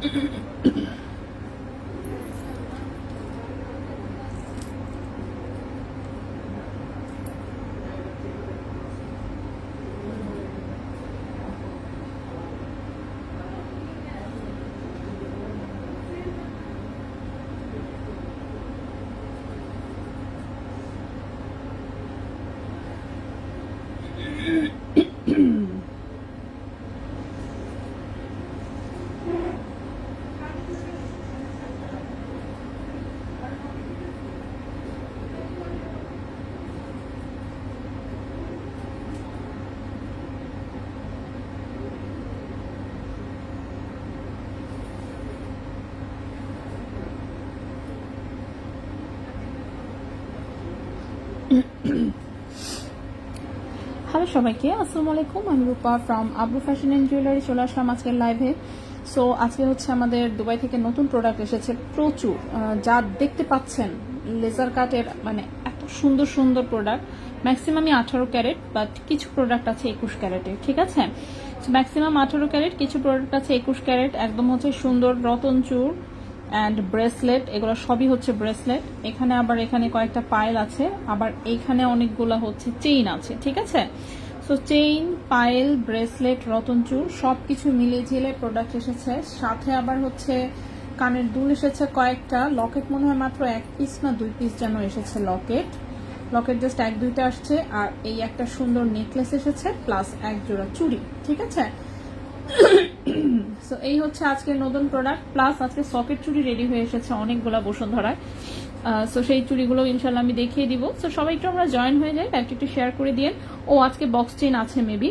Hello সবাইকে, আসসালামু আলাইকুম। আমি রূপা from Abru fashion and jewellery. চলে আসলাম আজকের লাইভে। সো আজকে হচ্ছে আমাদের দুবাই থেকে নতুন প্রোডাক্ট এসেছে প্রচুর, যা দেখতে পাচ্ছেন লেজার কাটের, মানে এত সুন্দর সুন্দর প্রোডাক্ট। ম্যাক্সিমামই 18 ক্যারেট, বাট কিছু প্রোডাক্ট আছে 21 ক্যারেটের, ঠিক আছে? ম্যাক্সিমাম 18 ক্যারেট, কিছু প্রোডাক্ট আছে 21 ক্যারেট। একদম হচ্ছে সুন্দর রতন চূড় অ্যান্ড ব্রেসলেট, এগুলো সবই হচ্ছে ব্রেসলেট। এখানে আবার এখানে কয়েকটা পায়েল আছে, আবার এইখানে অনেকগুলো হচ্ছে চেইন আছে, ঠিক আছে? সো চেইন, পায়েল, ব্রেসলেট, রতনচুর সব কিছু মিলিয়ে ঝিলে প্রোডাক্ট এসেছে। সাথে আবার হচ্ছে কানের দুল এসেছে কয়েকটা, লকেট মনে হয় মাত্র 1 পিস না 2 পিস যেন এসেছে লকেট জাস্ট 1-2টা আসছে। আর এই একটা সুন্দর নেকলেস এসেছে, প্লাস এক জোড়া চুড়ি, ঠিক আছে? সো এই হচ্ছে আজকের নতুন প্রোডাক্ট। প্লাস আজকে সকেট চুড়ি রেডি হয়ে এসেছে অনেকগুলা বসুন্ধরায়। সো সেই চুড়িগুলো ইনশাল্লাহ আমি দেখিয়ে দিব। সো সবাই একটু আমরা জয়েন হয়ে যাই, একটু শেয়ার করে দিয়ে। ও আজকে বক্স চেইন আছে মেবি,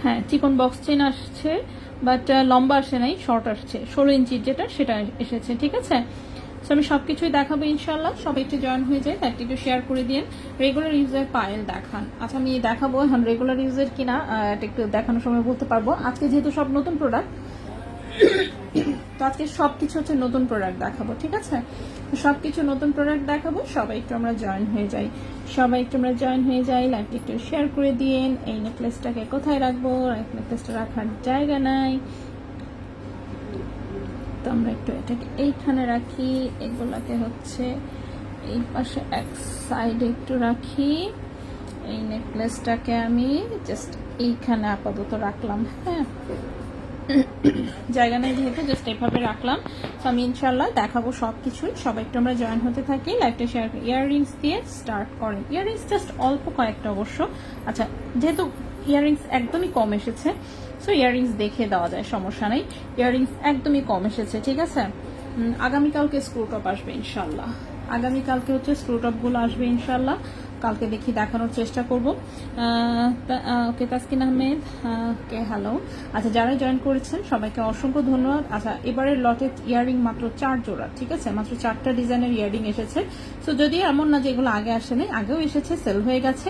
হ্যাঁ চিকন বক্স চেইন আসছে, বাট লম্বা আসে নাই, শর্ট আসছে 16 ইঞ্চির যেটা সেটা এসেছে, ঠিক আছে? সো আমি সবকিছুই দেখাবো ইনশাল্লাহ। সবাই একটু জয়েন হয়ে যায়, একটু শেয়ার করে দিয়ে। রেগুলার ইউজের পায়েল দেখান। আচ্ছা আমি দেখাবো এখন রেগুলার ইউজের কিনা, এটা একটু দেখানোর সময় বলতে পারবো। আজকে যেহেতু সব নতুন প্রোডাক্ট, তো আজকে সবকিছু হচ্ছে নতুন প্রোডাক্ট দেখাবো, ঠিক আছে? সবকিছু নতুন প্রোডাক্ট দেখাবো। সবাই একটু আমরা জয়েন হয়ে যাই, লাইভটি একটু শেয়ার করে দিন। এই নেকলেসটাকে কোথায় রাখবো? নেকলেসটা রাখার জায়গা নাই, তো আমরা একটু এটাকে এইখানে রাখি। এগুলাকে হচ্ছে এই পাশে এক সাইডে একটু রাখি। এই নেকলেসটাকে আমি জাস্ট এইখানে আপাতত রাখলাম, হ্যাঁ জায়গা নেই যেহেতু, জাস্ট এভাবে রাখলাম। তো আমি ইনশাল্লাহ দেখাবো সবকিছুই। সবাই একটু আমরা জয়েন হতে থাকি, লাইভটা শেয়ার করি। ইয়াররিংস দিয়ে স্টার্ট করেন। ইয়াররিংস জাস্ট অল্প কয়েকটা অবশ্য। আচ্ছা যেহেতু ইয়াররিংস একদমই কম এসেছে, সো ইয়াররিংস দেখে দেওয়া যায়, সমস্যা নেই। ইয়াররিংস একদমই কম এসেছে, ঠিক আছে? আগামীকালকে স্ক্রুটপ আসবে ইনশাল্লাহ, আগামীকালকে হচ্ছে স্ক্রুটপগুলো আসবে ইনশাল্লাহ। কালকে দেখি দেখানোর চেষ্টা করবো। ওকে তাসকিন আহমেদ, কে হ্যালো। আচ্ছা যারা জয়েন করেছেন সবাইকে অসংখ্য ধন্যবাদ। আচ্ছা এবারের লটে ইয়াররিং মাত্র 4 জোড়া, ঠিক আছে? মাত্র 4টা ডিজাইনের ইয়াররিং এসেছে। সো যদি এমন না যে এগুলো আগে আসেনি, আগেও এসেছে, সেল হয়ে গেছে,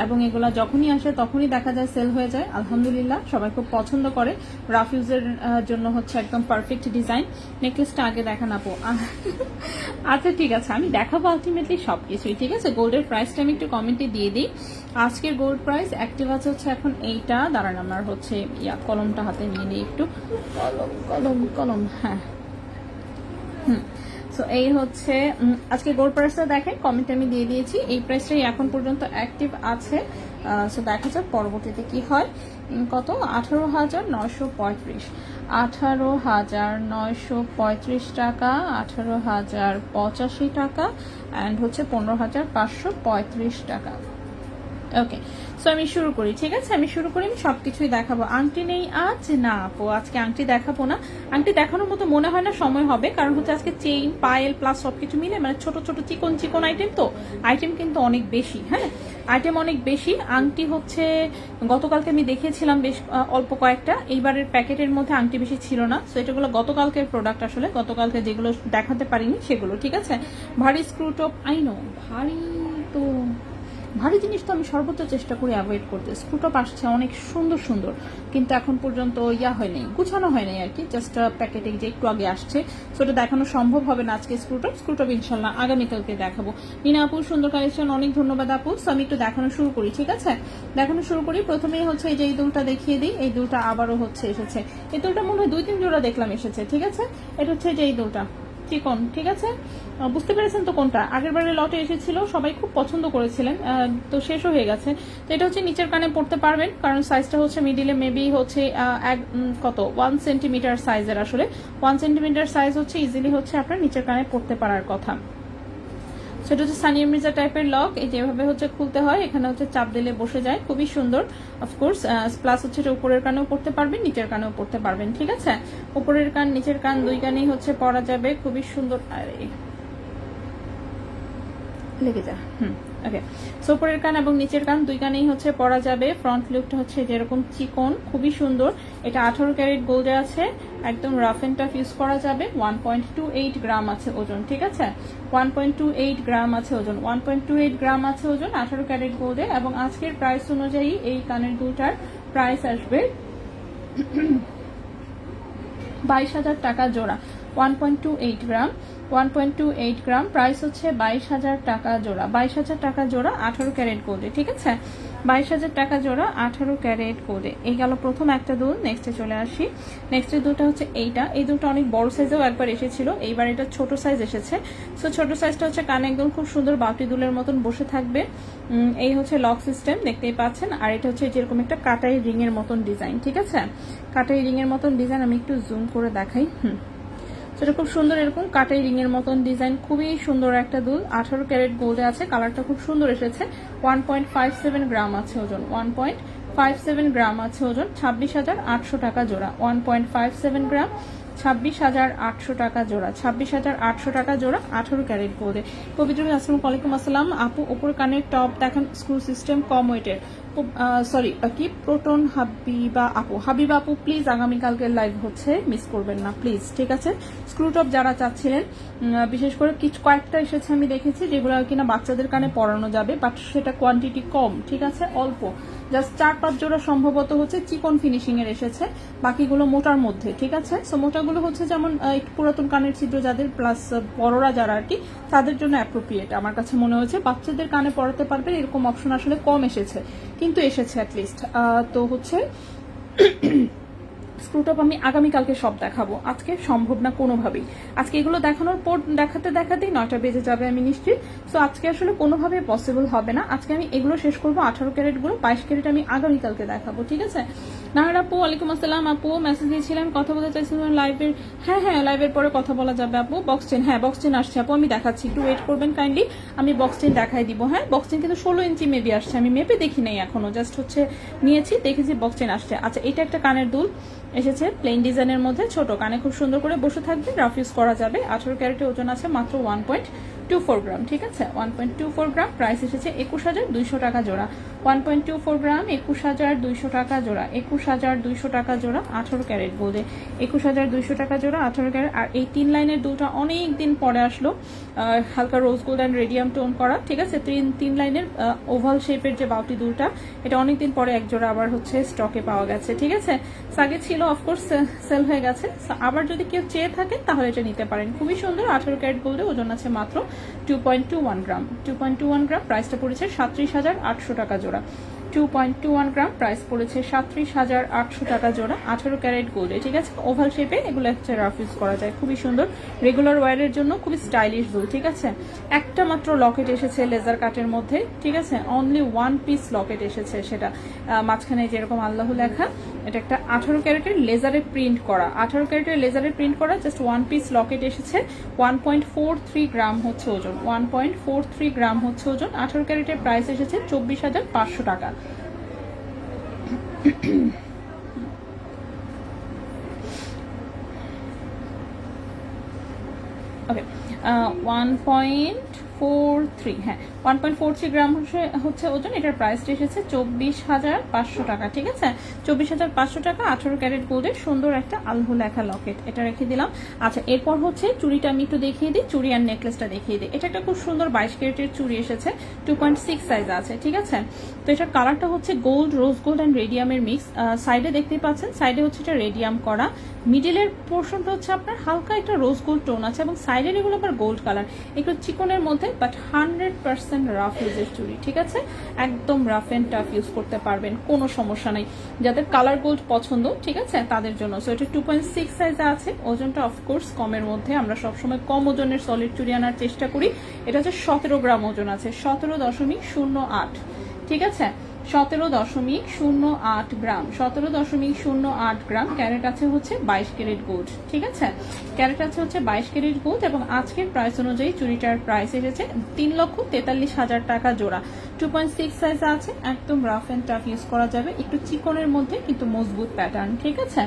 এবং এগুলা যখনই আসে তখনই দেখা যায় সেল হয়ে যায়। আলহামদুলিল্লাহ সবাই খুব পছন্দ করে। রাফিউজের জন্য হচ্ছে একদম পারফেক্ট ডিজাইন। নেকলেসটা আগে দেখান আপু। আচ্ছা ঠিক আছে, আমি দেখাবো আলটিমেটলি সবকিছুই, ঠিক আছে? গোল্ডের প্রাইসটা আমি একটু কমেন্টে দিয়ে দিই। আজকের গোল্ড প্রাইস অ্যাক্টিভ আছে হচ্ছে এখন এইটা, দাঁড়ান আমার হচ্ছে কলমটা হাতে নিয়ে নিই একটু। কলম হ্যাঁ, সো এই হচ্ছে আজকে গোল্ড প্রাইসটা দেখেন, কমেন্টে আমি দিয়ে দিয়েছি। এই প্রাইসটাই এখন পর্যন্ত অ্যাক্টিভ আছে। সো দেখা যাক পরবর্তীতে কি হয়। কত? 18,935, 18,935 টাকা, 18,085 টাকা, অ্যান্ড হচ্ছে 15,535 টাকা। ওকে, সো আমি শুরু করি, ঠিক আছে? আমি সবকিছুই দেখাবো। আংটি নেই আজ? না আপু, আজকে আংটি দেখাবো না। আংটি দেখানোর মতো মনে হয় না সময় হবে, কারণ হচ্ছে আজকে চেইন, পায়েল প্লাস সবকিছু মিলে, মানে ছোট ছোট চিকন আইটেম, তো আইটেম কিন্তু অনেক বেশি, হ্যাঁ আইটেম অনেক বেশি। আংটি হচ্ছে গতকালকে আমি দেখিয়েছিলাম বেশ অল্প কয়েকটা, এইবারের প্যাকেটের মধ্যে আংটি বেশি ছিল না। সো এটাগুলো গতকালকের প্রোডাক্ট, আসলে গতকালকে যেগুলো দেখাতে পারিনি সেগুলো, ঠিক আছে? ভারী স্ক্রুটপ, আই নো ভারী, তো ভারী জিনিস তো আমি সর্বোচ্চ চেষ্টা করি অ্যাভয়েড করতে। স্ক্রুটপ আসছে অনেক সুন্দর সুন্দর, কিন্তু এখন পর্যন্ত হয়নি, গুছানো হয়নি আর কি, জাস্ট প্যাকেটে যে একটু আগে আসছে, সেটা দেখানো সম্ভব হবে না আজকে। স্ক্রুটপ ইনশাল্লাহ আগামীকালকে দেখাবো। নিনা আপুর সুন্দর কালেকশন, অনেক ধন্যবাদ আপু। সো আমি একটু দেখানো শুরু করি, ঠিক আছে? দেখানো শুরু করি। প্রথমেই হচ্ছে এই যে এই দুলটা দেখিয়ে দিই। এই দুলটা আবারও হচ্ছে এসেছে। এই দুলটা মনে হয় 2-3 জোড়া দেখলাম এসেছে, ঠিক আছে? এটা হচ্ছে যে এই দুলটা চিকন, ঠিক আছে? বুঝতে পেরেছেন তো কোনটা? আগের বারে লটে এসেছিল, সবাই খুব পছন্দ করেছিলেন, তো শেষও হয়ে গেছে। তো এটা হচ্ছে নিচের কানে পড়তে পারবেন, কারণ সাইজটা হচ্ছে মিডিলে মেবি হচ্ছে কত 1 সেন্টিমিটার সাইজের। আসলে 1 সেন্টিমিটার সাইজ হচ্ছে ইজিলি হচ্ছে আপনার নিচের কানে পড়তে পারার কথা। সেটা হচ্ছে সানিয়া মির্জা টাইপের লক, এই যেভাবে হচ্ছে খুলতে হয়, এখানে হচ্ছে চাপ দিলে বসে যায়, খুবই সুন্দর। অফকোর্স প্লাস হচ্ছে এটা উপরের কানেও পড়তে পারবেন, নিচের কানেও পড়তে পারবেন, ঠিক আছে? উপরের কান নিচের কান দুই কানেই হচ্ছে পরা যাবে, খুবই সুন্দর। লেগে যা ওকে। সো উপরের কান এবং নিচের কান দুই কানেই হচ্ছে পরা যাবে। ফ্রন্ট লুকটা হচ্ছে যেরকম চিকন, খুবই সুন্দর। এটা 18 ক্যারেট গোল্ডে আছে, একদম রাফ এন্ড টাফ ইউজ করা যাবে। 1.28 গ্রাম আছে ওজন, ঠিক আছে? 1.28 গ্রাম আছে ওজন, 1.28 গ্রাম আছে ওজন, 18 ক্যারেট গোল্ডে। এবং আজকের প্রাইস অনুযায়ী এই কানের দুটার প্রাইস আসবে 22,000 টাকা জোড়া। 1.28 গ্রাম, 1.28 গ্রাম, প্রাইস হচ্ছে 22,000 টাকা জোড়া। 22,000 টাকা জোড়া 18 ক্যারেট গোল্ডে, ঠিক আছে? 22,000 টাকা জোড়া 18 ক্যারেট গোল্ডে। এই গেল প্রথম একটা দুল। নেক্সটে চলে আসি। নেক্সটের দুলটা হচ্ছে এইটা। এই দুলটা অনেক বড় সাইজেও একবার এসেছিল, এইবার এটা ছোট সাইজ এসেছে। সো ছোট সাইজটা হচ্ছে কানে একদম খুব সুন্দর বাউটি দুলের মতন বসে থাকবে। এই হচ্ছে লক সিস্টেম, দেখতেই পাচ্ছেন। আর এটা হচ্ছে যেরকম একটা কাটাই রিং এর মতন ডিজাইন, ঠিক আছে? কাটাই রিং এর মতন ডিজাইন, আমি একটু জুম করে দেখাই। সেটা খুব সুন্দর, এরকম কাটাই রিং এর মতন ডিজাইন, খুবই সুন্দর একটা দুল। 18 ক্যারেট গোল্ডে আছে, কালারটা খুব সুন্দর এসেছে। 1.57 গ্রাম আছে ওজন, 1.57 গ্রাম আছে ওজন, 26,800 টাকা জোড়া। 1.57 গ্রাম, 26,800 টাকা জোড়া। 26,800 টাকা জোড়া 18 ক্যারেট গোল্ডে। পবিত্র আসসালামু আলাইকুম। আসসালাম আপু, ওপর কানের টপ দেখান, স্ক্রু সিস্টেম কম ওয়েটের। সরি কি প্রোটন হাবিবা আপু, হাবিবা আপু প্লিজ আগামীকালকের লাইভ হচ্ছে, মিস করবেন না প্লিজ, ঠিক আছে? স্ক্রুটপ যারা চাচ্ছিলেন, বিশেষ করে কয়েকটা এসেছে আমি দেখেছি যেগুলো কিনা বাচ্চাদের কানে পরানো যাবে, বাট সেটা কোয়ান্টিটি কম, ঠিক আছে? অল্প, জাস্ট 4-5 জোড়া সম্ভবত হচ্ছে চিকন ফিনিশিং এর এসেছে, বাকিগুলো মোটার মধ্যে, ঠিক আছে? সো মোটাগুলো হচ্ছে যেমন একটু পুরাতন কানের ছিদ্র যাদের, প্লাস বড়রা যারা আর কি, তাদের জন্য অ্যাপ্রোপ্রিয়েট আমার কাছে মনে হয়েছে। বাচ্চাদের কানে পরাতে পারবেন এরকম অপশন আসলে কম এসেছে, কিন্তু এসেছে অ্যাটলিস্ট। তো হচ্ছে স্ক্রুটপ আমি আগামীকালকে সব দেখাবো, আজকে সম্ভব না কোনোভাবেই। আজকে এগুলো দেখানোর পর দেখাতে দেখাতেই 9টা বেজে যাবে আমি নিশ্চিত। সো আজকে আসলে কোনোভাবে পসিবল হবে না। আজকে আমি এগুলো শেষ করবো, 18 ক্যারেটগুলো। 22 ক্যারেট আমি আগামীকালকে দেখাবো, ঠিক আছে? নাহার আপু ওয়ালাইকুম আসসালাম। আপু মেসেজ দিয়েছিলেন, কথা বলতে চাইছিলেন লাইভের। হ্যাঁ, লাইভের পরে কথা বলা যাবে আপু। বক্স চেন, হ্যাঁ বক্স চেন আসছে আপু, আমি দেখাচ্ছি, একটু ওয়েট করবেন কাইন্ডলি, আমি বক্স চেন দেখাই দিব। হ্যাঁ বক্স চেন কিন্তু 16 ইঞ্চি মেবি আসছে, আমি মেপে দেখি নাই এখনো, জাস্ট হচ্ছে নিয়েছি, দেখেছি বক্স চেন আসছে। আচ্ছা, এটা একটা কানের দুল এসেছে প্লেন ডিজাইনের মধ্যে, ছোট, কানে খুব সুন্দর করে বসে থাকবে, রাফ ইউজ করা যাবে। 18 ক্যারেটের ওজন আছে মাত্র 1.24 গ্রাম, ঠিক আছে? 1.24 গ্রাম, প্রাইস এসেছে 21,200 টাকা জোড়া। 1.24 গ্রাম, 21,200 টাকা জোড়া। 21,200 টাকা জোড়া 18 ক্যারেট গোল্ডে, 21,200 টাকা জোড়া 18 ক্যারেট। আর এই 3 লাইনের দুলটা অনেক দিন পরে আসলো, হালকা রোজ গোল্ড অ্যান্ড রেডিয়াম টোন করা, ঠিক আছে? 3 লাইনের ওভাল শেপের যে বাউটি দুলটা, এটা অনেকদিন পরে এক জোড়া আবার হচ্ছে স্টকে পাওয়া গেছে, ঠিক আছে? আগে ছিল অফকোর্স সেল হয়ে গেছে, আবার যদি কেউ চেয়ে থাকেন তাহলে এটা নিতে পারেন। খুবই সুন্দর, 18 ক্যারেট গোল্ডে, ওজন আছে মাত্র 2.21 গ্রাম। 2.21 গ্রাম, প্রাইসটা পড়েছে 37,800 টাকা জোড়া। 2.21 গ্রাম, প্রাইস পড়েছে 37,800 টাকা জোড়া, 18 ক্যারেট গোল্ডে, ঠিক আছে? ওভাল শেপে এগুলো হচ্ছে রাফ ইউজ করা যায়, খুবই সুন্দর। রেগুলার ওয়্যারের জন্য খুবই স্টাইলিশ দুল, ঠিক আছে? একটা মাত্র লকেট এসেছে লেজার কাটের মধ্যে, ঠিক আছে? অনলি 1 পিস লকেট এসেছে, সেটা মাঝখানে যেরকম আল্লাহ লেখা। এটা একটা 18 ক্যারেটের লেজারে প্রিন্ট করা, 18 ক্যারেটের লেজারে প্রিন্ট করা, জাস্ট 1 পিস লকেট এসেছে। 1.43 গ্রাম হচ্ছে ওজন, 1.43 গ্রাম হচ্ছে ওজন। 18 ক্যারেটের প্রাইস এসেছে 24,500 টাকা। ওকে, 1.43, হ্যাঁ 1.43 গ্রাম হচ্ছে ওজন। এটার প্রাইসটা এসেছে 24,500 টাকা, ঠিক আছে? 24,500 টাকা। 18 ক্যারেট গোল্ডের সুন্দর একটা আলহু লেখা লকেট, এটা রেখে দিলাম। আচ্ছা, এরপর হচ্ছে চুড়িটা আমি একটু দেখিয়ে দিই, চুড়ি আর নেকলেসটা দেখিয়ে দিই। এটা একটা খুব সুন্দর 22 ক্যারেটের চুড়ি এসেছে, 2.6 সাইজ আছে, ঠিক আছে? তো এটার কালারটা হচ্ছে গোল্ড, রোজ গোল্ড অ্যান্ড রেডিয়ামের মিক্স। সাইডে দেখতেই পাচ্ছেন, সাইডে হচ্ছে এটা রেডিয়াম করা, মিডিলের পোর্শনটা হচ্ছে আপনার হালকা একটা রোজ গোল্ড টোন আছে, এবং সাইডের এগুলো আবার গোল্ড কালার, একটু চিকনের মধ্যে, বাট 100% রাফ ইউজের চুড়ি, ঠিক আছে? একদম রাফ অ্যান্ড টাফ ইউজ করতে পারবেন, কোনো সমস্যা নাই। যাদের কালার গোল্ড পছন্দ, ঠিক আছে, তাদের জন্য। সো এটা 2.6 সাইজে আছে, ওজনটা অফকোর্স কমের মধ্যে। আমরা সবসময় কম ওজনের সলিড চুড়ি আনার চেষ্টা করি। এটা হচ্ছে 17 গ্রাম ওজন আছে, 17.08, ঠিক আছে? 17.08 গ্রাম, 17.08 গ্রাম। ক্যারেট আছে হচ্ছে 22 ক্যারেট গোল্ড, ঠিক আছে? ক্যারেট আছে হচ্ছে 22 ক্যারেট গোল্ড, এবং আজকের প্রাইস অনুযায়ী চুড়িটার প্রাইস এসেছে 3,43,000 টাকা জোড়া। 2.6 সাইজ আছে, একদম রাফ অ্যান্ড টাফ ইউজ করা যাবে, একটু চিকনের মধ্যে কিন্তু মজবুত প্যাটার্ন, ঠিক আছে?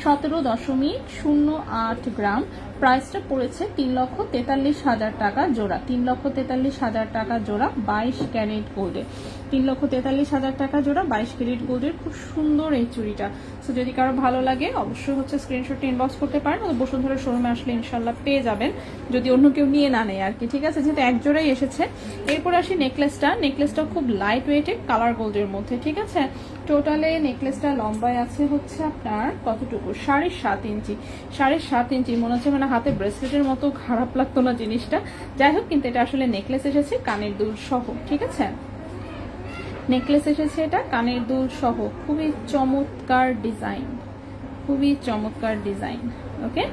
17.08 গ্রাম। প্রাইসটা পড়েছে 3,43,000 টাকা জোড়া, 3,43,000 টাকা জোড়া 22 ক্যারেট গোল্ডে, 3,43,000 টাকা জোড়া 22 ক্যারেট গোল্ডের। খুব সুন্দর এই চুড়িটা। সো যদি কারো ভালো লাগে অবশ্যই হচ্ছে স্ক্রিনশট ইনবক্স করতে পারেন, বসুন্ধরা শোরুমে আসলে ইনশাল্লাহ পেয়ে যাবেন, যদি অন্য কেউ নিয়ে না নেয় আর কি, ঠিক আছে? যেহেতু এক জোড়াই এসেছে। এরপর আসি নেকলেসটা। নেকলেসটা খুব লাইট ওয়েটেড কালার গোল্ডের মধ্যে, ঠিক আছে? টোটালে নেকলেসটা লম্বায় আছে হচ্ছে আপনার কতটুকু, 7.5 ইঞ্চি, 7.5 ইঞ্চি। মনে হচ্ছে মানে হাতে ব্রেসলেটের মতো, খারাপ লাগতো না জিনিসটা। যাই হোক, কিন্তু এটা আসলে নেকলেস এসেছে কানের দুল সহ, ঠিক আছে? নেকলেস এসেছে এটা কানের দুল সহ, খুবই চমৎকার ডিজাইন, খুবই চমৎকার ডিজাইন। ওকে,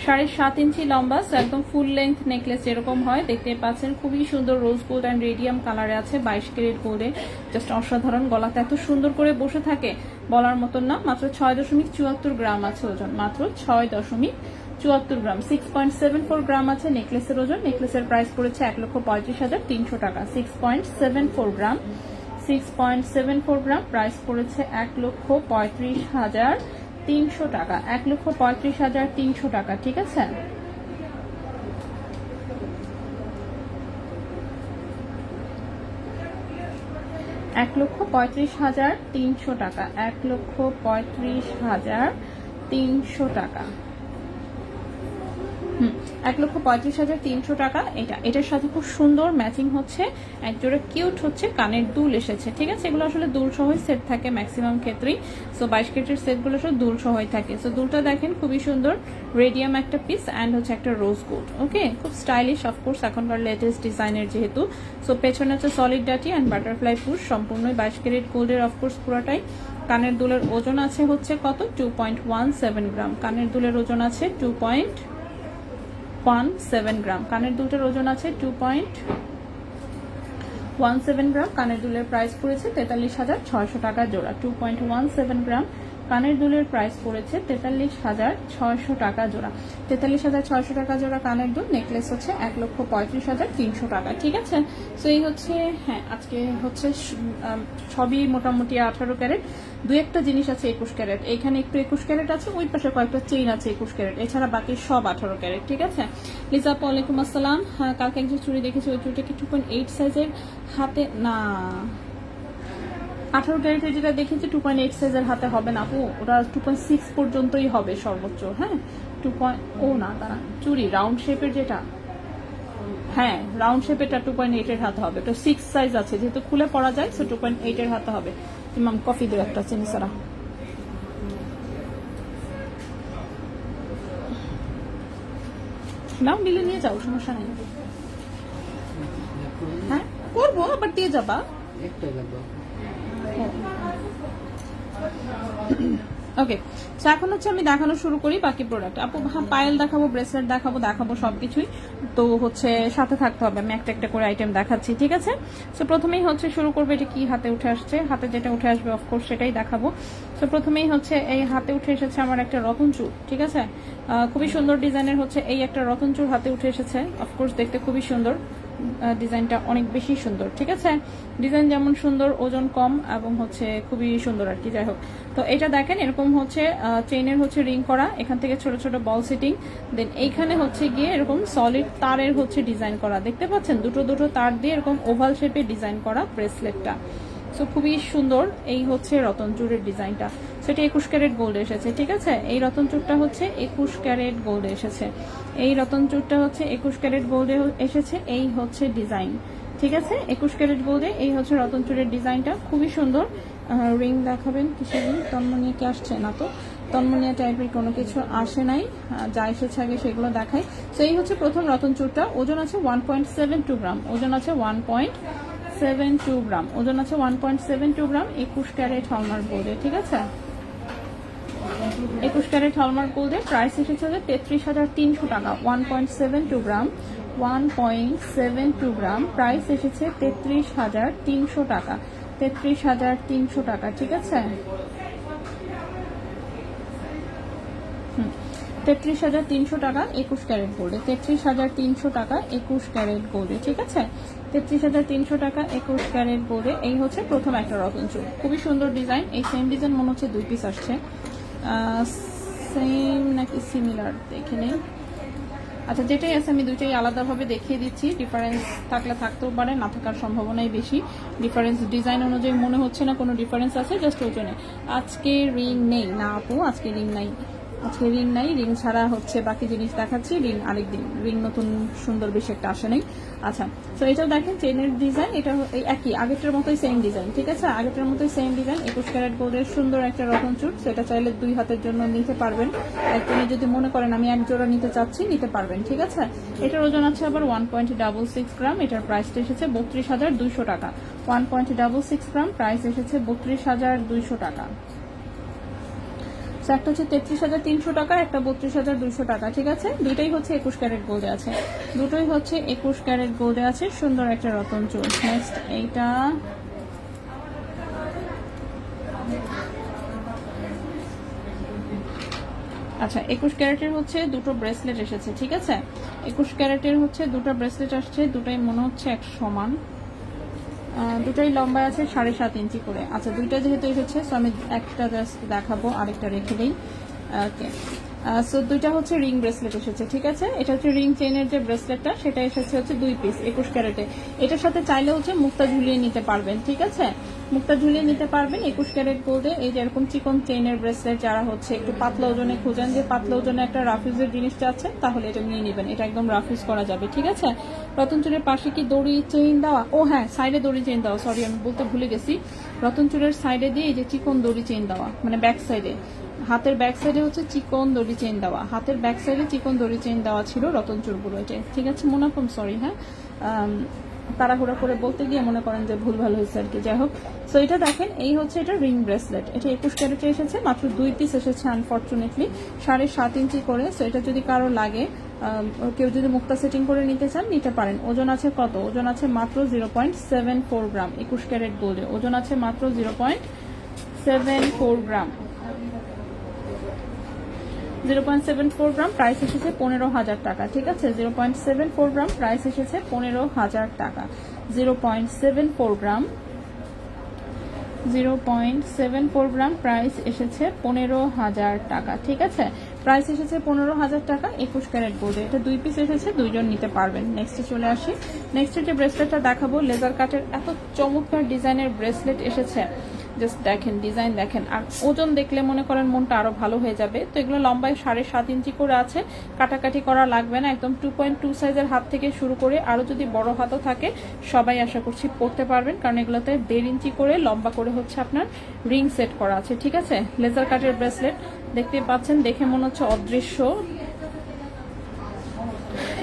7.5 ইঞ্চি লম্বা, একদম ফুল লেন্থ নেকলেস যেরকম হয় দেখতে পাচ্ছেন। খুবই সুন্দর রোজ গোল্ড অ্যান্ড রেডিয়াম কালারে আছে, 22 ক্যারেট গোল্ডে, জাস্ট অসাধারণ। গলাতে এত সুন্দর করে বসে থাকে, বলার মতন না। মাত্র 6.74 গ্রাম আছে ওজন, মাত্র 6.74 গ্রাম, 6.74 গ্রাম আছে নেকলেসের ওজন। নেকলেসের প্রাইস পড়েছে 1,35,300 টাকা, 6.74 গ্রাম, 6.74 গ্রাম। প্রাইস পড়েছে 1,35,300 টাকা, 1,35,300 টাকা, ঠিক আছে? এক লক্ষ 35,300 টাকা, 1,35,300 টাকা। 1,35,300 টাকা। এটার সাথে খুব সুন্দর ম্যাচিং হচ্ছে একজোড়া কিউট হচ্ছে কানের দুল এসেছে, ঠিক আছে? এগুলো আসলে দুল সহই সেট থাকে ম্যাক্সিমাম ক্ষেত্রেই। সো 22 ক্যারেটের সেটগুলো সব দুল সহই থাকে। সো দুলটা দেখেন খুবই সুন্দর, রেডিয়াম একটা পিস অ্যান্ড হচ্ছে একটা রোজ গোল্ড। ওকে, খুব স্টাইলিশ অফকোর্স, এখনকার লেটেস্ট ডিজাইনের যেহেতু। সো পেছনে হচ্ছে সলিড ডাটি অ্যান্ড বাটারফ্লাই পুশ, সম্পূর্ণই 22 ক্যারেট গোল্ডের অফকোর্স পুরাটাই। কানের দুলের ওজন আছে হচ্ছে কত, 2.17 গ্রাম। কানের দুলের ওজন আছে 2.17 গ্রাম। কানের দুলটার ওজন আছে 2.17 গ্রাম। কানের দুলের প্রাইস পড়েছে 43,600 টাকা জোড়া, 2.17 গ্রাম। কানের দুলের প্রাইস পড়েছে 43,600 টাকা জোড়া, 43,600 টাকা জোড়া কানের দুল। নেকলেস হচ্ছে 1,35,300 টাকা, ঠিক আছে? সো এই হচ্ছে, হ্যাঁ, আজকে হচ্ছে সবই মোটামুটি 18 ক্যারেট। দুই একটা জিনিস আছে 21 ক্যারেট, এখানে একটু 21 ক্যারেট আছে, ওই পাশে কয়েকটা চেইন আছে 21 ক্যারেট, এছাড়া বাকি সব 18 ক্যারেট, ঠিক আছে? লিজা আপু ওয়ালাইকুম আসসালাম। হ্যাঁ, কালকে একজন চুড়ি দেখেছি, ওই চুড়িটা কি 2.8 সাইজের হাতে না, 18 ক্যারেটের যেটা দেখেছি 2.8 সাইজের হাতে হবে না আপু, ওটা 2.6 পর্যন্তই হবে সর্বোচ্চ। হ্যাঁ, 2. ও না, তারা চুড়ি রাউন্ড শেপের যেটা, হ্যাঁ রাউন্ড শেপেরটা 2.8 এর হাতে হবে। তো 6 সাইজ আছে, যেহেতু খুলে পড়া যায়, সো 2.8 এর হাতে হবে। ইমাম কফি দেবে একটা, চিনি সারা। নাও, নিলে নিয়ে যাও, সমস্যা নেই। হ্যাঁ করবো, আবার দিয়ে যাবা। ওকে, এখন হচ্ছে আমি দেখানো শুরু করি বাকি প্রোডাক্ট। আপু পায়েল দেখাবো, ব্রেসলেট দেখাবো সবকিছুই, তো হচ্ছে সাথে থাকতে হবে। আমি একটা একটা করে আইটেম দেখাচ্ছি, ঠিক আছে? সো প্রথমেই হচ্ছে শুরু করবো, এটা কি হাতে উঠে আসছে, হাতে যেটা উঠে আসবে অফকোর্স সেটাই দেখাবো। সো প্রথমেই হচ্ছে এই হাতে উঠে এসেছে আমার একটা রতন চূড়, ঠিক আছে? খুবই সুন্দর ডিজাইনের হচ্ছে এই একটা রতন চূড় হাতে উঠে এসেছে, অফকোর্স দেখতে খুবই সুন্দর। ডিজাইনটা অনেক বেশি সুন্দর, ঠিক আছে। ডিজাইন যেমন সুন্দর, ওজন কম এবং হচ্ছে খুবই সুন্দর আর কি। যাই হোক, তো এটা দেখেন এরকম হচ্ছে চেইনের হচ্ছে রিং করা, এখান থেকে ছোট ছোট বল সিটিং, দেন এইখানে হচ্ছে গিয়ে এরকম সলিড তারের হচ্ছে ডিজাইন করা, দেখতে পাচ্ছেন দুটো দুটো তার দিয়ে এরকম ওভাল শেপে ডিজাইন করা ব্রেসলেটটা। সো খুবই সুন্দর। এই হচ্ছে রতনচুরের ডিজাইনটা, সেটা 21 ক্যারেট গোল্ডে এসেছে, ঠিক আছে। এই রতনচুরটা হচ্ছে 21 ক্যারেট গোল্ডে এসেছে, এই রতনচুরটা হচ্ছে 21 ক্যারেট গোল্ডে এসেছে। এই হচ্ছে ডিজাইন, ঠিক আছে, 21 ক্যারেট গোল্ডে এই হচ্ছে রতনচুরের ডিজাইনটা, খুবই সুন্দর। রিং দেখাবেন কিসের রিং? তন্মনিয়া কি আসছে না? তো তন্মনিয়া টাইপের কোনো কিছু আসে নাই, যা এসেছে আগে সেগুলো দেখাই। তো এই হচ্ছে প্রথম রতনচুরটা, ওজন আছে 1.72 গ্রাম, ওজন আছে 1.72 গ্রাম, ওজন আছে 1.72 গ্রাম, 21 ক্যারেট হলমার্ক গোল্ডে, ঠিক আছে। 21 ক্যারেট হলমার্ক গোল্ডের প্রাইস এসেছে 33,300 টাকা। 1.72 গ্রাম, 1.72 গ্রাম, প্রাইস এসেছে 33,300 টাকা, 33,300 টাকা, ঠিক আছে। 33,300 টাকা 21 ক্যারেট গোল্ডে, 33,300 টাকা 21 ক্যারেট গোল্ডে, ঠিক আছে। 33,300 টাকা 21 ক্যারেট গোল্ডে। এই হচ্ছে প্রথম একটা রতনচুর, খুবই সুন্দর ডিজাইন। এই সেম ডিজাইন মনে হচ্ছে 2 পিস আসছে, সেম নাকি সিমিলার দেখে নেই। আচ্ছা, যেটাই আছে আমি দুইটাই আলাদাভাবে দেখিয়ে দিচ্ছি, ডিফারেন্স থাকলে থাকতেও পারে, না থাকার সম্ভাবনাই বেশি। ডিফারেন্স ডিজাইন অনুযায়ী মনে হচ্ছে না কোনো ডিফারেন্স আছে, জাস্ট ওজনে। আজকে রিং নেই না আপু, আজকে রিং নাই, আজকে রিং নাই, রিং ছাড়া হচ্ছে বাকি জিনিস দেখাচ্ছি, রিং আরেকদিন, রিং নতুন সুন্দর বেশি একটা আসে নাই। আচ্ছা, তো এটাও দেখেন চেইনের ডিজাইন, এটা একই আগেরটার মতোই সেম ডিজাইন, ঠিক আছে, আগেরটার মতোই সেম ডিজাইন। 21 ক্যারেট গোল্ডের সুন্দর একটা রতনচুর, সেটা চাইলে 2 হাতের জন্য নিতে পারবেন। একদমই যদি মনে করেন আমি এক জোড়া নিতে চাচ্ছি, নিতে পারবেন, ঠিক আছে। এটার ওজন আছে আবার 1.66 গ্রাম, এটার প্রাইসটা এসেছে 32,200 টাকা। 1.66 গ্রাম, প্রাইস এসেছে 32,200 টাকা। একটা হচ্ছে 33,300 টাকা, একটা 32,200 টাকা, ঠিক আছে। দুইটাই হচ্ছে 21 ক্যারেট গোল্ডে আছে, দুটোই হচ্ছে 21 ক্যারেট গোল্ডে আছে, সুন্দর একটা রতনচুর। নেক্সট এইটা আচ্ছা, 21 ক্যারেটের হচ্ছে দুটো ব্রেসলেট এসেছে, ঠিক আছে। 21 ক্যারেটের হচ্ছে দুটো ব্রেসলেট আসছে, দুটাই মনে হচ্ছে এক সমান, দুটাই লম্বা আছে 7.5 ইঞ্চি করে। আচ্ছা, দুইটা যেহেতু এসেছে সো আমি একটা জাস্ট দেখাবো, আরেকটা রেখে দিই। ওকে, সো দুইটা হচ্ছে রিং ব্রেসলেট এসেছে, ঠিক আছে। এটা হচ্ছে রিং চেইনের যে ব্রেসলেটটা, সেটা এসেছে হচ্ছে 2 পিস 21 ক্যারেটে। এটার সাথে চাইলে হচ্ছে মুক্তা ঝুলিয়ে নিতে পারবেন, ঠিক আছে, মুক্তা ঝুলিয়ে নিতে পারবেন 21 ক্যারেট গোল্ডে। এই যে এরকম চিকন চেইনের ব্রেসলেট, যারা হচ্ছে একটু পাতলা ওজনে খুঁজেন, যে পাতলা ওজনে একটা রাফিউজের জিনিসটা আছে, তাহলে এটা নিয়ে নেবেন, এটা একদম রাফিউজ করা যাবে, ঠিক আছে। রতনচুরের পাশে কি দড়ি চেইন দেওয়া? ও হ্যাঁ, সাইডে দড়ি চেইন দেওয়া, সরি আমি বলতে ভুলে গেছি। রতনচুরের সাইডে দিয়ে এই যে চিকন দড়ি চেইন দেওয়া, মানে ব্যাক সাইডে, হাতের ব্যাক সাইডে হচ্ছে চিকন দড়ি চেইন দেওয়া, হাতের ব্যাক সাইডে চিকন দড়ি চেইন দেওয়া ছিল রতনচুরগুলো, এটা ঠিক আছে। মোনাফম সরি, হ্যাঁ, তাড়াহুড়া করে বলতে গিয়ে মনে করেন যে ভুল ভালো হয়েছে আর কি। যাই হোক, সো এটা দেখেন, এই হচ্ছে এটা রিং ব্রেসলেট, এটা 21 ক্যারেটে এসেছে, মাত্র 2 পিস এসেছে আনফর্চুনেটলি, 7.5 ইঞ্চি করে। সো এটা যদি কারো লাগে, কেউ যদি মুক্তা সেটিং করে নিতে চান নিতে পারেন। ওজন আছে কত? ওজন আছে মাত্র 0.74 গ্রাম, 21 ক্যারেট গোল্ডে ওজন আছে মাত্র 0.74 গ্রাম, 0.74 গ্রাম, প্রাইস এসেছে 15,000 টাকা, ঠিক আছে। 0.74 গ্রাম, প্রাইস এসেছে 15,000 টাকা। 0.74 গ্রাম, 0.74 গ্রাম, প্রাইস এসেছে 15,000 টাকা, ঠিক আছে। প্রাইস এসেছে 15,000 টাকা 21 ক্যারেট গোল্ডে। এটা 2 পিস এসেছে, 2 জন নিতে পারবেন। নেক্সটে চলে আসি। নেক্সটে যে ব্রেসলেটটা দেখাবো, লেজার কাটের এত চমৎকার ডিজাইনের ব্রেসলেট এসেছে, জাস্ট দেখেন, ডিজাইন দেখেন, আর ওজন দেখলে মনে করেন মনটা আরো ভালো হয়ে যাবে। তো এগুলো লম্বায় 7.5 ইঞ্চি করে আছে, কাটাকাটি করা লাগবে না, একদম 2.2 সাইজের হাত থেকে শুরু করে আরো যদি বড় হাতও থাকে সবাই আশা করছি পরতে পারবেন, কারণ এগুলোতে 1.5 ইঞ্চি করে লম্বা করে হচ্ছে আপনার রিং সেট করা আছে, ঠিক আছে। লেজার কাটের ব্রেসলেট দেখতে পাচ্ছেন, দেখে মনে হচ্ছে অদৃশ্য।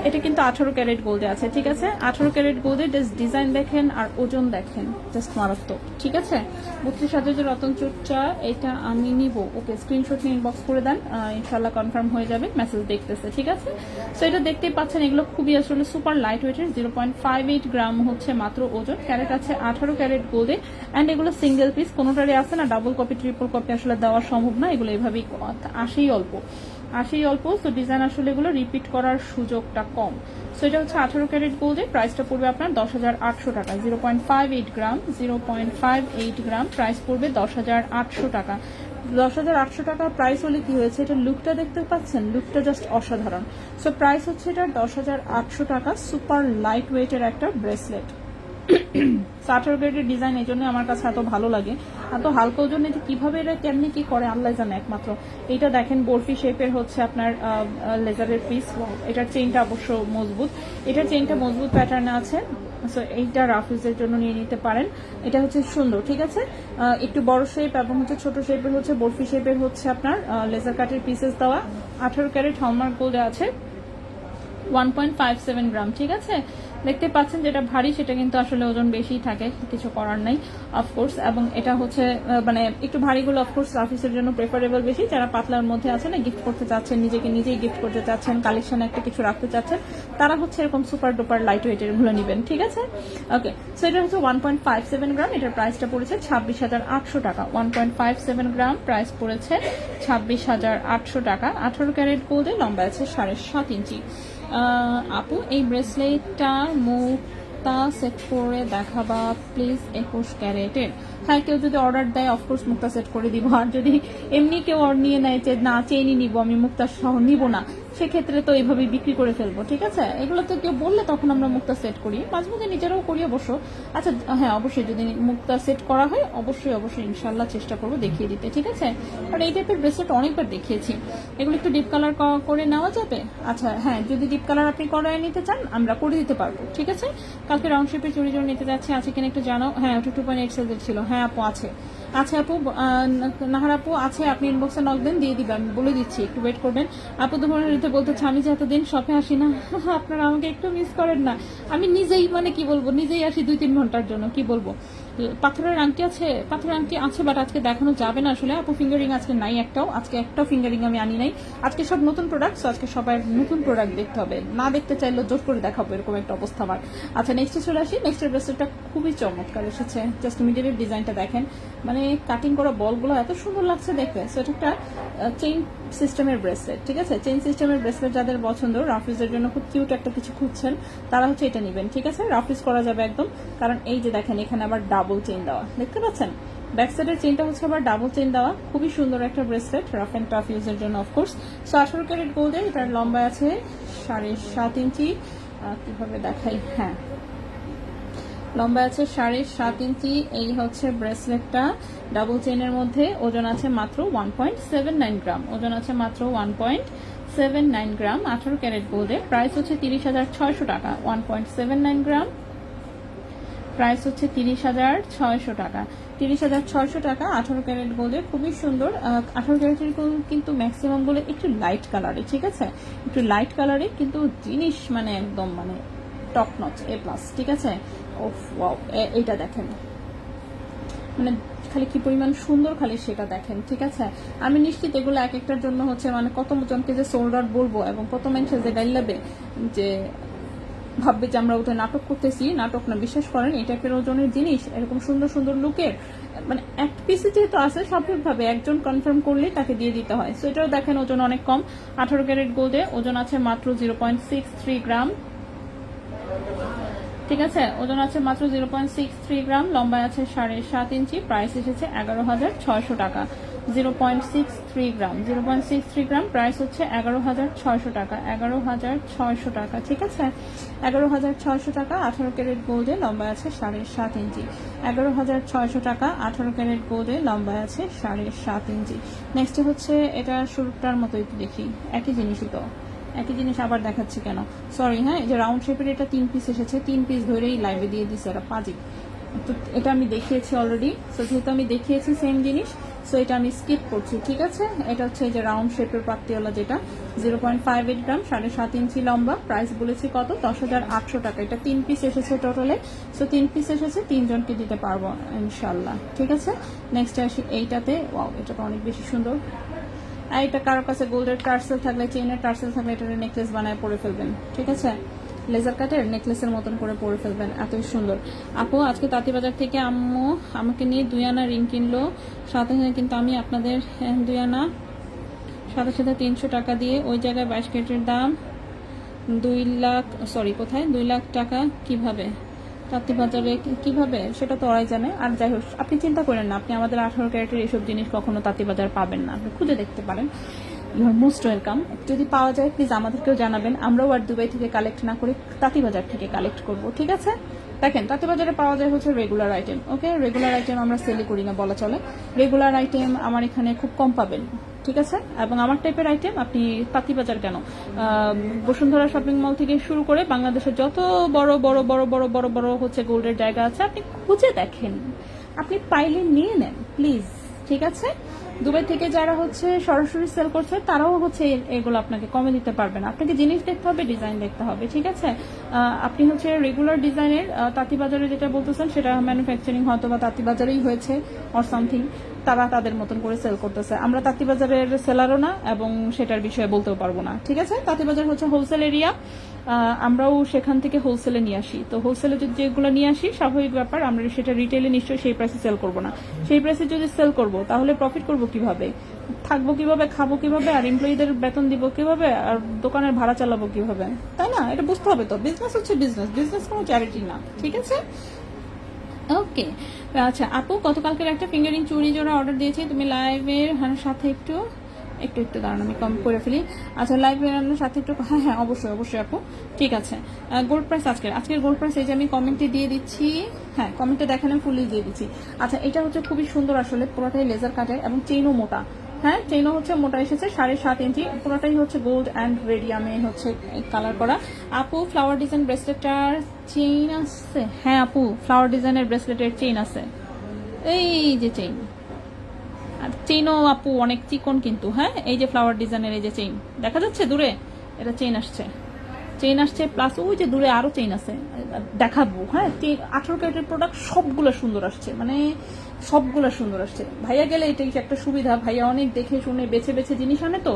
এটা কিন্তু 18 ক্যারেট গোল্ডে আছে, ঠিক আছে। 18 ক্যারেট গোল্ডে জাস্ট ডিজাইন দেখেন আর ওজন দেখেন, জাস্ট মারাত্মক, ঠিক আছে। 32,000 যে রতনচুরটা, এটা আমি নিব। ওকে, স্ক্রিনশট নিয়ে ইনবক্স করে দেন, ইনশাল্লাহ কনফার্ম হয়ে যাবে, মেসেজ দেখতেছে, ঠিক আছে। সো এটা দেখতেই পাচ্ছেন, এগুলো খুবই আসলে সুপার লাইট ওয়েটের, 0.58 গ্রাম হচ্ছে মাত্র ওজন। ক্যারেট আছে 18 ক্যারেট গোল্ডে, অ্যান্ড এগুলো সিঙ্গেল পিস, কোনোটারই আছে না ডাবল কপি ট্রিপল কপি, আসলে দেওয়া সম্ভব না, এগুলো এভাবেই আসেই অল্প। আসেই অল্প, সো ডিজাইন আসলে এগুলো রিপিট করার সুযোগটা কম। সো এটা হচ্ছে 18 ক্যারেট গোল্ডে, প্রাইসটা পড়বে আপনার 10,800 টাকা। 0.58 গ্রাম, 0.58 গ্রাম, প্রাইস পড়বে 10,800 টাকা। 10,800 টাকা প্রাইস হলে কি হয়েছে, এটা লুকটা দেখতে পাচ্ছেন, লুকটা জাস্ট অসাধারণ। সো প্রাইস হচ্ছে এটা 10,800 টাকা। সুপার লাইট ওয়েটের একটা ব্রেসলেট। 18 গ্রেডের ডিজাইন, এই জন্য আমার কাছে এত ভালো লাগে, এত হালকা ওজন। এটা কিভাবে এটা কেমনি কি করে আল্লাহ জানে একমাত্র। এইটা দেখেন বরফি শেপের হচ্ছে আপনার লেজারের পিস। এটার চেইনটা অবশ্য মজবুত, এটার চেইনটা মজবুত প্যাটার্নে আছে। সো এইটা রাফিজের জন্য নিয়ে নিতে পারেন। এটা হচ্ছে সুন্দর, ঠিক আছে, একটু বড় শেপ এবং হচ্ছে ছোট শেপের হচ্ছে বরফি শেপের হচ্ছে আপনার লেজার কাটের পিসেস দেওয়া। 18 ক্যারেট হলমার্ক গোল্ডে আছে, 1.57 গ্রাম, ঠিক আছে। দেখতে পাচ্ছেন যেটা ভারী সেটা কিন্তু আসলে ওজন বেশি থাকে, কিছু করার নাই অফকোর্স। এবং এটা হচ্ছে মানে একটু ভারীগুলো অফকোর্স রাফিসের জন্য প্রেফারেবল বেশি। যারা পাতলার মধ্যে আছে না, গিফট করতে চাচ্ছেন, নিজেকে নিজেই গিফট করতে চাচ্ছেন, কালেকশন একটা কিছু রাখতে চাচ্ছেন, তারা হচ্ছে এরকম সুপার ডুপার লাইট ওয়েটের গুলো নেবেন, ঠিক আছে। ওকে, সো এটা হচ্ছে 1.57 গ্রাম, এটার প্রাইসটা পড়েছে 26,800 টাকা। 1.57 গ্রাম, প্রাইস পড়েছে 26,800 টাকা। 18 ক্যারেট গোল্ডে, লম্বা আছে 7.5 ইঞ্চি। আপু এই ব্রেসলেটটা মুক্তা সেট করে দেখাবা প্লিজ, 21 ক্যারেটের। হ্যাঁ, কেউ যদি অর্ডার দেয় অফকোর্স মুক্তা সেট করে দিব। আর যদি এমনি কেউ অর্ডার নিয়ে নেয় যে না চেইনই নিব, আমি মুক্তা সহ নিব না, সেক্ষেত্রে তো এইভাবেই বিক্রি করে ফেলবো, ঠিক আছে। এগুলো তো কেউ বললে তখন আমরা মুক্তা সেট করি, মাঝে মাঝে নিজেরাও করি অবশ্য। আচ্ছা হ্যাঁ, অবশ্যই যদি মুক্তা সেট করা হয় অবশ্যই অবশ্যই ইনশাল্লাহ চেষ্টা করবো দেখিয়ে দিতে, ঠিক আছে। আর এই টাইপের ব্রেসলেট অনেকবার দেখিয়েছি। এগুলো একটু ডিপ কালার করে নেওয়া যাবে? আচ্ছা হ্যাঁ, যদি ডিপ কালার আপনি করায় নিতে চান আমরা করে দিতে পারবো, ঠিক আছে। কালকে রাউন্ড শেপের চুড়ি জোড় নিতে যাচ্ছে, আছে কিনা একটু জানাও। হ্যাঁ, ওটা 2.8 সাইজের ছিল। হ্যাঁ আপু আছে, আছে আপু, নাহার আপু আছে, আপনি ইনবক্সে নক দেন, দিয়ে দিবেন, আমি বলে দিচ্ছি, একটু ওয়েট করবেন। আপু তোমার বলতে আমি যে এতদিন শপে আসি না, আপনারা আমাকে একটু মিস করেন না। আমি নিজেই মানে কি বলবো, নিজেই আসি 2-3 ঘন্টার জন্য, কি বলবো। পাথরের আংটি আছে, পাথরের আংটি আছে, বাট আজকে দেখানো যাবে না আসলে আপু। ফিঙ্গারিং আজকে নাই একটাও, আজকে একটাও ফিঙ্গারিং আমি আনি নাই। আজকে সব নতুন প্রোডাক্ট, আজকে সবাই নতুন প্রোডাক্ট দেখতে হবে, না দেখতে চাইলেও জোর করে দেখাবো, এরকম একটা অবস্থা আমার। আচ্ছা নেক্সটে চলে আসি। নেক্সটের ব্রেসলেটটা খুবই চমৎকার এসেছে, জাস্ট মিডিলের ডিজাইনটা দেখেন, মানে কাটিং করা বলগুলো এত সুন্দর লাগছে দেখতে। সো এটা একটা চেইন সিস্টেমের ব্রেসলেট, ঠিক আছে। চেইন সিস্টেমের ব্রেসলেট যাদের পছন্দ, রাফিজের জন্য খুব কিউট একটা কিছু খুঁজছেন, তারা হচ্ছে এটা নেবেন, ঠিক আছে। রাফিজ করা যাবে একদম, কারণ এই যে দেখেন এখানে আবার ডাবল চেইন দেওয়া, দেখতে পাচ্ছেন। ব্যাক সাইডের চেইনটা হচ্ছে আবার ডাবল চেইন দেওয়া, খুবই সুন্দর একটা ব্রেসলেট, রাফ অ্যান্ড টাফ ইউজের জন্য অফকোর্স। সো 18 ক্যারেট গোল্ডে, এটার লম্বা আছে 7.5 ইঞ্চি। কিভাবে দেখাই, হ্যাঁ লম্বা আছে 7.5 ইঞ্চি। এই হচ্ছে ব্রেসলেটটা, ডাবল চেইনের মধ্যে, ওজন আছে মাত্র 1.79 গ্রাম, ওজন আছে মাত্র 1.79 গ্রাম। 18 ক্যারেট গোল্ডে, প্রাইস হচ্ছে 30,600 টাকা। 1.79 গ্রাম, প্রাইস হচ্ছে 30,600 টাকা। 30,600 টাকা 18 ক্যারেট গোল্ডে, খুবই সুন্দর। 18 ক্যারেটের গোল্ড কিন্তু ম্যাক্সিমাম গুলো একটু লাইট কালারে, ঠিক আছে, একটু লাইট কালারে, কিন্তু জিনিস মানে একদম মানে টপ নচ, A+, ঠিক আছে। ওয়াও, এইটা দেখেন, মানে খালি কি পরিমাণ সুন্দর, খালি সেটা দেখেন, ঠিক আছে। আমি নিশ্চিত এগুলো এক একটার জন্য হচ্ছে মানে কত জনকে যে সোল্ড আউট বলবো, এবং কত মানুষের যে গাইলাবে, যে ভাববে যে আমরা ওটা নাটক করতেছি, নাটক না, বিশ্বাস করেন এই টাইপের ওজনের জিনিস, এরকম সুন্দর সুন্দর লুকের, মানে এক পিসে যেহেতু আছে স্বাভাবিকভাবে একজন কনফার্ম করলে তাকে দিয়ে দিতে হয়। সো এটাও দেখেন ওজন অনেক কম। 18 ক্যারেট গোল্ডে, ওজন আছে মাত্র 0.63 গ্রাম, ঠিক আছে, ওজন আছে মাত্র 0.63 গ্রাম, লম্বা আছে 7.5 ইঞ্চি, প্রাইস এসেছে 11,600 টাকা। 0.63 গ্রাম, 0.63 গ্রাম, প্রাইস হচ্ছে 11,600 টাকা, 11,600 টাকা, ঠিক আছে, 11,600 টাকা। 18 ক্যারেট গোল্ডে, লম্বা আছে 7.5 ইঞ্চি, 11,600 টাকা। 18 ক্যারেট গোল্ডে, লম্বা আছে 7.5 ইঞ্চি। নেক্সট হচ্ছে এটা শুরুটার মতোই দেখি, একই জিনিসই তো, একই জিনিস আবার দেখাচ্ছি কেন, সরি। হ্যাঁ, এই যে রাউন্ড শেপের এটা 3 পিস এসেছে, 3 পিস ধরেই লাইভে দিয়ে দিচ্ছে এটা পাজি। তো এটা আমি দেখিয়েছি অলরেডি, সো যেহেতু আমি দেখিয়েছি সেম জিনিস, সো এটা আমি স্কিপ করছি, ঠিক আছে। এটা হচ্ছে যে রাউন্ড শেপের পাত্তিওয়ালা, যেটা 0.58 গ্রাম, 7.5 ইঞ্চি লম্বা, প্রাইস বলেছি কত, 10,800 টাকা। এটা 3 পিস এসেছে টোটালে, সো 3 পিস এসেছে, 3 জনকে দিতে পারবো ইনশাল্লাহ, ঠিক আছে। নেক্সট আসি এইটাতে, ওয়াও এটা তো অনেক বেশি সুন্দর। এটা কারোর কাছে গোল্ডের টার্সেল থাকলে, চেইনের টার্সেল থাকলে এটা নেকলেস বানায় পরে ফেলবেন, ঠিক আছে, লেজার কাটের নেকলেসের মতন করে পরে ফেলবেন, এতই সুন্দর। আপু আজকে তাঁতিবাজার থেকে আম্মু আমাকে নিয়ে 2 আনা রিং কিনলো, সাথে কিন্তু আমি আপনাদের 2 আনা সাথে সাথে 300 টাকা দিয়ে ওই জায়গায় 22 ক্যারেটের দাম 2 লাখ, সরি কোথায় 2 লাখ টাকা কিভাবে তাঁতিবাজারে কিভাবে, সেটা তো ওরাই জানে। আর যাই হোক, আপনি চিন্তা করেন না, আপনি আমাদের 18 ক্যারেটের এইসব জিনিস কখনো তাঁতিবাজার পাবেন না, আপনি খুঁজে দেখতে পারেন। You are most welcome. যদি পাওয়া যায় প্লিজ আমাদেরকেও জানাবেন, আমরাও আর দুবাই থেকে কালেক্ট না করে তাঁতিবাজার থেকে কালেক্ট করব, ঠিক আছে? দেখেন, তাঁতিবাজারে পাওয়া যায় হচ্ছে রেগুলার আইটেম। ওকে, রেগুলার আইটেম আমরা সেলই করি না বলা চলে। রেগুলার আইটেম আমার এখানে খুব কম পাবেন, ঠিক আছে? এবং আমার টাইপের আইটেম আপনি তাঁতিবাজার কেন, বসুন্ধরা শপিং মল থেকে শুরু করে বাংলাদেশের যত বড় বড় বড় বড় বড় বড় হচ্ছে গোল্ডের জায়গা আছে, আপনি খুঁজে দেখেন, আপনি পাইলে নিয়ে নেন প্লিজ, ঠিক আছে? দুবাই থেকে যারা হচ্ছে সরাসরি সেল করছে তারাও হচ্ছে এগুলো আপনাকে কমে দিতে পারবে না। আপনাকে জিনিস দেখতে হবে, ডিজাইন দেখতে হবে, ঠিক আছে? আপনি হচ্ছে রেগুলার ডিজাইনের তাঁতিবাজারে যেটা বলতেছেন সেটা ম্যানুফ্যাকচারিং হয়তো বা তাঁতিবাজারেই হয়েছে অর সামথিং, তারা তাদের মতন করে সেল করতেছে। আমরা তাঁতিবাজারের সেলারও না এবং সেটার বিষয়ে বলতেও পারবো না, ঠিক আছে? তাঁতিবাজার হচ্ছে হোলসেল এরিয়া, আমরাও সেখান থেকে হোলসেলে নিয়ে আসি। তো হোলসেলে যদি যেগুলো নিয়ে আসি, স্বাভাবিক ব্যাপার, আমরা সেটা রিটেলে নিশ্চয়ই সেই প্রাইসে সেল করবো না। সেই প্রাইসে যদি সেল করবো তাহলে প্রফিট করবো কিভাবে, থাকবো কিভাবে, খাবো কিভাবে, আর এমপ্লয়ীদের বেতন দিব কিভাবে, আর দোকানের ভাড়া চালাবো কিভাবে, তাই না? এটা বুঝতে হবে তো। বিজনেস হচ্ছে বিজনেস, বিজনেস কোনো চ্যারিটি না, ঠিক আছে? ওকে, আচ্ছা আপু, গতকালকের একটা ফিঙ্গারিং চুড়ি জোড়া অর্ডার দিয়েছি, তুমি লাইভের সাথে একটু একটু একটু দাঁড়ান, আমি কম করে ফেলি। আচ্ছা, লাইভের সাথে একটু, হ্যাঁ হ্যাঁ অবশ্যই অবশ্যই আপু, ঠিক আছে। গোল্ড প্রাইস আজকের গোল্ড প্রাইস এই যে আমি কমেন্টে দিয়ে দিচ্ছি, হ্যাঁ কমেন্টে দেখেন, আমি ফুললি দিয়ে দিচ্ছি। আচ্ছা, এটা হচ্ছে খুবই সুন্দর আসলে, পুরোটাই লেজার কাটের এবং চেইনও মোটা, হ্যাঁ চেইনও হচ্ছে মোটা এসেছে, 7.5 ইঞ্চি, পুরোটাই হচ্ছে গোল্ড অ্যান্ড রেডিয়ামে হচ্ছে কালার করা। আপু, ফ্লাওয়ার ডিজাইন ব্রেসলেটার চেইন আছে? হ্যাঁ আপু, ফ্লাওয়ার ডিজাইনের ব্রেসলেটের চেইন আছে, এই যে চেইন, আর চেইনও আপু অনেক চিকন কিন্তু, হ্যাঁ এই যে ফ্লাওয়ার ডিজাইনের এই যে চেইন দেখা যাচ্ছে দূরে, এটা চেইন আসছে প্লাস ওই যে দূরে আরো চেইন আছে, দেখাবো। হ্যাঁ, 18 ক্যারেটের প্রোডাক্ট সবগুলো সুন্দর আসছে, মানে সবগুলো সুন্দর আসছে। ভাইয়া গেলে এটাই একটা সুবিধা, ভাইয়া অনেক দেখে শুনে বেছে বেছে জিনিস আনে, তো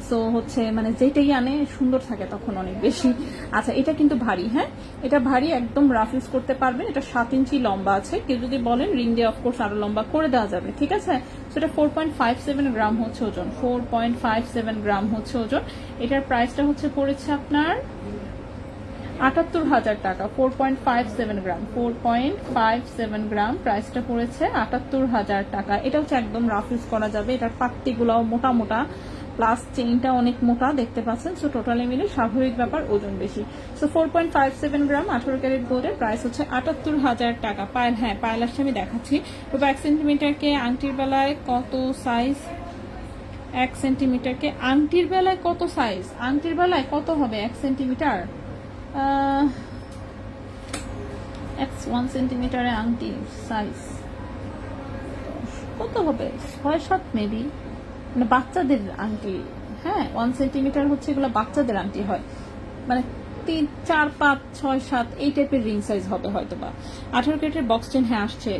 সো হচ্ছে মানে যেটাই আনে সুন্দর থাকে তখন অনেক বেশি। আচ্ছা, এটা কিন্তু ভারী, হ্যাঁ এটা ভারী, একদম রাফ ইউজ করতে পারবেন। এটা 7 ইঞ্চি লম্বা আছে, কেউ যদি বলেন রিং দিয়ে অফকোর্স আরো লম্বা করে দেওয়া যাবে, ঠিক আছে? সেটা 4.57 গ্রাম হচ্ছে ওজন, 4.57 গ্রাম হচ্ছে ওজন। এটার প্রাইসটা হচ্ছে পড়েছে আপনার 78,000 টাকা। 4.57 গ্রাম, 4.57 গ্রাম প্রাইসটা পড়েছে 78,000 টাকা। এটা হচ্ছে একদম রাফ ইউজ করা যাবে, এটার পাত্তিগুলাও মোটা মোটা, প্লাস চেইনটা অনেক মোটা দেখতে পাচ্ছেন। সো টোটালি মিলে স্বাভাবিক ব্যাপার, ওজন বেশি। সো 4.57 গ্রাম 18 ক্যারেট গোল্ডের প্রাইস হচ্ছে 78,000 টাকা। পায়েল, হ্যাঁ পায়েল আসছে, আমি দেখাচ্ছি। তো 1 সেন্টিমিটারকে আংটির বেলায় কত সাইজ, 1 সেন্টিমিটারকে আংটির বেলায় কত সাইজ, আংটির বেলায় কত হবে 1 সেন্টিমিটার, 1 সেন্টিমিটারে আংটি সাইজ কত হবে, 6-7 মেবি, মানে বাচ্চাদের আংটি। হ্যাঁ 1 সেন্টিমিটার হচ্ছে এগুলো বাচ্চাদের আংটি হয়, মানে 3, 4, 5, 6, 7 এই টাইপের রিং সাইজ হবে হয়তো বা। 18 ক্যারেটের বক্স চেন হ্যাঁ আসছে,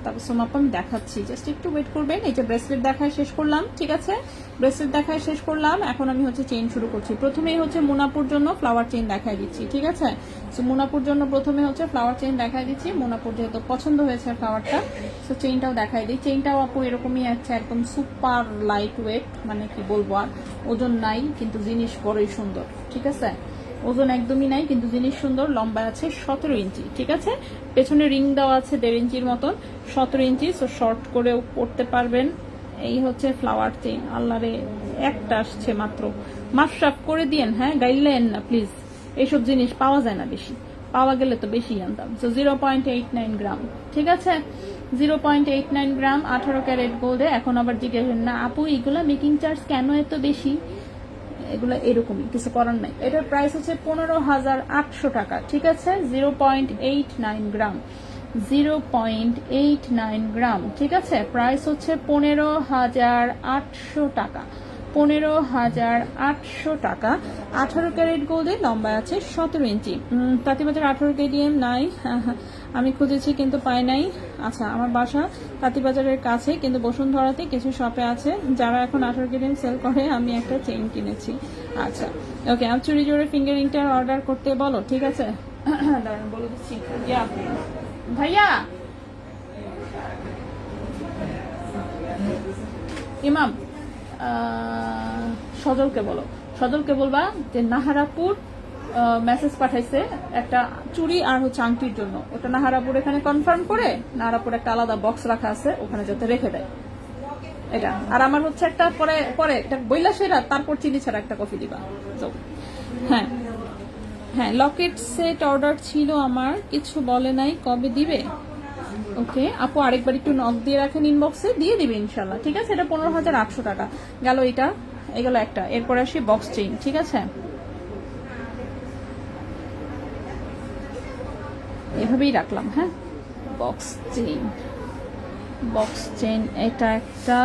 তারপর সোমাপ আমি দেখাচ্ছি, জাস্ট একটু ওয়েট করবেন। এই যে ব্রেসলেট দেখায় শেষ করলাম, ঠিক আছে? ব্রেসলেট দেখায় শেষ করলাম, এখন আমি হচ্ছে চেইন শুরু করছি। প্রথমেই হচ্ছে মুনাপুর জন্য ফ্লাওয়ার চেইন দেখাই দিচ্ছি, ঠিক আছে? সো মুনাপুর জন্য প্রথমে হচ্ছে ফ্লাওয়ার চেইন দেখাই দিচ্ছি। মুনাপুর যেহেতু পছন্দ হয়েছে ফ্লাওয়ারটা, সো চেইনটাও দেখাই দিই। চেইনটাও আপু এরকমই আছে, একদম সুপার লাইট ওয়েট, মানে কি বলবো আর, ওজন নাই কিন্তু জিনিস বড়ই সুন্দর, ঠিক আছে? ওজন একদমই নাই কিন্তু জিনিস সুন্দর। লম্বা আছে 17 ইঞ্চি, ঠিক আছে? পেছনে রিং দেওয়া আছে 1.5 ইঞ্চির মতন, 17 ইঞ্চি, সো শর্ট করেও পড়তে পারবেন। এই হচ্ছে ফ্লাওয়ার চেইন। আল্লাহরে, একটা আসছে মাত্র, মাফসাফ করে দিয়েন, হ্যাঁ গাইলেন না প্লিজ, এইসব জিনিস পাওয়া যায় না বেশি, পাওয়া গেলে তো বেশি আনতাম। সো 0.89 গ্রাম, ঠিক আছে? 0.89 গ্রাম 18 ক্যারেট গোল্ডে। এখন আবার জিজ্ঞাসা না আপু এগুলা মেকিং চার্জ কেন এত বেশি, এগুলো এরকমই, কিছু করার নাই। এটার প্রাইস হচ্ছে 15,800 টাকা, ঠিক আছে? 0.89 গ্রাম, 0.89 গ্রাম, ঠিক আছে? প্রাইস হচ্ছে 15,800 টাকা, 15,800 টাকা। 18 ক্যারেট গোল্ডে, লম্বা আছে 17 ইঞ্চি। তাঁতিবাজার 18 কেডিএম নাই, আমি খুঁজেছি কিন্তু পাই নাই। আচ্ছা, আমার বাসা তাঁতিবাজারের কাছে, কিন্তু বসুন্ধরাতে কিছু শপে আছে যারা এখন 18 কেডিএম সেল করে। আমি একটা চেইন কিনেছি। আচ্ছা ওকে, আমি চুরি জোরে ফিঙ্গারিংটা অর্ডার করতে বলো, ঠিক আছে? দাঁড়ান বলে দিচ্ছি। ভাইয়া ইমাম সজলকে বলো, সজলকে বলবা যে নাহারাপুর মেসেজ পাঠাইছে একটা চুড়ি আর হচ্ছে আংটির জন্য, ওটা নাহারাপুর এখানে কনফার্ম করে নাহারাপুর একটা আলাদা বক্স রাখা আছে ওখানে যাতে রেখে দেয় এটা। আর আমার হচ্ছে একটা পরে পরে একটা বইলা সেরা, তারপর চিনি ছাড়া একটা কফি দিবা। তো হ্যাঁ হ্যাঁ, লকেট সেট অর্ডার ছিল আমার, কিছু বলে নাই, কবে দিবে? ওকে আপু, আরেকবার একটু নক দিয়ে রাখেন ইনবক্সে, দিয়ে দিবে ইনশাল্লাহ। ঠিক আছে, এটা 15,800 টাকা গেল। এটা এগুলো একটা। এরপর আসি বক্স চেইন। ঠিক আছে, এভাবেই রাখলাম। হ্যাঁ, বক্স চেইন, বক্স চেইন, এটা একটা,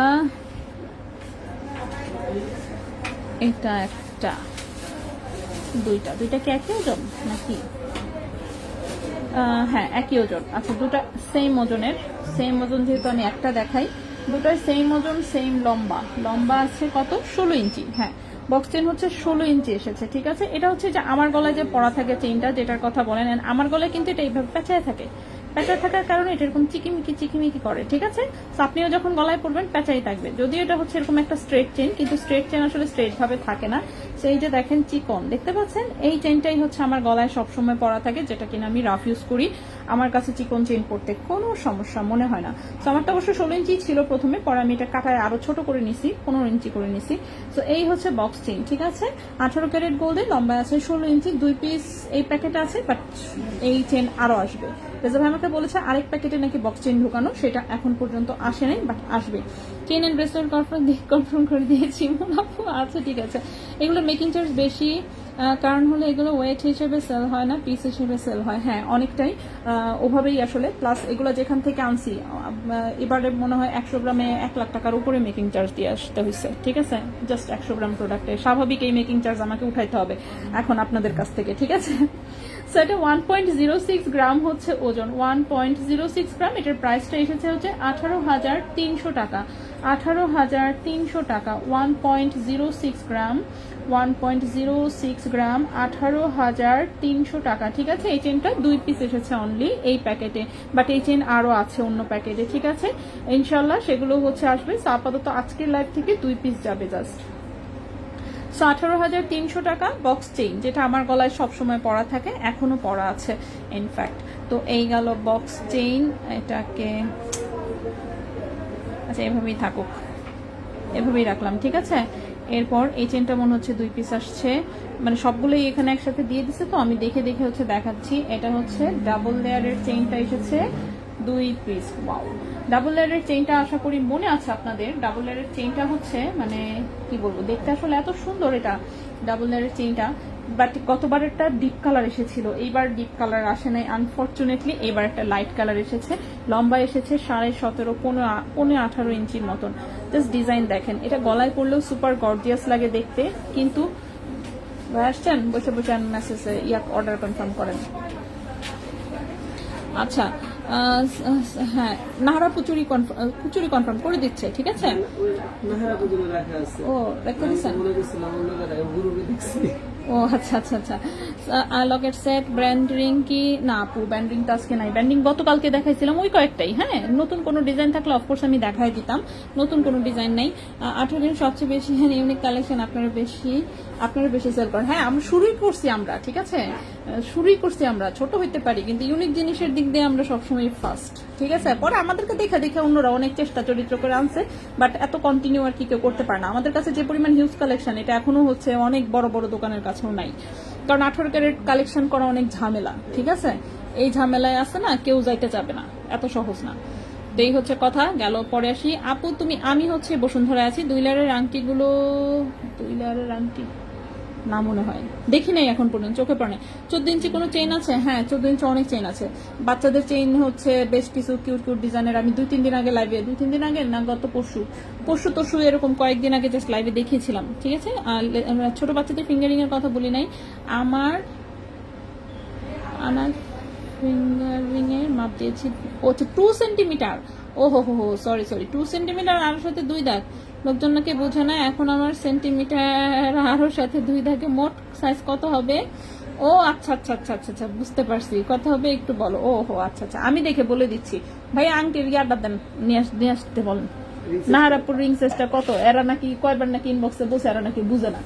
এটা একটা, দুইটা। দুইটা কি একই ওজন নাকি? হ্যাঁ একই ওজন। আচ্ছা, দুটা সেম ওজনের, সেম ওজন যেহেতু আমি একটা দেখাই, দুটার সেম ওজন, সেম লম্বা। লম্বা আছে কত? 16 ইঞ্চি। হ্যাঁ, বক্স চেইন হচ্ছে 16 ইঞ্চি এসেছে। ঠিক আছে, এটা হচ্ছে যে আমার গলায় যে পরা থাকে চেইনটা, যেটার কথা বলেন, আমার গলায় কিন্তু এটা এইভাবে পেঁচায় থাকে। প্যাঁচা থাকার কারণে এটা এরকম চিকিমিকি চিকিমিকি করে। ঠিক আছে, তো আপনিও যখন গলায় পরবেন প্যাঁচাই থাকবে। যদিও এটা হচ্ছে এরকম একটা স্ট্রেট চেইন, কিন্তু স্ট্রেট চেইন আসলে স্ট্রেট ভাবে থাকে না। সেই যে দেখেন চিকন দেখতে পাচ্ছেন, এই চেইনটাই হচ্ছে আমার গলায় সবসময় পরা থাকে, যেটা কিনা আমি রাফ ইউজ করি। আমার কাছে চিকন চেইন পরতে কোনো সমস্যা মনে হয় না। তো আমারটা অবশ্য 16 ইঞ্চি ছিল প্রথমে, পরে আমি এটা কাটায় আরো ছোট করে নিছি, 15 ইঞ্চি করে নিছি। তো এই হচ্ছে বক্স চেইন। ঠিক আছে, 18 ক্যারেট গোল্ডে, লম্বা আছে 16 ইঞ্চি, 2 পিস এই প্যাকেট আছে, বাট এই চেইন আরো আসবে। রেজা ভাই আমাকে বলেছে আরেক প্যাকেটে নাকি বক্স চেইন ঢুকানো, সেটা এখন পর্যন্ত আসে নাই, বাট আসবে। চেইন এন্ড ব্রেসলেট কনফার্ম করে দিয়েছি আপু। আচ্ছা ঠিক আছে, এগুলো মেকিং চার্জ বেশি, কারণ হলো এগুলো ওয়েট হিসেবে সেল হয় না, পিস হিসেবে সেল হয়। হ্যাঁ অনেকটাই ওভাবেই আসলে। প্লাস এগুলো যেখান থেকে আনছি এবারে মনে হয় 100 গ্রামে 1 লাখ টাকার উপরে মেকিং চার্জ দিয়ে আসতে হয়েছে। ঠিক আছে, জাস্ট 100 গ্রাম প্রোডাক্টে স্বাভাবিক এই মেকিং চার্জ আমাকে উঠাইতে হবে এখন আপনাদের কাছ থেকে। ঠিক আছে, সো এটা 1.06 গ্রাম হচ্ছে ওজন, 1.06 গ্রাম। এটার প্রাইসটা এসেছে হচ্ছে 18,300 টাকা, 18,300 টাকা। 1.06 গ্রাম, 1.06 গ্রাম, 18,300 টাকা। ঠিক আছে, এই চেনটা 2 পিস এসেছে অনলি এই প্যাকেটে, বাট এই চেন আরো আছে অন্য প্যাকেটে। ঠিক আছে, ইনশাল্লাহ সেগুলো হচ্ছে আসবে। আপাতত আজকের লাইভ থেকে 2 পিস যাবে জাস্ট। সো 18,300 টাকা বক্স চেইন, যেটা আমার গলায় সবসময় পরা থাকে, এখনো পরা আছে ইনফ্যাক্ট। তো এই গেল বক্স চেইন, এটাকে আচ্ছা এভাবেই থাকুক, এভাবেই রাখলাম। ঠিক আছে, এরপর এই চেনটা মনে হচ্ছে 2 পিস আসছে, মানে সবগুলোই এখানে একসাথে দিয়ে দিছে, তো আমি দেখে দেখে হচ্ছে দেখাচ্ছি। এটা হচ্ছে ডাবল লেয়ারের চেইনটা এসেছে 2 পিস। ওয়াও, ডাবল লেয়ারের চেইনটা আশা করি মনে আছে আপনাদের। ডাবল লেয়ারের চেইনটা হচ্ছে মানে কি বলবো, দেখতে আসলে এত সুন্দর এটা ডাবল লেয়ারের চেইনটা। বাট গতবারেরটা ডিপ কালার এসেছিল, এইবার ডিপ কালার আসে নাই আনফর্চুনেটলি। এবার একটা লাইট কালার এসেছে, লম্বা এসেছে 17.5 18 ইঞ্চির মতন। জাস্ট ডিজাইন দেখেন, এটা গলায় পরলেও সুপার গর্জিয়াস লাগে দেখতে। কিন্তু আসছেন বসে বসে মেসেজে অর্ডার কনফার্ম করেন। আচ্ছা হ্যাঁ, নাহারা পুচুরি কনফার্ম করে দিচ্ছে। ঠিক আছে, ও রেখে দিচ্ছেন। ও আচ্ছা আচ্ছা আচ্ছা। লকেট সেট ব্র্যান্ডিং কি না আপু? ব্র্যান্ডিং তো আজকে নাই, ব্র্যান্ডিং গতকালকে দেখাইছিলাম ওই কয়েকটাই। হ্যাঁ, নতুন কোনো ডিজাইন থাকলে অফকোর্স আমি দেখাই দিতাম, নতুন কোনো ডিজাইন নেই। 18 দিন সবচেয়ে বেশি ইউনিক কালেকশন আপনারা বেশি সেল করেন। হ্যাঁ, আমরা শুরুই করছি আমরা। ঠিক আছে, শুরুই করছি আমরা, ছোট হইতে পারি কিন্তু ইউনিক জিনিসের দিক দিয়ে আমরা সবসময় ফার্স্ট। ঠিক আছে, পরে আমাদেরকে দেখে দেখে অন্যরা অনেক চেষ্টা চরিত্র করে আনছে, বাট এত কন্টিনিউ আর কি কেউ করতে পারে না। আমাদের কাছে যে পরিমাণ হিউজ কালেকশন, এটা এখনো হচ্ছে অনেক বড় বড় দোকানের কাছেও নাই, কারণ 18 ক্যারেট কালেকশন করা অনেক ঝামেলা। ঠিক আছে, এই ঝামেলায় আছে না, কেউ যাইতে যাবে না, এত সহজ না। তো এই হচ্ছে কথা গেল। পরে আসি আপু, আমি হচ্ছে বসুন্ধরা আছি। 2 লেয়ারের আংটিগুলো, 2 লেয়ারের আংটি না মনে হয়, দেখি নাই এখন পর্যন্ত, চোখে পড়ে। 14 ইঞ্চি কোনো চেইন আছে? হ্যাঁ 14 ইঞ্চি অনেক চেইন আছে। বাচ্চাদের চেইন হচ্ছে বেশ কিছু কিউট কিউট ডিজাইনের। আমি 2-3 দিন আগে লাইভে, 2-3 দিন আগে না, গত পরশু এরকম কয়েকদিন আগে জাস্ট লাইভে দেখিয়েছিলাম। ঠিক আছে, ছোট বাচ্চাদের ফিঙ্গারিং এর কথা বলি নাই। আমার ফিঙ্গারিং এর মাপ দিয়েছি হচ্ছে 2 সেন্টিমিটার। ও হো সরি 2 সেন্টিমিটার আরো সাথে 2 দাগ। লোকজন নাকি বোঝে না, এখন আমার সেন্টিমিটার আরো সাথে 2 দাগে মোট সাইজ কত হবে? ও আচ্ছা আচ্ছা আচ্ছা আচ্ছা আচ্ছা, বুঝতে পারছি কত হবে, একটু বলো। ও হো আচ্ছা আচ্ছা, আমি দেখে বলে দিচ্ছি। ভাই আংটির ইয়ারটা দেন, নিয়ে আসতে বলেন। নাহারাপুর রিং সাইজটা কত? এরা নাকি কয়বার নাকি ইনবক্সে বসে, এরা নাকি বুঝে না।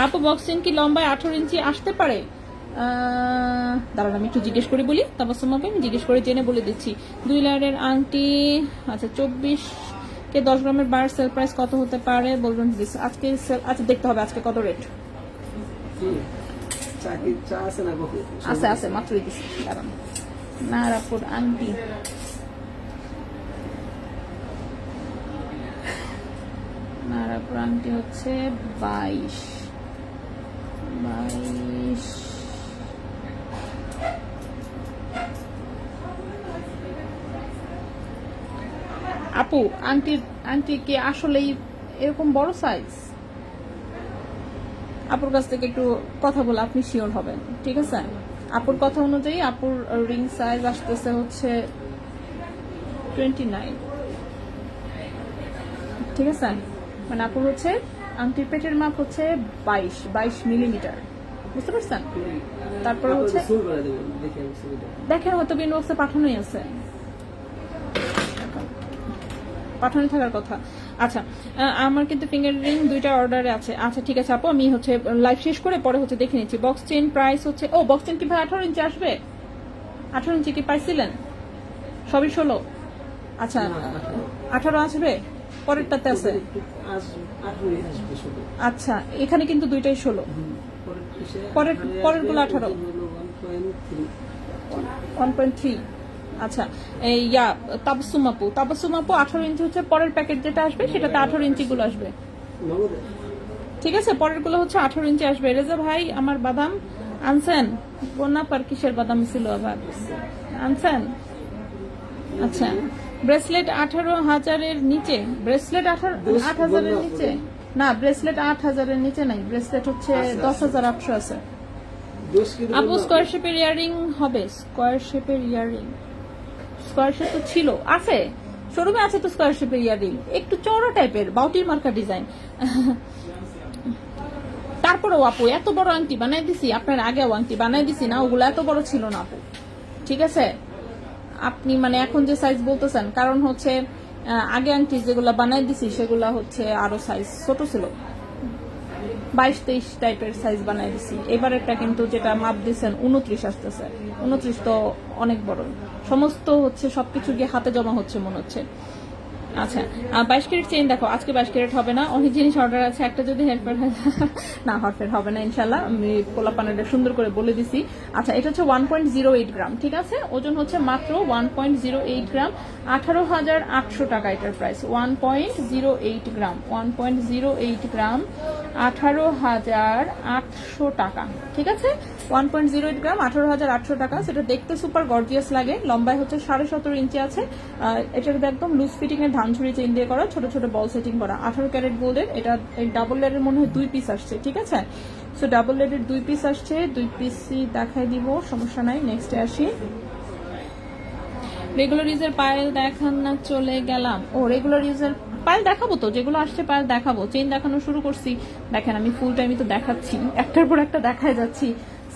আপু বক্স চেইন কি লম্বায় 18 ইঞ্চি আসতে পারে? দাঁড়ান আমি একটু জিজ্ঞেস করে বলি, তাবাসসুম আপু আমি জিজ্ঞেস করে জেনে বলে দিচ্ছি। 2 লেয়ারের আংটি, আচ্ছা 24 কে 10 গ্রামের বার সেল প্রাইস কত হতে পারে বলবেন প্লিজ। আজকে আচ্ছা দেখতে হবে আজকে কত রেট আছে। আছে মাত্রই দিচ্ছি, দাঁড়ান। নাহারাপুর আংটি, নাহারাপুর আংটি হচ্ছে 22। আপু আংটি কি আসলেই এরকম বড় সাইজ? আপুর কাছ থেকে একটু কথা বলে আপনি শিওর হবেন, ঠিক আছে? আপুর কথা অনুযায়ী আপুর রিং সাইজ আসতেছে হচ্ছে 29, ঠিক আছে? মানে আপুর হচ্ছে আংটির পেটের মাপ হচ্ছে 22 মিলিমিটার, বুঝতে পারছেন? তারপরে হচ্ছে দেখেন হয়তো ইনবক্সে পাঠানোই আছে, পাঠানো থাকার কথা। আচ্ছা আমার কিন্তু ফিঙ্গার রিং 2টা অর্ডারে আছে। আচ্ছা ঠিক আছে আপু, আমি হচ্ছে লাইভ শেষ করে পরে হচ্ছে দেখে নিচ্ছি। বক্স চেইন প্রাইস হচ্ছে, ও বক্স চেইন কি ভাই 18 ইঞ্চি আসবে? 18 ইঞ্চি কি পাইছিলেন? সবই 16? আচ্ছা 18 আসবে, পরেরটাতে আছে। আচ্ছা এখানে কিন্তু দুইটাই 16, পরের গুলো 18, 1.3। আচ্ছা এই তাবাসসুম আপু 18 ইঞ্চি হচ্ছে পরের প্যাকেট যেটা আসবে, সেটাতে 18 ইঞ্চি গুলো আসবে, ঠিক আছে? পরের গুলো হচ্ছে 18 ইঞ্চি আসবে। রেজা ভাই আমার বাদাম আনছেন? বন্যা পার কিসের বাদাম ছিল আবার আনছেন? আচ্ছা ব্রেসলেট 18,000-এর নিচে, ব্রেসলেট 8,000-এর নিচে না, ব্রেসলেট 8,000-এর নিচে নাই, ব্রেসলেট হচ্ছে 10,800 আছে। আপু স্কোয়ার শেপের ইয়াররিং হবে? স্কোয়ার শেপের ইয়াররিং, স্কোয়ার শেপ তো ছিল, আছে শোরুমে আছে তো স্কোয়ার শেপের ইয়াররিং, একটু চওড়া টাইপের বাউটির মার্কা ডিজাইন। তারপরেও আপু এত বড় আংটি বানাই দিছি, আপনার আগেও আংটি বানাই দিছি না, ওগুলো এত বড় ছিল না আপু, ঠিক আছে? আপনি মানে এখন যে সাইজ বলতেছেন, কারণ হচ্ছে আগে আংটি যেগুলো বানাই দিছি সেগুলা হচ্ছে আরো সাইজ ছোট ছিল, 22-23 টাইপের সাইজ বানাই দিছি। এবারেরটা কিন্তু যেটা মাপ দিচ্ছেন 29 আসতেছে, 29 তো অনেক বড়, সমস্ত হচ্ছে সবকিছু গিয়ে হাতে জমা হচ্ছে মনে হচ্ছে। আচ্ছা 22 ক্যারেট চেইন দেখো, আজকে 22 ক্যারেট হবে না, অনেক জিনিস অর্ডার আছে, একটা যদি হেল্পের না হরফের হবে না ইনশাল্লাহ, আমি পোলাপানাটা সুন্দর করে বলে দিছি। আচ্ছা এটা হচ্ছে 1.08 গ্রাম, ঠিক আছে? ওজন হচ্ছে মাত্র 1.08 গ্রাম, 18,800 টাকা এটার প্রাইস। 1.08 গ্রাম, 1.08 গ্রাম 18,800 টাকা, ঠিক আছে? 1.08 গ্রাম 18,800 টাকা। সেটা দেখতে সুপার গর্জিয়াস লাগে। লম্বায় হচ্ছে 17.5 ইঞ্চি আছে। এটার একদম লুজ ফিটিং এর ধানঝুরি চেইন দিয়ে করা, ছোট ছোট বল সেটিং করা, 18 ক্যারেট গোল্ডের। এটা ডাবল লেয়ারের মনে হয় 2 পিস আসছে, ঠিক আছে? সো ডাবল লেয়ারের 2 পিস আসছে, 2 পিসই দেখাই দিব, সমস্যা নাই। নেক্সটে আসি। রেগুলার ইউজের পায়েল দেখান না, চলে গেলাম। ও রেগুলার ইউজের পায়েল দেখাবো তো, যেগুলো আসছে পায়েল দেখাবো। চেইন দেখানো শুরু করছি, দেখেন আমি ফুল টাইমই তো দেখাচ্ছি, একটার পর একটা দেখায় যাচ্ছি,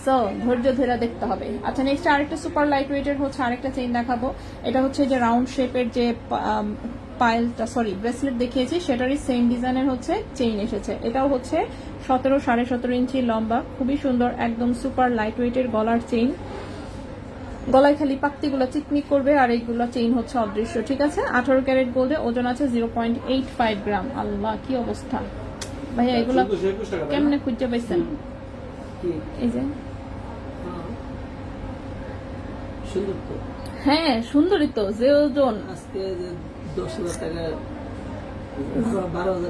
সো ধৈর্য ধরে দেখতে হবে। আচ্ছা নেক্সট আরেকটা সুপার লাইট ওয়েটের হচ্ছে আরেকটা চেইন দেখাবো। এটা হচ্ছে যে রাউন্ড শেপের যে পায়েলটা, সরি ব্রেসলেট দেখিয়েছি, সেটারই সেম ডিজাইনের হচ্ছে চেইন এসেছে। এটাও হচ্ছে 17.5 ইঞ্চি লম্বা, খুবই সুন্দর, একদম সুপার লাইট ওয়েটের গলার চেইন। গলায় খালি পাত্তিগুলো চিকমিক করবে, আর এইগুলো চেইন হচ্ছে অদৃশ্য, ঠিক আছে? 18 ক্যারেট গোল্ডে, ওজন আছে 0.85 গ্রাম। আল্লাহ কি অবস্থা ভাইয়া, এগুলো কেমনে খুঁজে পাইছেন? এই যে হ্যাঁ সুন্দরই তো, যে ওজন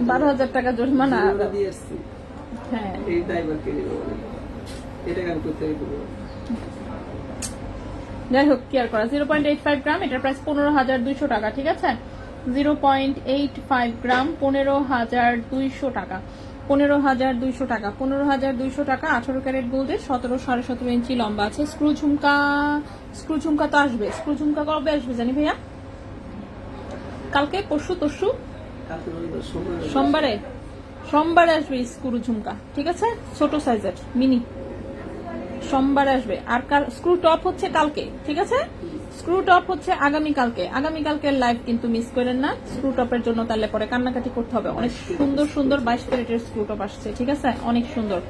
12,000 টাকা জরিমানা। হ্যাঁ যাই হোক কি আর করা। 0.85 গ্রাম, এটার প্রাইস 15,200 টাকা, ঠিক আছে? 0.85 গ্রাম 15,200 টাকা, 15,200 টাকা, 15,200 টাকা। 18 ক্যারেট গোল্ডের, 17.5 ইঞ্চি লম্বা আছে। স্ক্রু ঝুমকা তো আসবে। স্ক্রু ঝুমকা কবে আসবে জানি ভাইয়া? কালকে, পরশু, তরশু, সোমবারে আসবে স্ক্রু ঝুমকা, ঠিক আছে? ছোট সাইজের মিনি সোমবারে আসবে। আর স্ক্রু টপ হচ্ছে কালকে, ঠিক আছে? স্ক্রু টপ হচ্ছে আগামীকালকের লাইভ কিন্তু মিস করেন না। স্ক্রু টপের জন্য তাহলে পরে কান্নাকাটি করতে হবে। অনেক সুন্দর সুন্দর 22 ক্যারেটের স্ক্রু টপ আসছে, ঠিক আছে, অনেক সুন্দর।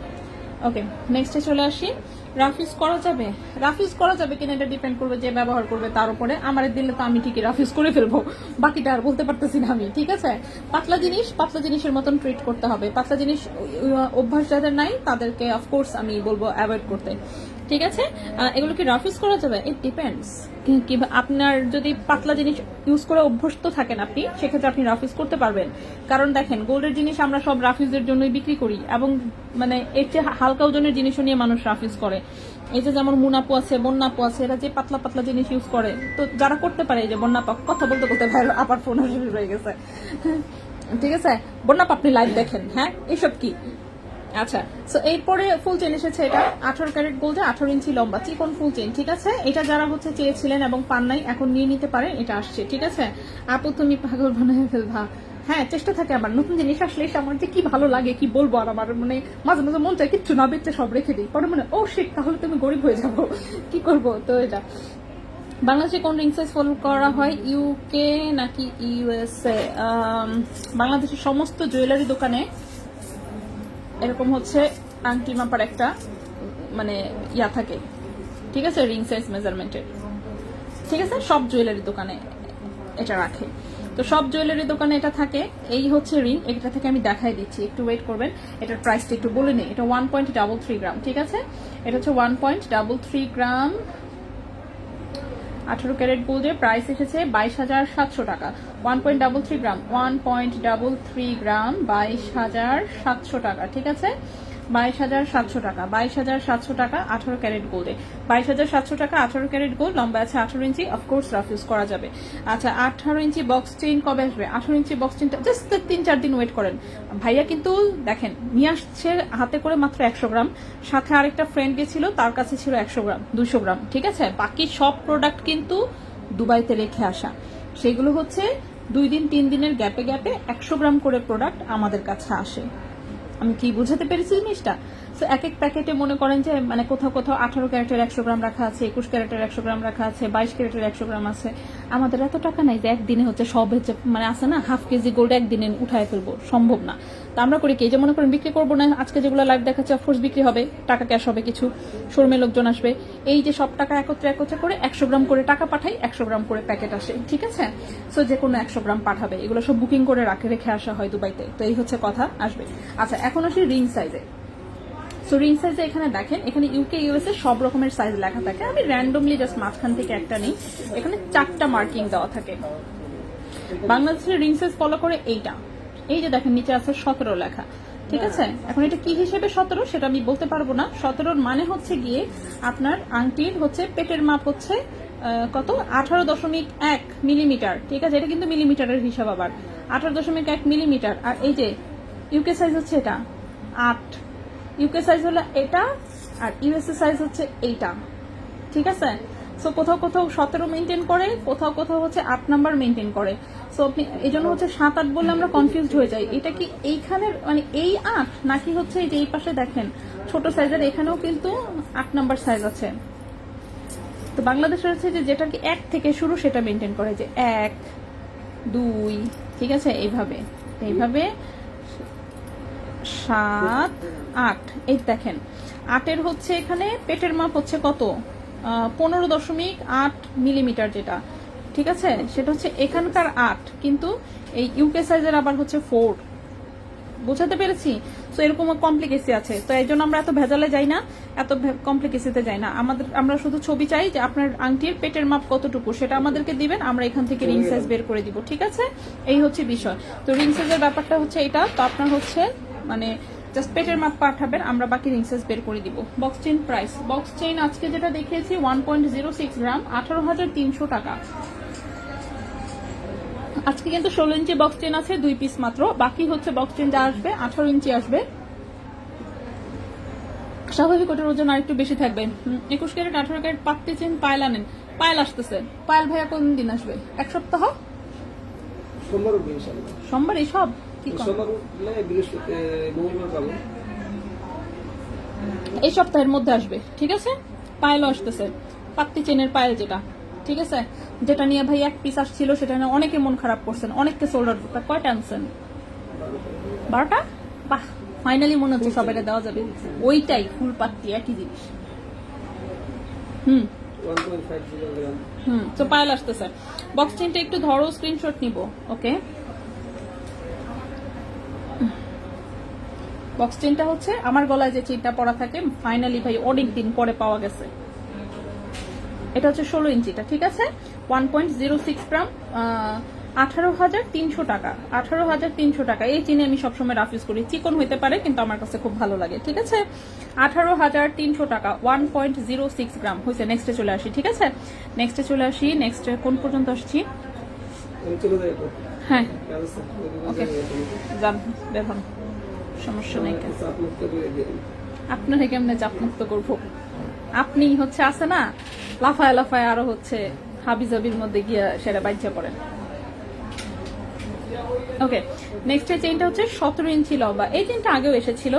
ওকে, নেক্সটে চলে আসি। রাফিজ করা যাবে কিনা এটা ডিপেন্ড করবে যে ব্যবহার করবে তার উপরে। আমার দিলে তো আমি ঠিকই রাফিজ করে ফেলবো, বাকিটা আর বলতে পারতেছি না আমি, ঠিক আছে। পাতলা জিনিসের মতন ট্রিট করতে হবে। পাতলা জিনিস অভ্যাস যাদের নাই তাদেরকে অফকোর্স আমি বলবো অ্যাভয়েড করতে, ঠিক আছে। এগুলো কি রাফিজ করা যাবে? It depends. আপনার যদি পাতলা জিনিস ইউজ করে অভ্যস্ত থাকেন আপনি, সেক্ষেত্রে আপনি রাফিজ করতে পারবেন। কারণ দেখেন, গোল্ডের জিনিস আমরা সব রাফিজের জন্যই বিক্রি করি, এবং মানে এর চেয়ে হালকা ওজনের জিনিসও নিয়ে মানুষ রাফিজ করে। এই যে যেমন মুনাপু আছে, বন্যাপু আছে, এরা যে পাতলা পাতলা জিনিস ইউজ করে, তো যারা করতে পারে, এই যে বন্যাপা কথা বলতে বলতে ভাই আবার ফোন শুরু হয়ে গেছে, ঠিক আছে। বন্যাপা আপনি লাইভ দেখেন, হ্যাঁ, এসব কি? আচ্ছা, সো এরপরে ফুল চেন এসেছে। এটা 18 ক্যারেট গোল্ডে 18 ইঞ্চি লম্বা চিকন ফুল চেন, ঠিক আছে। এটা যারা হচ্ছে চেয়েছিলেন এবং পান নাই, এখন নিয়ে নিতে পারেন, এটা আসছে, ঠিক আছে। আপু তুমি পাগল বানায় ফেলবা। হ্যাঁ, চেষ্টা থাকে আমার, নতুন জিনিস আসলে আমার যে কি ভালো লাগে কি বলবো। আর আমার মানে মাঝে মাঝে মন চায় কিচ্ছু না বেচতে সব রেখে দিই, পরে মনে ও শিট, তাহলে তুমি গরিব হয়ে যাবো, কি করবো। তো এটা বাংলাদেশে কোন রিং সাইজ ফলো করা হয়, ইউকে নাকি ইউএসএ? বাংলাদেশের সমস্ত জুয়েলারি দোকানে এরকম হচ্ছে আংটি মাপার একটা মানে ইয়া থাকে, ঠিক আছে, রিং সাইজ মেজারমেন্টের, ঠিক আছে। সব জুয়েলারি দোকানে এটা রাখে, তো সব জুয়েলারি দোকানে এটা থাকে। এই হচ্ছে রিং, এটা থেকে আমি দেখাই দিচ্ছি, একটু ওয়েট করবেন। এটার প্রাইসটা একটু বলে নিই। এটা 1.33 গ্রাম, ঠিক আছে। এটা হচ্ছে 1.33 গ্রাম 18 ক্যারেট গোল্ডের প্রাইস এসেছে 22,700 টাকা। 1.33 গ্রাম 1.33 গ্রাম 22,700 টাকা, ঠিক আছে। 22,700 টাকা, 22,700 টাকা 18 ক্যারেট গোল্ডে, 22,700 টাকা 18 ক্যারেট গোল্ড। লম্বা আছে 18 ইঞ্চি, অফকোর্স রাফ ইউজ করা যাবে। আচ্ছা, 18 ইঞ্চি বক্স চেইন কবে আসবে? 18 ইঞ্চি বক্স চেইনটা জাস্ট 3-4 দিন ওয়েট করেন। ভাইয়া কিন্তু দেখেন নিয়ে আসছে হাতে করে মাত্র 100 গ্রাম, সাথে আরেকটা ফ্রেন্ড গেছিল, তার কাছে ছিল 100 গ্রাম 200 গ্রাম, ঠিক আছে। বাকি সব প্রোডাক্ট কিন্তু দুবাইতে রেখে আসা, সেগুলো হচ্ছে 2 দিন 3 দিনের গ্যাপে গ্যাপে 100 গ্রাম করে প্রোডাক্ট আমাদের কাছে আসে। আমি কি বুঝাতে পেরেছি জিনিসটা? সো এক এক প্যাকেটে মনে করেন যে মানে কোথাও কোথাও 18 ক্যারেটের 100 গ্রাম রাখা আছে, 21 ক্যারেটের 100 গ্রাম রাখা আছে, 22 ক্যারেটের 100 গ্রাম আছে। আমাদের এত টাকা নাই যে একদিনে হচ্ছে সব হচ্ছে মানে আছে না হাফ কেজি গোল্ড একদিনে উঠায় ফেলবো, সম্ভব না। তো আমরা করি কি, যে মনে করেন বিক্রি করবো না, আজকে যেগুলো লাইভ দেখাচ্ছে অফকোর্স বিক্রি হবে, টাকা ক্যাশ হবে, কিছু শোরুমে লোকজন আসবে, এই যে সব টাকা একত্রে করে 100 গ্রাম করে টাকা পাঠাই, 100 গ্রাম করে প্যাকেট আসে, ঠিক আছে। সো যে কোনো 100 গ্রাম পাঠাবে, এগুলো সব বুকিং করে রেখে আসা হয় দুবাইতে। তো এই হচ্ছে কথা, আসবে। আচ্ছা, এখন আসি রিং সাইজে। সো রিং সাইজে এখানে দেখেন, এখানে ইউকে ইউএসএ সব রকমের সাইজ লেখা থাকে। আমি র্যান্ডমলি জাস্ট মাঝখান থেকে একটা নিই, এখানে 4টা মার্কিং দেওয়া থাকে। বাংলাদেশের রিং সাইজ ফলো করে এইটা, এই যে দেখেন নিচে আছে 17 লেখা, ঠিক আছে। এখন এটা কি হিসেবে 17 সেটা আমি বলতে পারবো না। 17 মানে হচ্ছে গিয়ে আপনার আংটির হচ্ছে পেটের মাপ হচ্ছে কত, 18.1 মিলিমিটার, ঠিক আছে। এটা কিন্তু মিলিমিটারের হিসাব, আবার 18.1 মিলিমিটার। আর এই যে ইউকে সাইজ হচ্ছে এটা 8, ইউকে সাইজ হলো এটা, আর ইউএসএ সাইজ হচ্ছে এইটা, ঠিক আছে। সো কোথাও কোথাও 17 মেনটেন করে, কোথাও কোথাও হচ্ছে 8 নাম্বার মেনটেন করে। সো আপনি এই জন্য হচ্ছে 7-8 বললে আমরা কনফিউজড হয়ে যাই, এটা কি এইখানের মানে এই 8 নাকি হচ্ছে এই যে এই পাশে দেখেন ছোট সাইজের, এখানেও কিন্তু 8 নাম্বার সাইজ আছে। তো বাংলাদেশের হচ্ছে যে যেটা কি 1 থেকে শুরু সেটা মেনটেন করে, যে 1 2, ঠিক আছে, এইভাবে 7 8। এই দেখেন 8-এর হচ্ছে এখানে পেটের মাপ হচ্ছে কত, 15.8 মিলিমিটার, যেটা ঠিক আছে, সেটা হচ্ছে এখানকার 8, কিন্তু এই ইউকে সাইজের আবার হচ্ছে 4। বোঝাতে পেরেছি? তো এরকম কমপ্লিকেসি আছে, তো এই জন্য আমরা এত ভেজালে যাই না, এত কমপ্লিকেসিতে যাই না। আমরা শুধু ছবি চাই যে আপনার আংটির পেটের মাপ কতটুকু, সেটা আমাদেরকে দিবেন, আমরা এখান থেকে রিং সাইজ বের করে দিব, ঠিক আছে। এই হচ্ছে বিষয়। তো রিং সাইজের ব্যাপারটা হচ্ছে এটা। তো আপনার হচ্ছে মানে জাস্ট পেটের মাপ পাঠাবেন, আমরা বাকি রিং সাইজ বের করে দিব। Box chain price, box chain আজকে যেটা দেখিয়েছি 1.06 গ্রাম 18,300 টাকা। আজকে কিন্তু 16 ইঞ্চি বক্স চেন আছে 2 পিস মাত্র, বাকি হচ্ছে বক্স চেন যা আসবে 18 ইঞ্চি আসবে। স্বাভাবিক ওটার ওজন আরেকটু বেশি থাকবে। 21 ক্যারেট 18 ক্যারেট পাত্তি চেন পায়েল আনেন, পায়েল আসতেছে। পায়েল ভাইয়া কোন দিন আসবে? 1 সপ্তাহ, সোমবার। এই সব কি এই সপ্তাহের মধ্যে আসবে, ঠিক আছে। পায়েলও আসতেছে, পাত্তি চেনের পায়েল যেটা, ঠিক আছে? যেটা নিয়ে ভাই এক পিস আসছিল সেটা নিয়ে অনেকে মন খারাপ করছেন, অনেককে সোল্ড আউট। কয়টা আনছেন? 12টা? বাহ, ফাইনালি মনে হচ্ছে সবাইকে দেওয়া যাবে। ওইটাই ফুল পাত্তি, একই জিনিস। হুম 1.50 গ্রাম। তো পায়েল আসতেছে। বক্স চেনটা একটু ধরো, স্ক্রিনশট নিব। ওকে, বক্স চেনটা হচ্ছে আমার গলায় যে চেনটা পরা থাকে, ফাইনালি ভাই অনেক দিন পরে পাওয়া গেছে। এটা হচ্ছে 16 ইঞ্চিটা, ঠিক আছে? 1.06 গ্রাম, 18,300 টাকা। 18,300 টাকা। এই চিনি আমি সবসময় রাফ ইউজ করি, চিকন হইতে পারে কিন্তু আমার কাছে খুব ভালো লাগে, ঠিক আছে? 18,300 টাকা, 1.06 গ্রাম হয়েছে। নেক্সটে চলে আসি, ঠিক আছে? নেক্সটে চলে আসি। নেক্সটে কোন পর্যন্ত আসছি? হ্যাঁ, ওকে, যান বের হন, সমস্যা নেই। আপনারা কেমনে চাপমুক্ত করবো? আপনি হচ্ছে আছে না, লাফায় লাফায় আরো হচ্ছে হাবিজাবির মধ্যে গিয়ে সেটা বাচ্চা পড়েন। ওকে, নেক্সট চেইনটা হচ্ছে 17 ইঞ্চি লম্বা। এই চেইনটা আগেও এসেছিল,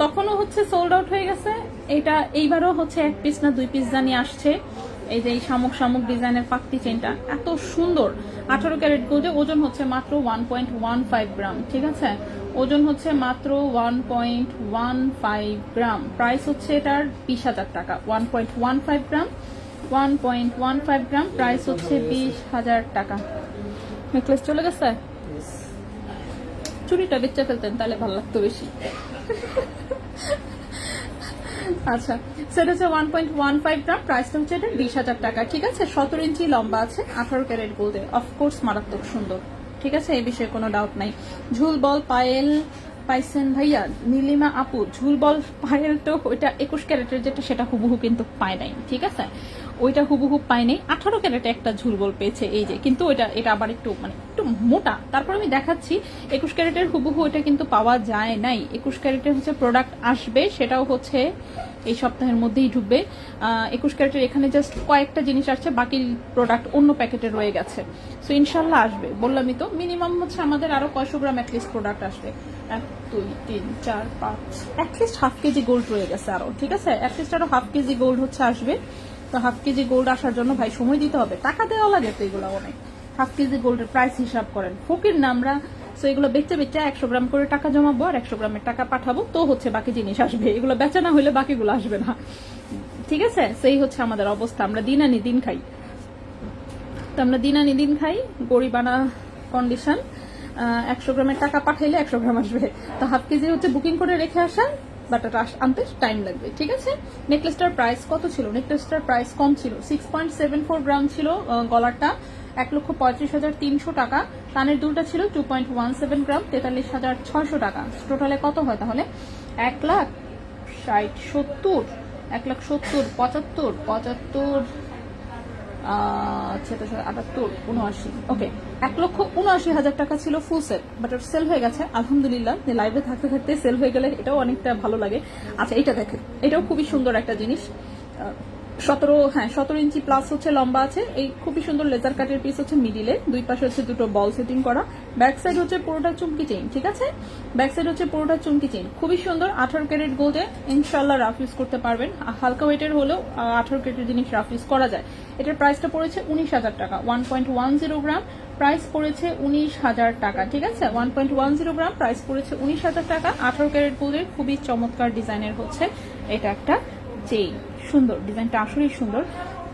তখনও হচ্ছে সোল্ড আউট হয়ে গেছে। এটা এইবারও হচ্ছে 1 পিস না 2 পিস জানি আসছে। এই যে এই শামুক শামুক ডিজাইনের পাত্তি চেইনটা এত সুন্দর, 18 ক্যারেট গোল্ডে। ওজন হচ্ছে মাত্র 1.15 গ্রাম, ঠিক আছে? ওজন হচ্ছে মাত্র 1.15 গ্রাম। প্রাইস হচ্ছে এটার 20,000 টাকা। 1.15 গ্রাম, 1.15 গ্রাম, প্রাইস হচ্ছে 20,000 টাকা। নেকলেস চলে গেছে? চুড়িটা বেচে ফেলতেন তাহলে ভালো লাগতো বেশি। আচ্ছা, সেটা হচ্ছে 1.15 গ্রাম, প্রাইসটা হচ্ছে এটা 20,000 টাকা, ঠিক আছে? 17 ইঞ্চি লম্বা আছে, 18 ক্যারেট গোল্ডে। অফকোর্স মারাত্মক সুন্দর, ঠিক আছে? এই বিষয়ে কোনো ডাউট নাই। ঝুল বল পায়েল পাইছেন ভাইয়া, নীলিমা আপু। ঝুল বল পায়েল তো ওইটা 21 ক্যারেটের যেটা, সেটা হুবহু কিন্তু পায় নাই, ঠিক আছে? ওইটা হুবহু পায় নাই। 18 ক্যারেটে একটা ঝুল বল পেয়েছে, এই যে। কিন্তু এটা আবার একটু মানে একটু মোটা। তারপর আমি দেখাচ্ছি 21 ক্যারেটের হুবহু ওইটা কিন্তু পাওয়া যায় নাই। 21 ক্যারেটের হচ্ছে প্রোডাক্ট আসবে, সেটাও হচ্ছে এই সপ্তাহের মধ্যেই ঢুকবে। 21 ক্যারেটের এখানে জাস্ট কয়েকটা জিনিস আসছে, বাকি প্রোডাক্ট অন্য প্যাকেটে রয়ে গেছে। সো ইনশাল্লাহ আসবে, বললামই তো। মিনিমাম হচ্ছে আমাদের আরো কয়শো গ্রাম অ্যাটলিস্ট প্রোডাক্ট আসবে। 1 2 3 4 5 অ্যাটলিস্ট হাফ কেজি গোল্ড রয়ে গেছে আরো, ঠিক আছে? অ্যাটলিস্ট আরো হাফ কেজি গোল্ড হচ্ছে আসবে। তো হাফ কেজি গোল্ড আসার জন্য ভাই সময় দিতে হবে, টাকা দেওয়া লাগে তো এগুলো অনেক। হাফ কেজি গোল্ডের প্রাইস হিসাব করেন, ফকির না আমরা। সো এগুলো বেচে 100 গ্রাম করে টাকা জমাবো আর 100 গ্রামের টাকা পাঠাবো, তো হচ্ছে বাকি জিনিস আসবে। এগুলো বেচা না হলে বাকিগুলো আসবে না, ঠিক আছে? সেই হচ্ছে আমাদের অবস্থা। আমরা দিন আনি দিন খাই, তো আমরা দিন আনি দিন খাই, গরিবানা কন্ডিশন। 100 গ্রামের টাকা পাঠাইলে 100 গ্রাম আসবে। তো হাফ কেজি হচ্ছে বুকিং করে রেখে আসা, বাট এটা আনতে টাইম লাগবে, ঠিক আছে? নেকলেসটার প্রাইস কত ছিল? নেকলেসটার প্রাইস কম ছিল, 6.74 গ্রাম ছিল গলারটা, 1,35,300 টাকা। কানের দুলটা ছিল 2.17 গ্রাম, 43,600 টাকা। টোটালে কত হয় তাহলে? 1,60,70, 1,70,75, 75, 78, 79, ওকে, 1,79,000 টাকা ছিল ফুল সেট। বাট ওর সেল হয়ে গেছে আলহামদুলিল্লাহ। লাইভে থাকতে থাকতে সেল হয়ে গেলে এটাও অনেকটা ভালো লাগে। আচ্ছা, এইটা দেখেন, এটাও খুবই সুন্দর একটা জিনিস। 17 ইঞ্চি প্লাস হচ্ছে লম্বা আছে। এই খুবই সুন্দর লেজার কাটের পিস হচ্ছে মিডিলে, দুই পাশে হচ্ছে দুটো বল সেটিং করা। ব্যাক সাইড হচ্ছে পুরোটা চুমকি চেইন, ঠিক আছে? ব্যাক সাইড হচ্ছে পুরোটা চুমকি চেইন, খুবই সুন্দর। 18 ক্যারেট গোল্ডে ইনশাল্লাহ রাফ ইউজ করতে পারবেন। হালকা ওয়েটের হলেও 18 ক্যারেটের জিনিস রাফ ইউজ করা যায়। এটার প্রাইসটা পড়েছে 19,000 টাকা। 1.10 গ্রাম, প্রাইস পড়েছে 19,000 টাকা, ঠিক আছে? 1.10 গ্রাম, প্রাইস পড়েছে 19,000 টাকা। 18 ক্যারেট গোল্ডের খুবই চমৎকার ডিজাইনের হচ্ছে এটা একটা চেইন। সুন্দর ডিজাইনটা, আসলেই সুন্দর।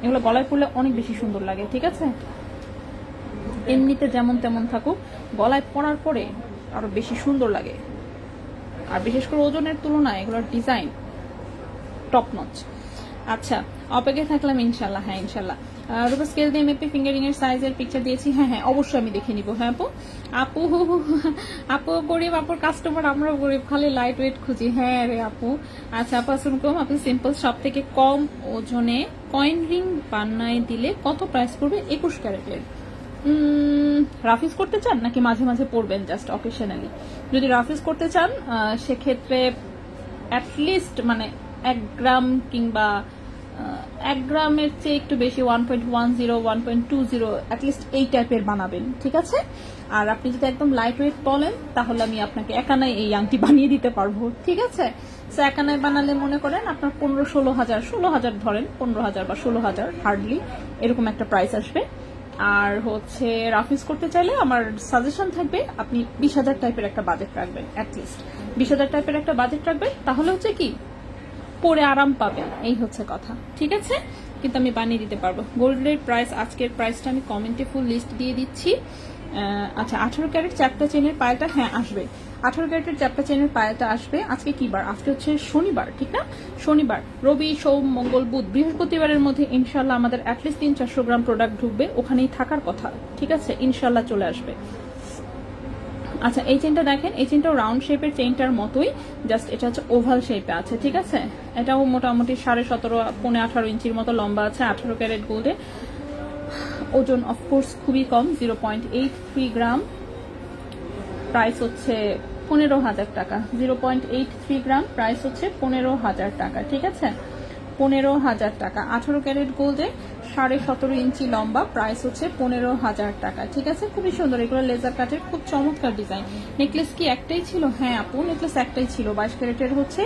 এগুলো গলায় পরলে অনেক বেশি সুন্দর লাগে, ঠিক আছে? এমনিতে যেমন তেমন থাকুক, গলায় পরার পরে আরো বেশি সুন্দর লাগে। আর বিশেষ করে ওজনের তুলনায় এগুলোর ডিজাইন টপ নচ। আচ্ছা, অপেক্ষায় থাকলাম ইনশাল্লাহ। হ্যাঁ ইনশাল্লাহ। রূপা স্কেল দিয়ে মেপে ফিঙ্গারিং এর সাইজের পিকচার দিয়েছি। হ্যাঁ অবশ্যই আমি দেখে নিবো। হ্যাঁ আপু আপু গরিব, আপুর কাস্টমার, আমরাও গরিব, খালি লাইট ওয়েট খুঁজি। হ্যাঁ রে আপু। আচ্ছা আপু আসুন কম, আপনি সিম্পল সব থেকে কম ওজনে কয়েন রিং বানায় দিলে কত প্রাইস পড়বে? 21 ক্যারেটের। রাফিজ করতে চান নাকি মাঝে মাঝে পড়বেন জাস্ট অকেশনালি? যদি রাফিজ করতে চান সেক্ষেত্রে অ্যাটলিস্ট মানে 1 গ্রাম কিংবা 1 গ্রামের চেয়ে একটু বেশি 1.10 1.20 অ্যাটলিস্ট এই টাইপের বানাবেন, ঠিক আছে? আর আপনি যদি একদম লাইট ওয়েট বলেন তাহলে আমি আপনাকে একানায় এই আংটি বানিয়ে দিতে পারবো, ঠিক আছে? সো একানায় বানালে মনে করেন আপনার 15-16 হাজার ধরেন, 15,000 বা 16,000 হার্ডলি এরকম একটা প্রাইস আসবে। আর হচ্ছে রাফিজ করতে চাইলে আমার সাজেশন থাকবে আপনি 20,000 টাইপের একটা বাজেট রাখবেন, অ্যাটলিস্ট 20,000 টাইপের একটা বাজেট রাখবেন, তাহলে হচ্ছে কি পরে আরাম পাবেন, এই হচ্ছে কথা, ঠিক আছে? কিন্তু আমি বানিয়ে দিতে পারবো। গোল্ডের প্রাইস, আজকের প্রাইসটা আমি কমেন্টে ফুল লিস্ট দিয়ে দিচ্ছি। আচ্ছা 18 ক্যারেট চ্যাপ্টা চেনের পায়েলটা হ্যাঁ আসবে, 18 ক্যারেটের চ্যাপ্টা চেনের পায়েলটা আসবে। আজকে কি বার? আজকে হচ্ছে শনিবার, ঠিক না? শনিবার, রবি, সোম, মঙ্গল, বুধ, বৃহস্পতিবারের মধ্যে ইনশাল্লাহ আমাদের অ্যাটলিস্ট 300-400 গ্রাম প্রোডাক্ট ঢুকবে, ওখানেই থাকার কথা, ঠিক আছে? ইনশাল্লাহ চলে আসবে। আচ্ছা এই চেনটা দেখেন, এই চেনটাও রাউন্ড শেপের চেনটার মতোই, জাস্ট এটা হচ্ছে ওভাল শেপে আছে, ঠিক আছে? এটাও মোটামুটি 17.5-18 ইঞ্চির মতো লম্বা আছে, 18 ক্যারেট গোল্ডে। ওজন অফকোর্স খুবই কম, 0.83 গ্রাম। প্রাইস হচ্ছে 15,000 টাকা, 0.83 গ্রাম, প্রাইস হচ্ছে 15,000 টাকা, ঠিক আছে? 15,000 টাকা, 18 ক্যারেট গোল্ডে, 17.5 ইঞ্চি লম্বা, প্রাইস হচ্ছে 15,000 টাকা, ঠিক আছে? খুবই সুন্দর, এগুলো লেজার কাটের, খুব চমৎকার ডিজাইন। নেকলেস কি একটাই ছিল? হ্যাঁ আপু, নেকলেস একটাই ছিল, 22 ক্যারেটের হচ্ছে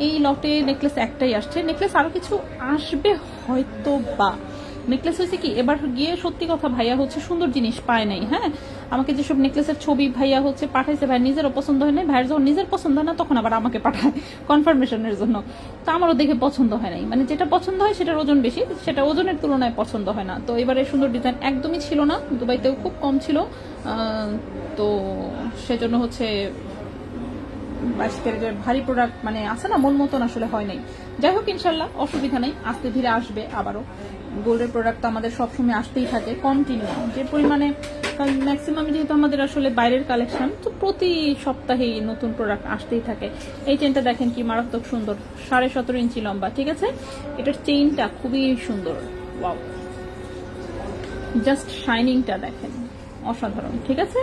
এই লটে নেকলেস একটাই আসছে। নেকলেস আরো কিছু আসবে হয়তো বা। নেকলেস হয়েছে কি এবার গিয়ে সত্যি কথা ভাইয়া হচ্ছে সুন্দর জিনিস পায় নাই, হ্যাঁ? আমাকে যেসব নেকলেসের ছবি ভাইয়া হচ্ছে পাঠাইছে, ভাই নিজেরও পছন্দ হয় নাই, ভাইয়ের যখন নিজের পছন্দ হয় না তখন আবার আমাকে পাঠায় কনফার্মেশনের জন্য। তো আমারও দেখে পছন্দ হয় নাই, মানে যেটা পছন্দ হয় সেটার ওজন বেশি, সেটা ওজনের তুলনায় পছন্দ হয় না। তো এবারে সুন্দর ডিজাইন একদমই ছিল না, দুবাইতেও খুব কম ছিল, তো সেজন্য হচ্ছে 22 ক্যারেটের ভারী প্রোডাক্ট মানে আছে না, মন মতন আসলে হয় নাই। যাই হোক ইনশাল্লাহ অসুবিধা নেই, আস্তে ধীরে আসবে আবারও। গোল্ডের প্রোডাক্ট তো আমাদের সবসময় আসতেই থাকে কন্টিনিউ, যে পরিমাণে, কারণ ম্যাক্সিমাম যেহেতু আমাদের আসলে বাইরের কালেকশন, তো প্রতি সপ্তাহেই নতুন প্রোডাক্ট আসতেই থাকে। এই চেনটা দেখেন কি মারাত্মক সুন্দর, 17.5 ইঞ্চি লম্বা, ঠিক আছে? এটার চেইনটা খুবই সুন্দর, ওয়াও, জাস্ট শাইনিংটা দেখেন অসাধারণ, ঠিক আছে?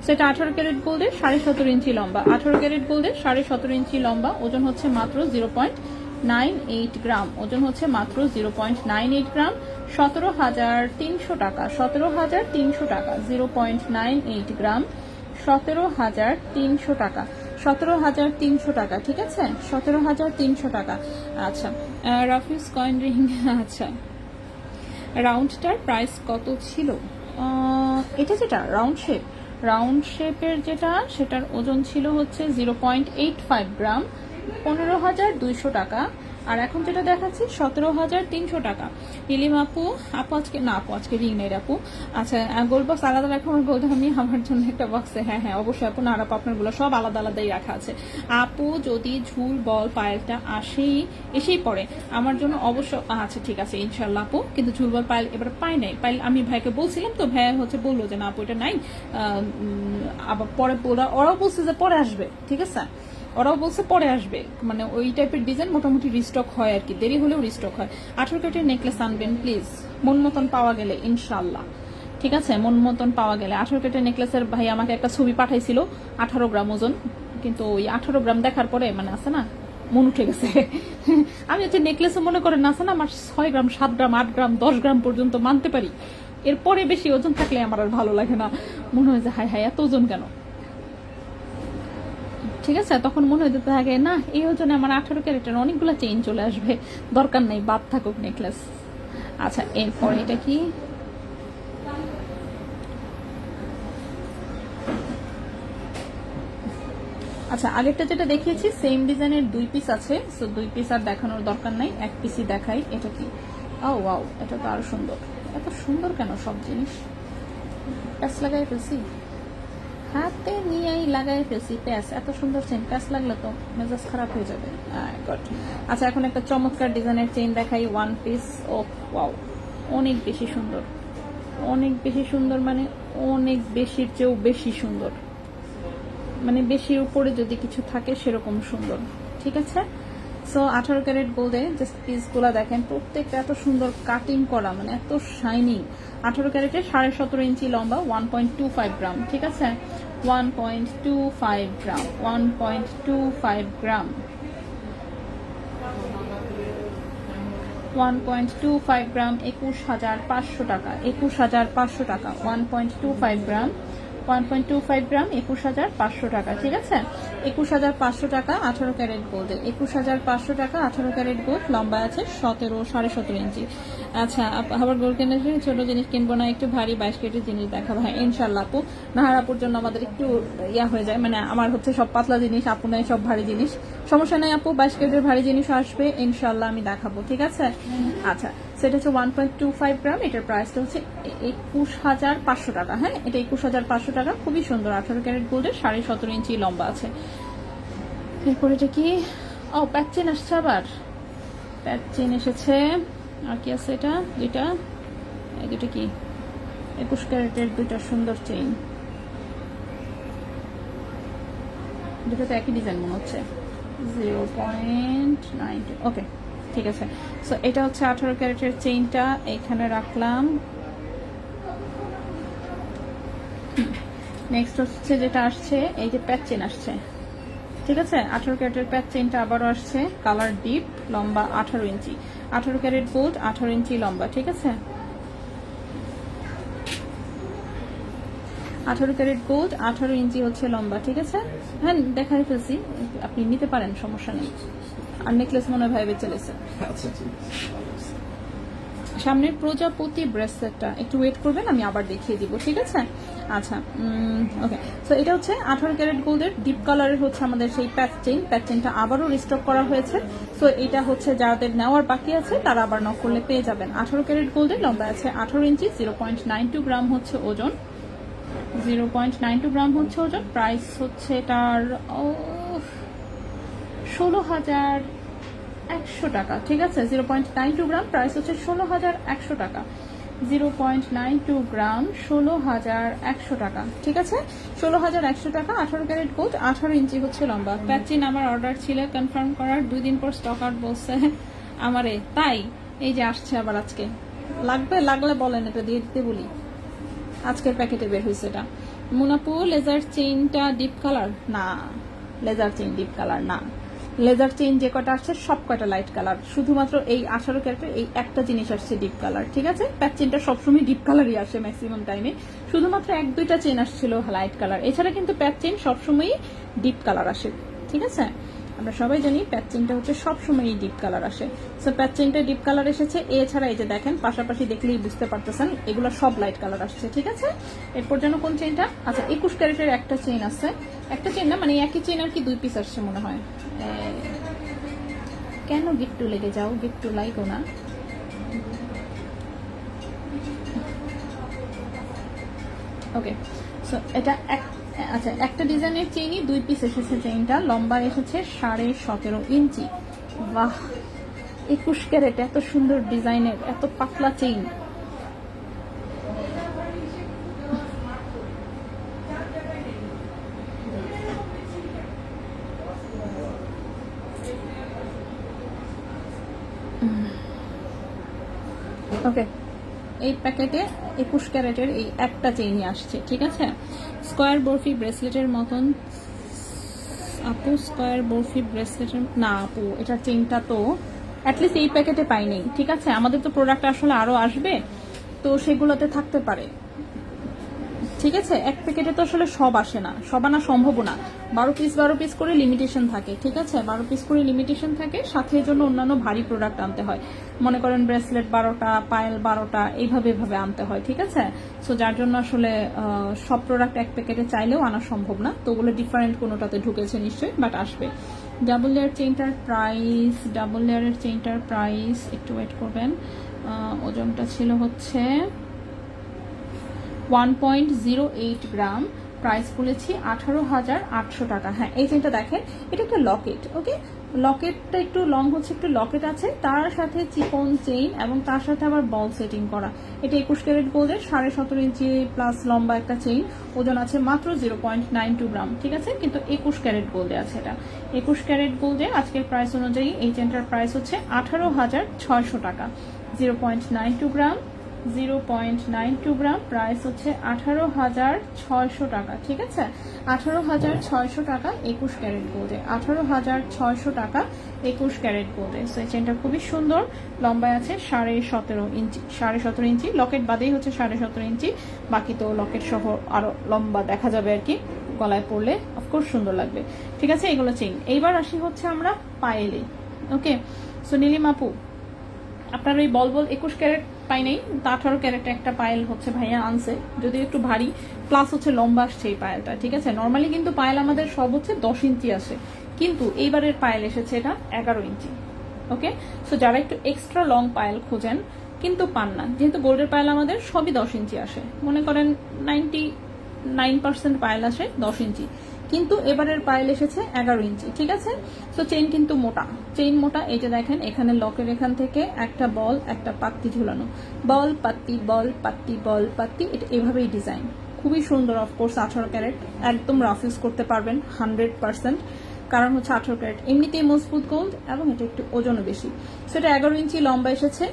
সেটা 18 ক্যারেট গোল্ডের, 17.5 ইঞ্চি লম্বা, 18 ক্যারেট গোল্ডের, 17.5 ইঞ্চি লম্বা, ওজন হচ্ছে মাত্র 0.98 গ্রাম, ওজন হচ্ছে মাত্র 0.98 গ্রাম, 17,300 টাকা, 17,300 টাকা, 0.98 গ্রাম, 17,300 টাকা, 17,300 টাকা, ঠিক আছে? 17,300 টাকা। আচ্ছা রাফিজ কয়েন রিং, আচ্ছা রাউন্ডটার প্রাইস কত ছিল? এটা যেটা রাউন্ড শেপের যেটা, সেটার ওজন ছিল হচ্ছে 0.85 গ্রাম, 15,200 টাকা। আর এখন যেটা দেখাচ্ছি 17,300 টাকা। ইলিম আপু আজকে না, আপু আজকে রিং নেই আপু। আচ্ছা গোল্ড বক্স আলাদা রাখো, আমার গোল্ড আমি আমার জন্য একটা বক্সে, হ্যাঁ হ্যাঁ অবশ্যই আপু, না আপু আপনার গুলো সব আলাদা আলাদাই রাখা আছে। আপু যদি ঝুল বল পায়েলটা এসেই পড়ে আমার জন্য অবশ্য, আচ্ছা ঠিক আছে ইনশাল্লাহ আপু, কিন্তু ঝুল বল পায়েল এবার পাই নাই, পায়েল আমি ভাইকে বলছিলাম, তো ভাই হচ্ছে বললো যে না আপু এটা নাই, আবার পরে ওরাও বলছে যে পরে আসবে, ঠিক আছে? ওরাও বলছে পরে আসবে, মানে ওই টাইপের ডিজাইন মোটামুটি রিস্টক হয় আর কি, দেরি হলেও রিস্টক হয়। 18 ক্যারেটের নেকলেস আনবেন প্লিজ, মন মতন পাওয়া গেলে ইনশাল্লাহ, ঠিক আছে? মন মতন পাওয়া গেলে। 18 ক্যারেটের নেকলেসের ভাই আমাকে একটা ছবি পাঠাইছিল, 18 গ্রাম ওজন, কিন্তু ওই 18 গ্রাম দেখার পরে মানে আছে না, মন উঠে গেছে। আমি হচ্ছে নেকলেসে মনে করেন আছে না, আমার 6 গ্রাম 7 গ্রাম 8 গ্রাম 10 গ্রাম পর্যন্ত মানতে পারি, এরপরে বেশি ওজন থাকলে আমার আর ভালো লাগে না, মনে হয় যে হাই হাই এত ওজন কেন, ঠিক আছে? তখন মনে হইতে থাকে না এই ওজনে আমার 18 ক্যারেটের অনেকগুলো চেইন চলে আসবে, দরকার নেই, বাদ থাকুক নেকলেস। আচ্ছা এরপর এটা কি, আচ্ছা আগেরটা যেটা দেখিয়েছি সেম ডিজাইনের 2 পিস আছে, সো 2 পিস আর দেখানোর দরকার নাই, 1 পিসই দেখাই। এটা কি, ও ওয়াও, এটা তো আরো সুন্দর। এত সুন্দর কেন সব জিনিস? প্যাচ লাগাই ফেলছি, হাতে নিয়েই লাগাই ফেলছি প্যাচ, এত সুন্দর চেন, প্যাচ লাগলে তো মেজাজ খারাপ হয়ে যাবে। আচ্ছা এখন একটা চমৎকার ডিজাইনের চেন দেখাই, 1 পিস। ও ওয়াও, অনেক বেশি সুন্দর, অনেক বেশি সুন্দর, মানে অনেক বেশির চেয়েও বেশি সুন্দর, মানে বেশির উপরে যদি কিছু থাকে সেরকম সুন্দর, ঠিক আছে? সো 18 ক্যারেট গোল্ডে জাস্ট পিসগুলো দেখেন, প্রত্যেকটা এত সুন্দর কাটিং করা, মানে এত শাইনিং। 18 ক্যারেটে 17.5 ইঞ্চি লম্বা, 1.25 গ্রাম, ঠিক আছে? 1.25 গ্রাম, 1.25 গ্রাম। 1.25 গ্রাম 21,500 টাকা, 21,500 টাকা। 1.25 গ্রাম 1.25 গ্রাম 21,500 টাকা, ঠিক আছে। 21,500 টাকা 18 ক্যারেট গোল্ডে, 21,500 টাকা 18 ক্যারেট গোল্ড। লম্বা আছে 17.5 ইঞ্চি। আচ্ছা আবার গোল্ড কেনার জন্য ছোট জিনিস কিনবো না, একটু ভারী 22 ক্যারেটের জিনিস দেখাবো। হ্যাঁ ইনশাল্লাহ আপু, নাহার আপুর জন্য আমাদের একটু ইয়া হয়ে যায়, মানে আমার হচ্ছে সব পাতলা জিনিস, আপু নাই সব ভারী জিনিস। সমস্যা নাই আপু, 22 ক্যারেটের ভারী জিনিস আসবে ইনশাল্লাহ, আমি দেখাবো, ঠিক আছে। আচ্ছা সেটা হচ্ছে 1.25 গ্রাম, এটার প্রাইসটা হচ্ছে 21,500 টাকা। হ্যাঁ এটা 21,500 টাকা, খুবই সুন্দর 18 ক্যারেট গোল্ডের, 17.5 ইঞ্চি লম্বা আছে। এরপরে এটা কি, ও প্যাচ চেন আসছে, আবার প্যাচ চেন এসেছে। আর কি আছে, এটা দুইটা, এই দুটো কি 21 ক্যারেটের দুইটা সুন্দর চেইন, দুটো তো একই ডিজাইন মনে হচ্ছে। 0.9, ওকে ঠিক আছে। সো এটা হচ্ছে 18 ক্যারেটের চেইনটা এখানে রাখলাম। নেক্সট হচ্ছে যেটা আসছে, এই যে প্যাচ চেন আসছে, ঠিক আছে। 18 ক্যারেটের প্যাচ চেইনটা আবারও আসছে, কালার ডিপ, লম্বা 18 ইঞ্চি, 18 ক্যারেট গোল্ড, 18 ইঞ্চি লম্বা, ঠিক আছে। 18 ক্যারেট গোল্ড, 18 ইঞ্চি হচ্ছে লম্বা, ঠিক আছে। হ্যাঁ দেখাই ফেলছি, আপনি নিতে পারেন, সমস্যা নেই। আর নেকলেস মনে হয় ভাইবে চলেছে। আচ্ছা ঠিক আছে। সামনের প্রজাপতি ব্রেসলেটটা একটু ওয়েট করবেন, আমি আবার দেখিয়ে দিব, ঠিক আছে। আচ্ছা ওকে, সো এটা হচ্ছে 18 ক্যারেট গোল্ডের ডিপ কালারের হচ্ছে আমাদের সেই প্যাচ চেইন। প্যাচ চেইনটা আবারও রিস্টক করা হয়েছে। সো এটা হচ্ছে যাদের নেওয়ার বাকি আছে তারা আবার নক করলে পেয়ে যাবেন। 18 ক্যারেট গোল্ডের, লম্বা আছে 18 ইঞ্চি, 0.92 গ্রাম হচ্ছে ওজন, 0.92 গ্রাম হচ্ছে ওজন। প্রাইস হচ্ছে এটার 16,100 টাকা, ঠিক আছে। 0.92 গ্রাম, প্রাইস হচ্ছে 16,100 টাকা। 0.92 গ্রাম 16,100 টাকা, ঠিক আছে। 16,100 টাকা, 18 ক্যারেট গোল্ড, 18 ইঞ্চি হচ্ছে লম্বা। প্যাচিন আমার অর্ডার ছিল কনফার্ম করার, 2 দিন পর স্টক আউট বলছে আমারে, তাই এই যে আসছে আবার আজকে। লাগবে, লাগলে বলেন, এটা দিয়ে দিতে বলি। আজকের প্যাকেটে বের হয়েছে এটা। মুনাপু লেজার চেইনটা ডিপ কালার না, লেজার চেইন ডিপ কালার না। লেজার চেইন যে কটা আসছে সব কটা লাইট কালার, শুধুমাত্র এই 18 ক্যারেটের এই একটা জিনিস আসছে ডিপ কালার, ঠিক আছে। প্যাচ চেইনটা সবসময় ডিপ কালারই আসে ম্যাক্সিমাম টাইমে, শুধুমাত্র 1-2টা চেইন আসছিল লাইট কালার, এছাড়া কিন্তু প্যাচ চেইন সবসময়ই ডিপ কালার আসে, ঠিক আছে। আমরা সবাই জানি প্যাচ চেইনটা হচ্ছে সবসময়ই ডিপ কালার আসে। সো প্যাচ চেইনটা ডিপ কালার এসেছে, এছাড়া এই যে দেখেন পাশাপাশি দেখলেই বুঝতে পারতেছেন এগুলো সব লাইট কালার আসছে, ঠিক আছে। এরপর যেন কোন চেইনটা, আচ্ছা 21 ক্যারেটের একটা চেইন আছে, একটা চেইন না মানে একই চেইন আর কি 2 পিস আসছে মনে হয়। কেন গিফটু লেগে যাও, গিফটু লাইকো না। ওকে সো এটা আচ্ছা একটা ডিজাইনের চেইনই 2 পিস এসেছে। চেইনটা লম্বা এসেছে 17.5 ইঞ্চি। বাহ, 21 ক্যারেট এত সুন্দর ডিজাইনের এত পাতলা চেইন। ওকে এই প্যাকেটে 21 ক্যারেটের এই একটা চেইনই আসছে, ঠিক আছে। স্কোয়ার বরফি ব্রেসলেটের মতন আপু, স্কোয়ার বরফি ব্রেসলেটের না আপু, এটার চেইনটা তো অ্যাটলিস্ট এই প্যাকেটে পাইনি, ঠিক আছে। আমাদের তো প্রোডাক্ট আসলে আরো আসবে, তো সেগুলোতে থাকতে পারে, ঠিক আছে। এক প্যাকেটে তো আসলে সব আসে না, সব আনা সম্ভব না। 12 পিস করে লিমিটেশন থাকে, ঠিক আছে। 12 পিস করে লিমিটেশন থাকে, সাথে এর জন্য অন্যান্য ভারী প্রোডাক্ট আনতে হয়, মনে করেন ব্রেসলেট 12টা, পায়েল 12টা, এইভাবে আনতে হয়, ঠিক আছে। সো যার জন্য আসলে সব প্রোডাক্ট এক প্যাকেটে চাইলেও আনা সম্ভব না, তো ওগুলো ডিফারেন্ট কোনোটাতে ঢুকেছে নিশ্চয়ই, বাট আসবে। ডাবল লেয়ার চেইনটার প্রাইস, ডাবল লেয়ারের চেইনটার প্রাইস একটু ওয়েট করবেন, ওজনটা ছিল হচ্ছে 1.08 গ্রাম, প্রাইস বলেছি 18,800 টাকা। হ্যাঁ এই চেইনটা দেখেন, এটা একটা লকেট, ওকে। লকেটটা একটু লং হচ্ছে, একটু লকেট আছে, তার সাথে চিকন চেইন এবং তার সাথে আবার বল সেটিং করা। এটা 21 ক্যারেট গোল্ডের, 17.5 ইঞ্চি প্লাস লম্বা একটা চেইন, ওজন আছে মাত্র 0.92 গ্রাম, ঠিক আছে। কিন্তু 21 ক্যারেট গোল্ডে আছে এটা। 21 ক্যারেট গোল্ডে আজকের প্রাইস অনুযায়ী এই চেইনটার প্রাইস হচ্ছে 18,600 টাকা। 0.92 গ্রাম 0.92 গ্রাম, প্রাইস হচ্ছে 18,600 টাকা। ঠিক আছে, 18,600 টাকা 21 ক্যারেট গোল্ডে, 18,600 টাকা 21 ক্যারেট গোল্ডে। সো এই চেনটা খুবই সুন্দর, লম্বায় আছে 17.5 ইঞ্চি, 17.5 ইঞ্চি, লকেট বাদেই হচ্ছে 17.5 ইঞ্চি, বাকি তো লকেট সহ আরো লম্বা দেখা যাবে আর কি, গলায় পরলে অফকোর্স সুন্দর লাগবে। ঠিক আছে, এগুলো চেইন। এইবার আসি হচ্ছে আমরা পায়েলে। ওকে, সো নীলিমা আপু, আপনার ওই বল 21 ক্যারেট পাই নাই, 18 ক্যারেট একটা পায়েল হচ্ছে ভাইয়া আনছে, যদি একটু ভারী, প্লাস হচ্ছে লম্বা আসছে এই পায়েলটা। ঠিক আছে, নর্মালি কিন্তু পায়েল আমাদের সব হচ্ছে 10 ইঞ্চি আসে, কিন্তু এইবারের পায়েল এসেছে এটা 11 ইঞ্চি। ওকে, সো যারা একটু এক্সট্রা লং পায়েল খোঁজেন কিন্তু পান না, যেহেতু গোল্ডের পায়েল আমাদের সবই 10 ইঞ্চি আসে, মনে করেন 99% পায়েল আসে 10 ইঞ্চি, কিন্তু এবারের পায়েল এসেছে 11 ইঞ্চি। ঠিক আছে, সো চেইন কিন্তু মোটা, চেইন মোটা। এই যে দেখেন এখানে লকের এখান থেকে একটা বল একটা পাত্তি ঝুলানো, বল পাত্তি বল পাত্তি বল পাত্তি, এটা এভাবেই ডিজাইন, খুবই সুন্দর। অফকোর্স 18 ক্যারেট, একদম রাফ ইউজ করতে পারবেন 100%, কারণ হচ্ছে 18 ক্যারেট এমনিতেই মজবুত গোল্ড এবং এটা একটু ওজনও বেশি। সো এটা 11 ইঞ্চি লম্বা এসেছে।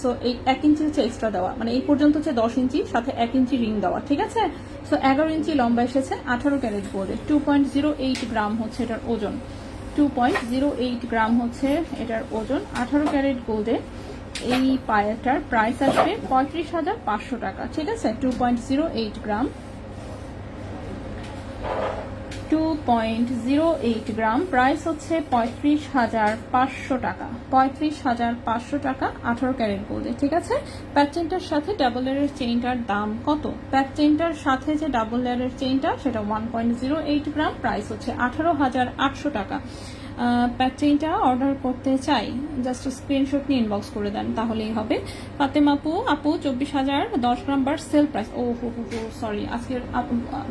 সো এই 1 ইঞ্চি হচ্ছে এক্সট্রা দেওয়া, মানে এই পর্যন্ত হচ্ছে 10 ইঞ্চি, সাথে 1 ইঞ্চি রিং দেওয়া। ঠিক আছে, সো 11 ইঞ্চি লম্বা এসেছে 18 ক্যারেট গোল্ডে, 2.08 গ্রাম হচ্ছে এটার ওজন, 2.08 গ্রাম হচ্ছে এটার ওজন 18 ক্যারেট গোল্ডে। এই পায়েলটার প্রাইস আসবে 35,500 টাকা। ঠিক আছে, 2.08 গ্রাম, 2.08 গ্রাম, প্রাইস হচ্ছে 35,500 টাকা, 35,500 টাকা 18 ক্যারেট গোল্ডে। ঠিক আছে, প্যাক চেইনটার সাথে ডাবল লেয়ারের চেইনটার দাম কত? প্যাক চেইনটার সাথে যে ডাবল লেয়ারের চেইনটা সেটা 1.08 গ্রাম, প্রাইস হচ্ছে 18,800 টাকা। প্যাক চেইনটা অর্ডার করতে চাই, জাস্ট স্ক্রিনশট নিয়ে ইনবক্স করে দেন তাহলেই হবে। ফাতেমা আপু 24,000 10 গ্রাম বার সেল প্রাইস। ও হো হো হো সরি, আজকের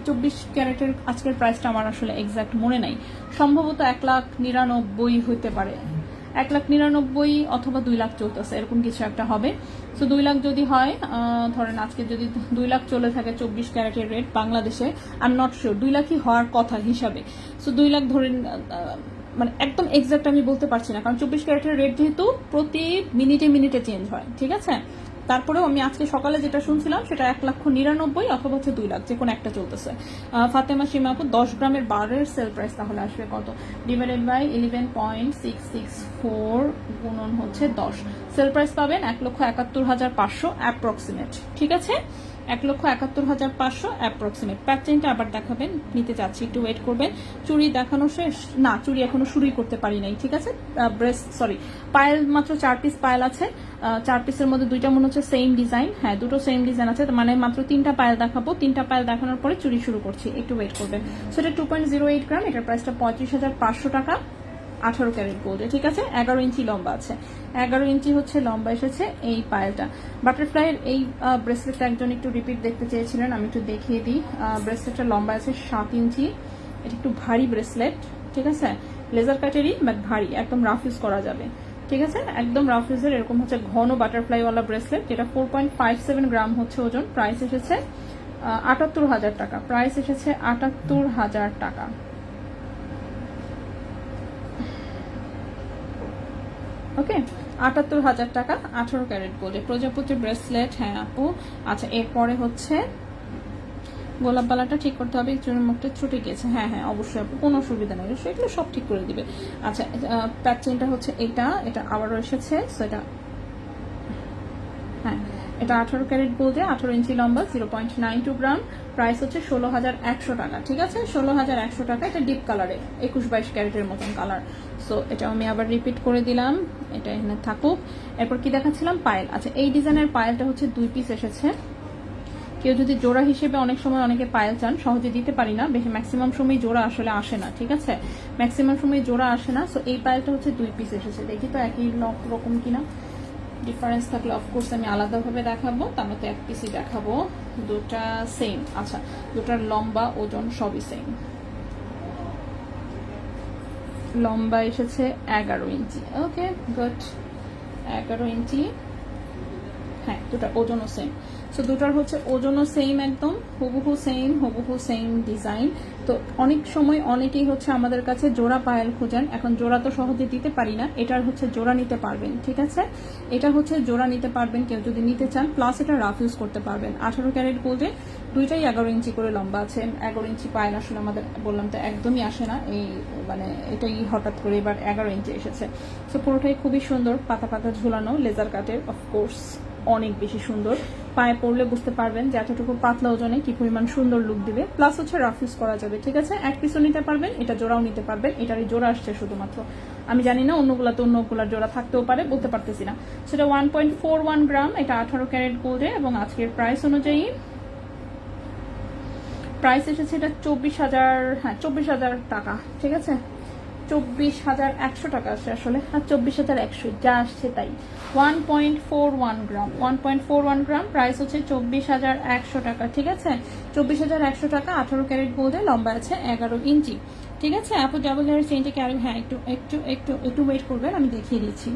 24 ক্যারেটের আজকের প্রাইসটা আমার আসলে এক্সাক্ট মনে নাই, সম্ভবত 1,99,000 হইতে পারে, 1,99,000 অথবা 2 লাখ চলতেছে, এরকম কিছু একটা হবে। সো 2 লাখ যদি হয়, ধরেন আজকে যদি 2 লাখ চলে থাকে 24 ক্যারেটের রেট বাংলাদেশে, আই এম নট শিওর 2 লাখই হওয়ার কথা হিসাবে। সো 2 লাখ ধরেন, মানে একদম এক্সাক্ট আমি বলতে পারছি না, কারণ 24 ক্যারেটের রেট যেহেতু প্রতি মিনিটে মিনিটে চেঞ্জ হয়। ঠিক আছে, তারপরেও আমি আজকে সকালে যেটা শুনছিলাম সেটা 1,99,000 অথবা হচ্ছে 2 লাখ, যে কোনো একটা চলতেছে। ফাতেমা সীমা আপু 10 গ্রামের বারের সেল প্রাইস তাহলে আসবে কত? ডিভাইডেড বাই 11.664 গুণন হচ্ছে 10, সেল প্রাইস পাবেন 1,71,500 অ্যাপ্রক্সিমেট। ঠিক আছে, 1,71,500 অ্যাপ্রক্সিমেট। প্যাক চেইনটা আবার দেখাবেন, নিতে চাচ্ছি, একটু ওয়েট করবেন। চুড়ি দেখানো শেষ না, চুড়ি এখনো শুরুই করতে পারি নাই। ঠিক আছে, পায়েল মাত্র 4 পিস পায়েল আছে, 4 পিসের মধ্যে 2টা মনে হচ্ছে সেম ডিজাইন, হ্যাঁ 2টো সেম ডিজাইন আছে, মানে মাত্র 3টা পায়েল দেখাবো, 3টা পায়েল দেখানোর পরে চুড়ি শুরু করছি, একটু ওয়েট করবেন। সেটা 2.08 গ্রাম, এটার প্রাইসটা 35,500 টাকা 18 ক্যারেট গোল্ডে। ঠিক আছে, 11 ইঞ্চি লম্বা আছে, 11 ইঞ্চি হচ্ছে লম্বা এসেছে এই পায়েলটা। বাটারফ্লাইয়ের এই ব্রেসলেটটা একজন একটু রিপিট দেখতে চেয়েছিলেন, আমি একটু দেখিয়ে দিই। ব্রেসলেটটা লম্বা আছে 7 ইঞ্চি, এটা একটু ভারী ব্রেসলেট। ঠিক আছে, লেজার কাটেরই বাট ভারী, একদম রাফ ইউজ করা যাবে। ঠিক আছে, একদম রাফ ইউজের এরকম হচ্ছে ঘন বাটারফ্লাইওয়ালা ব্রেসলেট, যেটা 4.57 গ্রাম হচ্ছে ওজন, প্রাইস এসেছে 78,000 টাকা, প্রাইস এসেছে 78,000 টাকা। ওকে, 78,000 টাকা 18 ক্যারেট গোল্ডে প্রজাপতি ব্রেসলেট। হ্যাঁ আপু, আচ্ছা এরপরে হচ্ছে গোলাপ বালাটা ঠিক করতে হবে, চুনের মুখটা ছুটে গিয়েছে। হ্যাঁ হ্যাঁ অবশ্যই আপু, কোনো অসুবিধা নেই, সেগুলো সব ঠিক করে দিবে। আচ্ছা, প্যাক চেইনটা হচ্ছে এটা আবারও এসেছে, সো এটা হ্যাঁ এটা 18 ক্যারেট গোল্ডে, 18 ইঞ্চি লম্বা, 0.92 গ্রাম, প্রাইস হচ্ছে 16,100 টাকা। ঠিক আছে, 16,100 টাকা। এটা ডিপ কালারে 21-22 ক্যারেটের মতন কালার। সো এটা আমি আবার রিপিট করে দিলাম, এটা এখানে থাকুক। এরপর কি দেখাচ্ছিলাম? পায়েল। আচ্ছা, এই ডিজাইনের পায়েলটা হচ্ছে 2 পিস এসেছে। কেউ যদি জোড়া হিসেবে, অনেক সময় অনেকে পায়েল চান, সহজে দিতে পারি না, বেশি ম্যাক্সিমাম সময় জোড়া আসলে আসে না। ঠিক আছে, ম্যাক্সিমাম সময় জোড়া আসে না। সো এই পায়েলটা হচ্ছে 2 পিস এসেছে, দেখি তো একই রকম কিনা, ডিফারেন্স থাকলে অফকোর্স আমি আলাদাভাবে দেখাবো, তার মধ্যে 1 পিসই দেখাবো। দুটা সেম, আচ্ছা দুটার লম্বা ওজন সবই সেম। লম্বা এসেছে 11 ইঞ্চি। ওকে গুড, 11 ইঞ্চি, হ্যাঁ দুটার ওজনও সেম। সো দুটার হচ্ছে ওজনও সেম, একদম হুবহু সেম ডিজাইন। তো অনেক সময় অনেকেই হচ্ছে আমাদের কাছে জোড়া পায়েল খোঁজেন, এখন জোড়া তো সহজে দিতে পারি না, এটার হচ্ছে জোড়া নিতে পারবেন, ঠিক আছে? এটা হচ্ছে জোড়া নিতে পারবেন কেউ যদি নিতে চান, প্লাস এটা রাফ ইউজ করতে পারবেন। 18 ক্যারেট গোল্ডে দুইটাই 11 ইঞ্চি করে লম্বা আছে। 11 ইঞ্চি পায়েল আসলে আমাদের বললাম তো একদমই আসে না, এই মানে এটাই হঠাৎ করে এবার 11 ইঞ্চি এসেছে। সো পুরোটাই খুবই সুন্দর, পাতা পাতা ঝুলানো, লেজার কাটের, অফকোর্স অনেক বেশি সুন্দর। পায়ে পরলে বুঝতে পারবেন যে এতটুকু পাতলা ওজনে কি পরিমাণ সুন্দর লুক দিবে। প্লাস হচ্ছে রাফ ইউজ করা যাবে, ঠিক আছে? এক পিসও নিতে পারবেন, এটা জোড়াও নিতে পারবেন। এটারই জোড়া আসছে শুধুমাত্র, আমি জানি না অন্যগুলাতে অন্যগুলার জোড়া থাকতেও পারে, বলতে পারতেছি না। সেটা 1.41 গ্রাম, এটা 18 ক্যারেট গোল্ডে, এবং আজকের প্রাইস অনুযায়ী প্রাইস এসেছে এটা 24,000 টাকা, ঠিক আছে? 24,100 টাকা আসে আসলে, আর 24,100 যা আসছে তাই। 1.41 গ্রাম, 1.41 গ্রাম, প্রাইস হচ্ছে 24,100 টাকা, ঠিক আছে? 24,100 টাকা, 18 ক্যারেট গোল্ডে, লম্বা আছে 11 ইঞ্চি, ঠিক আছে? আপু ডাবল হেয়ার চেইনটাকে আরো, হ্যাঁ একটু একটু একটু একটু ওয়েট করবেন, আমি দেখিয়ে দিচ্ছি।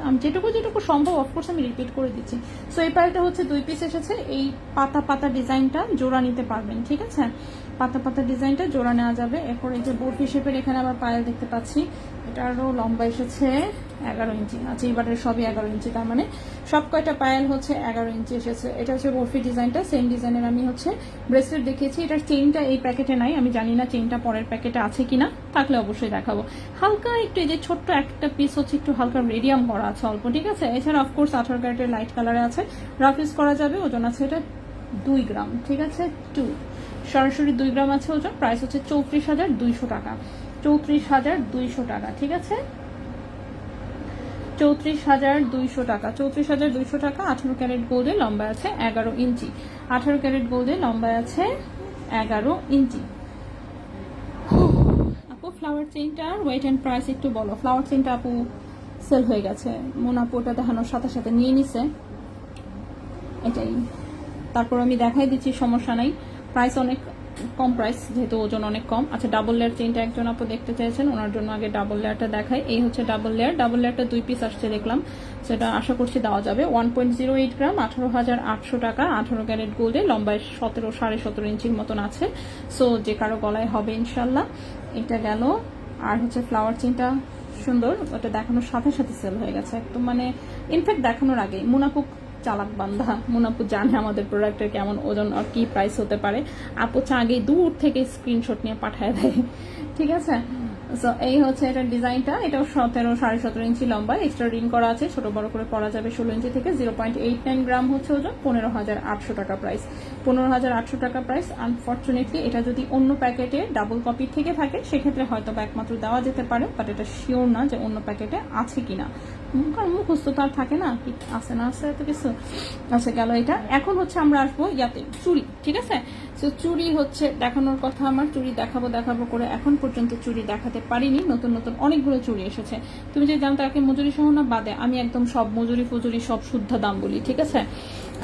আমি যেটুকু সম্ভব অফকোর্স আমি রিপিট করে দিচ্ছি। সো এই পায়েলটা হচ্ছে 2 পিস এসেছে, এই পাতা পাতা ডিজাইনটা জোড়া নিতে পারবেন, ঠিক আছে? পাতা পাতা ডিজাইনটা জোড়া নেওয়া যাবে। এরপর এই যে বরফি শেপের এখানে আবার পায়েল দেখতে পাচ্ছি, এটারও লম্বা এসেছে 11 ইঞ্চি। আচ্ছা এবারের সবই 11 ইঞ্চি, তার মানে সব কয়টা পায়েল হচ্ছে 11 ইঞ্চি এসেছে। এটা হচ্ছে বরফি ডিজাইনটা, সেম ডিজাইনের আমি হচ্ছে ব্রেসলেট দেখিয়েছি। এটার চেইনটা এই প্যাকেটে নাই, আমি জানি না চেইনটা পরের প্যাকেটে আছে কিনা, থাকলে অবশ্যই দেখাবো। হালকা একটু এই যে ছোট্ট একটা পিস হচ্ছে একটু হালকা রেডিয়াম করা আছে অল্প, ঠিক আছে? এছাড়া অফকোর্স 18 ক্যারেটের লাইট কালারে আছে, রাফ ইউজ করা যাবে। ওজন আছে এটা 2 গ্রাম, ঠিক আছে? সরাসরি 2 গ্রাম আছে ওজন। প্রাইস হচ্ছে 34,200 টাকা, 34,200 টাকা, ঠিক আছে? 34,200 টাকা, 34,200 টাকা। 18 ক্যারেট গোল্ডে, লম্বা আছে 11 ইঞ্চি, 18 ক্যারেট গোল্ডে, লম্বা আছে 11 ইঞ্চি। আপু ফ্লাওয়ার চেইনটা ওয়েট অ্যান্ড প্রাইস একটু বলো। ফ্লাওয়ার চেইনটা আপু সেল হয়ে গেছে, মোনাপোটা দেখানোর সাথে সাথে নিয়ে নিছে, এটাই। তারপর আমি দেখাই দিচ্ছি, সমস্যা নাই। প্রাইস অনেক কম, প্রাইস যেহেতু ওজন অনেক কম। আচ্ছা ডাবল লেয়ার চেইনটা একজন আপু দেখতে চাইছেন, ওনার জন্য আগে ডাবল লেয়ারটা দেখাই। এই হচ্ছে ডাবল লেয়ারটা 2 পিস আসছে দেখলাম, সেটা আশা করছি দেওয়া যাবে। 1.08 গ্রাম, 18,800 টাকা, 18 ক্যারেট গোল্ডে, লম্বায় 17.5 ইঞ্চির মতন আছে। সো যে কারো গলায় হবে ইনশাল্লাহ। এটা গেল। আর হচ্ছে ফ্লাওয়ার চেইনটা সুন্দর, ওটা দেখানোর সাথে সাথে সেল হয়ে গেছে একদম, মানে ইনফ্যাক্ট দেখানোর আগে। মুনাফুক চালাক বান্ধা, মুনাপু জানে আমাদের প্রোডাক্টের কেমন ওজন আর কি প্রাইস হতে পারে। আপু আগেই দূর থেকে স্ক্রিনশট নিয়ে পাঠায় দেয়, ঠিক আছে? সো এই হচ্ছে এটার ডিজাইনটা, এটাও 17.5 ইঞ্চি লম্বা, এক্সট্রা রিং করা আছে, ছোট বড় করে পরা যাবে 16 ইঞ্চি থেকে। 0.89 গ্রাম হচ্ছে ওজন, 15,800 টাকা প্রাইস, 15,800 টাকা প্রাইস। আনফর্চুনেটলি এটা যদি অন্য প্যাকেটে ডাবল কপি থেকে থাকে সেক্ষেত্রে হয়তো বা একমাত্র দেওয়া যেতে পারে, বাট এটা শিওর না যে অন্য প্যাকেটে আছে কিনা, কারণ মুখস্থ তো আর থাকে না, কি আছে না আছে এত কিছু। আচ্ছা গেল এটা। এখন হচ্ছে আমরা আসবো ইয়াতে, চুড়ি, ঠিক আছে? তো চুড়ি হচ্ছে দেখানোর কথা আমার, চুড়ি দেখাবো করে এখন পর্যন্ত চুড়ি দেখাতে পারিনি। নতুন নতুন অনেকগুলো চুড়ি এসেছে। তুমি যে দাম তাকে মজুরি সহ না বাদে, আমি একদম সব মজুরি ফজুরি সব শুদ্ধ দাম বলি, ঠিক আছে?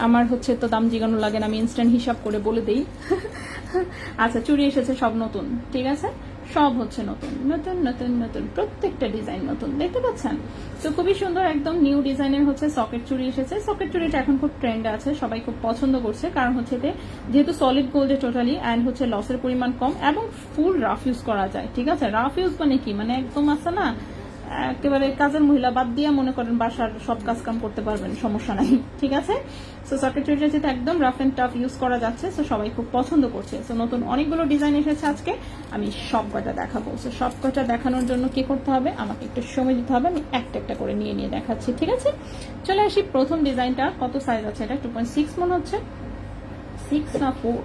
আমার হচ্ছে তো দাম জিগানো লাগে না, আমি ইনস্ট্যান্ট হিসাব করে বলে দিই। আচ্ছা চুড়ি এসেছে সব নতুন, ঠিক আছে? সব হচ্ছে নতুন নতুন নতুন নতুন, প্রত্যেকটা ডিজাইন নতুন, দেখতে পাচ্ছেন? তো খুবই সুন্দর একদম নিউ ডিজাইনের হচ্ছে সকেট চুড়ি এসেছে। সকেট চুড়িটা এখন খুব ট্রেন্ডে আছে, সবাই খুব পছন্দ করছে, কারণ হচ্ছে যেহেতু সলিড গোল্ডে টোটালি, অ্যান্ড হচ্ছে লসের পরিমাণ কম এবং ফুল রাফ ইউজ করা যায়, ঠিক আছে? রাফ ইউজ মানে কি, মানে একদম আছে না একেবারে কাজের মহিলা বাদ দিয়ে মনে করেন বাসার সব কাজ কাম করতে পারবেন, সমস্যা নাই, ঠিক আছে? সো সকেট চুড়িটা যেটা একদম রাফ অ্যান্ড টাফ ইউজ করা যাচ্ছে, সো সবাই খুব পছন্দ করছে। সো নতুন অনেকগুলো ডিজাইন এসেছে আজকে, আমি সব কয়টা দেখাবো। সো সব কয়টা দেখানোর জন্য কি করতে হবে, আমাকে একটু সময় দিতে হবে, আমি একটা একটা করে নিয়ে দেখাচ্ছি, ঠিক আছে? চলে আসি প্রথম ডিজাইনটা। কত সাইজ আছে এটা? 2.6 মনে হচ্ছে, 6 না 4,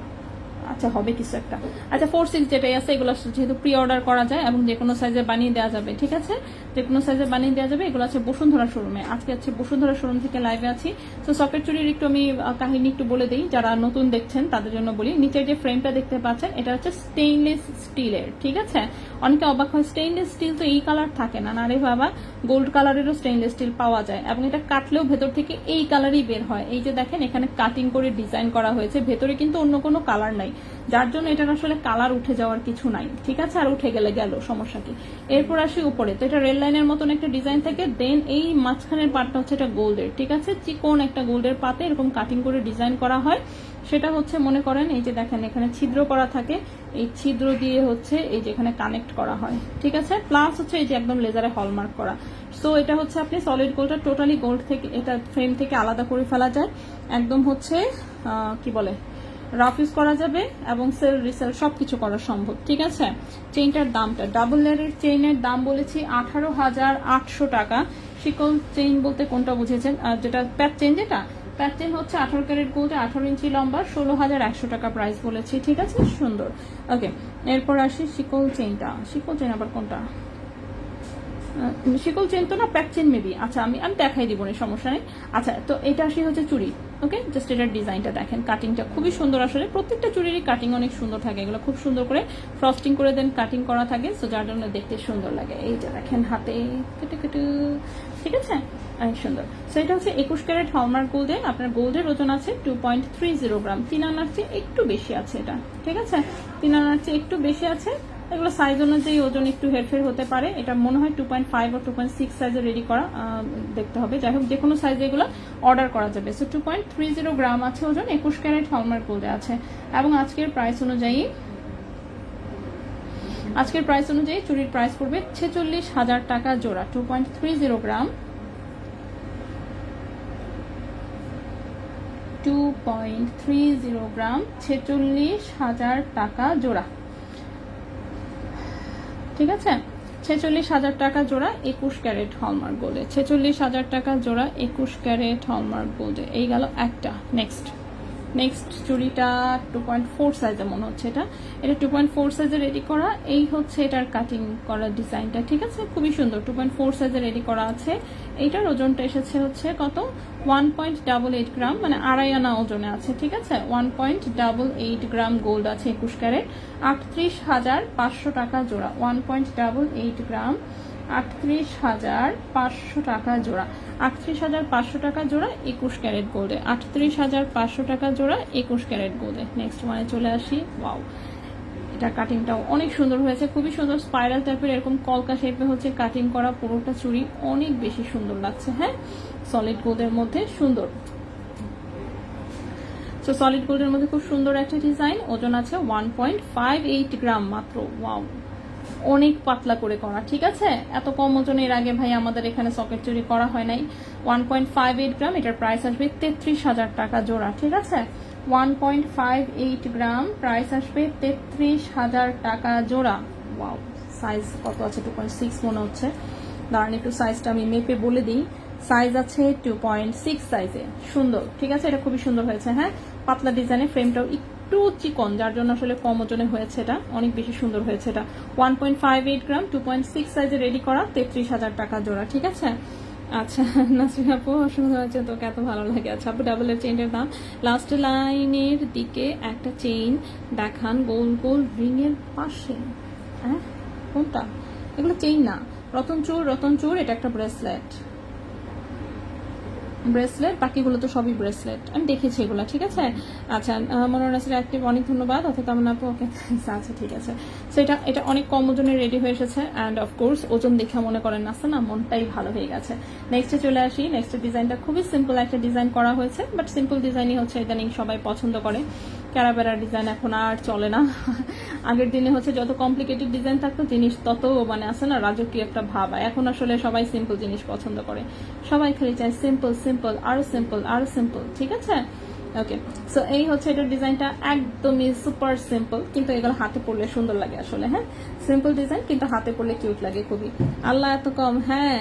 আচ্ছা হবে কিছু একটা। আচ্ছা 4-6 যেটাই আছে, এগুলো যেহেতু প্রি অর্ডার করা যায় এবং যে কোনো সাইজে বানিয়ে দেওয়া যাবে, ঠিক আছে? যে কোনো সাইজে বানিয়ে দেওয়া যাবে। এগুলো আছে বসুন্ধরা শোরুমে, আজকে আছে বসুন্ধরা শোরুম থেকে লাইভে আছি। তো সকেট চুরির একটু আমি কাহিনী একটু বলে দিই, যারা নতুন দেখছেন তাদের জন্য বলি। নিচের যে ফ্রেমটা দেখতে পাচ্ছেন এটা হচ্ছে স্টেইনলেস স্টিলের, ঠিক আছে? অনেকে অবাক হয়, স্টেইনলেস স্টিল তো এই কালার থাকে না। না রে বাবা, গোল্ড কালারেরও স্টেইনলেস স্টিল পাওয়া যায় এবং এটা কাটলেও ভেতর থেকে এই কালারই বের হয়। এই যে দেখেন এখানে কাটিং করে ডিজাইন করা হয়েছে, ভেতরে কিন্তু অন্য কোনো কালার নাই। যার জন্য এটার আসলে কালার উঠে যাওয়ার কিছু নাই, ঠিক আছে। আর উঠে গেলে গেল, সমস্যা কি। এরপর আসি উপরে, তো এটা রেল লাইনের মতন একটা ডিজাইন থাকে, দেন এই মাঝখানের পার্টটা হচ্ছে এটা গোল্ডের, ঠিক আছে। চিকন একটা গোল্ডের পাতে এরকম কাটিং করে ডিজাইন করা হয়, সেটা হচ্ছে মনে করেন এই যে দেখেন এখানে ছিদ্র করা থাকে, এই ছিদ্র দিয়ে হচ্ছে এই যে এখানে কানেক্ট করা হয়, ঠিক আছে। প্লাস হচ্ছে এই যে একদম লেজারে হলমার্ক করা। সো এটা হচ্ছে আপনি সলিড গোল্ডটা টোটালি গোল্ড থেকে, এটা ফ্রেম থেকে আলাদা করে ফেলা যায়, একদম হচ্ছে কি বলে রাফ ইউজ করা যাবে এবং সেল রিসেল সবকিছু করা সম্ভব, ঠিক আছে। চেইনটার দামটা, ডাবল লেয়ারের চেইনের দাম বলেছি 18,800 টাকা। শিকল চেইন বলতে কোনটা বুঝেছেন, যেটা প্যাচ চেইন, যেটা প্যাচ চেইন হচ্ছে 18 ক্যারেট গোল্ডে 18 ইঞ্চি লম্বা, 16,100 টাকা প্রাইস বলেছি, ঠিক আছে। সুন্দর। ওকে, এরপর আসি শিকল চেইনটা। শিকল চেইন আবার কোনটা, শিকল চেন তো না, প্যাক চেন মেবি। আচ্ছা আমি দেখাই দিব না, সমস্যা নেই। আচ্ছা, তো এটা আসি হচ্ছে চুড়ি। ওকে, জাস্ট এটার ডিজাইনটা দেখেন, কাটিংটা খুবই সুন্দর। আসলে প্রত্যেকটা চুড়িরই কাটিং অনেক সুন্দর থাকে, এগুলো খুব সুন্দর করে ফ্রস্টিং করে দেন কাটিং করা থাকে, সো যার জন্য দেখতে সুন্দর লাগে। এই যে দেখেন হাতে কেটে কেটে, ঠিক আছে, অনেক সুন্দর। সো এটা হচ্ছে 21 ক্যারেট হলমার্ক গোল্ডে, আপনার গোল্ডের ওজন আছে 2.30 গ্রাম, 3 আনার চেয়ে একটু বেশি আছে এটা, ঠিক আছে, 3 আনার চেয়ে একটু বেশি আছে। এগুলো সাইজ অনুযায়ী ওজন একটু হেরফের হতে পারে, এটা মনে হয় 2.5 বা 2.6 সাইজে রেডি করা, দেখতে হবে। যাই হোক, যে কোনো সাইজে এগুলো অর্ডার করা যাবে। সো 2.30 গ্রাম আছে ওজন, 21 ক্যারেট হলমার্ক গোল্ডে আছে। এবং আজকের প্রাইস অনুযায়ী চুরির প্রাইস পড়বে 46,000 টাকা জোড়া। 2.30 গ্রাম, 2.30 গ্রাম, 46,000 টাকা জোড়া, ঠিক আছে। 46,000 টাকা জোড়া 21 ক্যারেট হলমার্ক গোল্ডে, 46,000 টাকা জোড়া 21 ক্যারেট হলমার্ক গোল্ডে। এই গেল একটা। নেক্সট চুড়িটা 2.4 সাইজে মনে হচ্ছে, এটা 2.4 সাইজে রেডি করা। এই হচ্ছে এটার কাটিং করা ডিজাইনটা, ঠিক আছে, খুবই সুন্দর। 2.4 সাইজে রেডি করা আছে। এইটার ওজনটা এসেছে হচ্ছে কত, 1.88 গ্রাম, মানে 2.5 আনা ওজনে আছে, ঠিক আছে। 1.88 গ্রাম গোল্ড আছে 21 ক্যারেট, 38,500 টাকা জোড়া। 1.88 গ্রাম, 38,500 টাকা জোড়া, 38,500 টাকা জোড়া 21 ক্যারেট গোল্ডে, 38,500 টাকা জোড়া 21 ক্যারেট গোল্ডে। নেক্সট মানে চলে আসি, ওয়াও, এটা কাটিংটাও অনেক সুন্দর হয়েছে, খুবই সুন্দর। স্পাইরাল টাইপের এরকম কলকা শেপে হচ্ছে কাটিং করা, পুরোটা চুড়ি অনেক বেশি সুন্দর লাগছে। হ্যাঁ, সলিড গোল্ডের মধ্যে সুন্দর। সো সলিড গোল্ডের মধ্যে খুব সুন্দর একটা ডিজাইন, ওজন আছে 1.58 গ্রাম মাত্র। ওয়াও, অনেক পাতলা করে করা, ঠিক আছে। এত কম ওজনে এর আগে ভাই আমাদের এখানে সকেট চুরি করা হয় নাই। 1.58 গ্রাম, এটার প্রাইস আসবে 33,000 টাকা জোড়া, ঠিক আছে। 1.58 গ্রাম, প্রাইস আসবে 33,000 টাকা জোড়া। ওয়াও, সাইজ কত আছে, 2.6 মনে হচ্ছে। দাঁড়ান একটু সাইজটা আমি মেপে বলে দিই। সাইজ আছে 2.6 সাইজে, সুন্দর, ঠিক আছে। এটা খুবই সুন্দর হয়েছে। হ্যাঁ, পাতলা ডিজাইনে, ফ্রেমটাও একটু চিকন, যার জন্য আসলে কম ওজনে হয়েছে, এটা অনেক বেশি সুন্দর হয়েছে। এটা 1.58 গ্রাম, 2.6 সাইজে রেডি করা, 33,000 টাকা জোড়া, ঠিক আছে। আচ্ছা নাসরিন আপু, অসুবিধা হয়েছে, তোকে এত ভালো লাগে। আচ্ছা আপু, ডাবলের চেইনের দাম, লাস্ট লাইনের দিকে একটা চেইন দেখান গোল গোল রিং এর পাশে। হ্যাঁ, কোনটা, এগুলো চেইন না, রতন চূড়, এটা একটা ব্রেসলেট, বাকিগুলো তো সবই ব্রেসলেট, আমি দেখেছি এগুলো, ঠিক আছে। আচ্ছা, মনোনাসির অ্যাক্টিভ, অনেক ধন্যবাদ। অর্থাৎ আমার আপু, ওকে, আচ্ছা ঠিক আছে। সো এটা অনেক কম ওজনে রেডি হয়ে এসেছে, অ্যান্ড অফকোর্স ওজন দেখে মনে করেন আসছে না, মনটাই ভালো হয়ে গেছে। নেক্সটে চলে আসি। নেক্সট ডিজাইনটা খুবই সিম্পল একটা ডিজাইন করা হয়েছে, বাট সিম্পল ডিজাইনই হচ্ছে ইদানিং সবাই পছন্দ করে। ক্যারাবেরার ডিজাইন এখন আর চলে না। আগের দিনে হচ্ছে যত কমপ্লিকেটেড ডিজাইন থাকতো জিনিস তত মানে আসে না রাজকীয় একটা ভাব, এখন আসলে সবাই সিম্পল জিনিস পছন্দ করে, সবাই খালি চায় সিম্পল, আরো সিম্পল, ঠিক আছে। ওকে, সো এই হচ্ছে এটার ডিজাইনটা, একদমই সুপার সিম্পল, কিন্তু এগুলো হাতে পড়লে সুন্দর লাগে আসলে। হ্যাঁ, সিম্পল ডিজাইন কিন্তু হাতে পড়লে কিউট লাগে খুবই। আল্লাহ, এত কম। হ্যাঁ,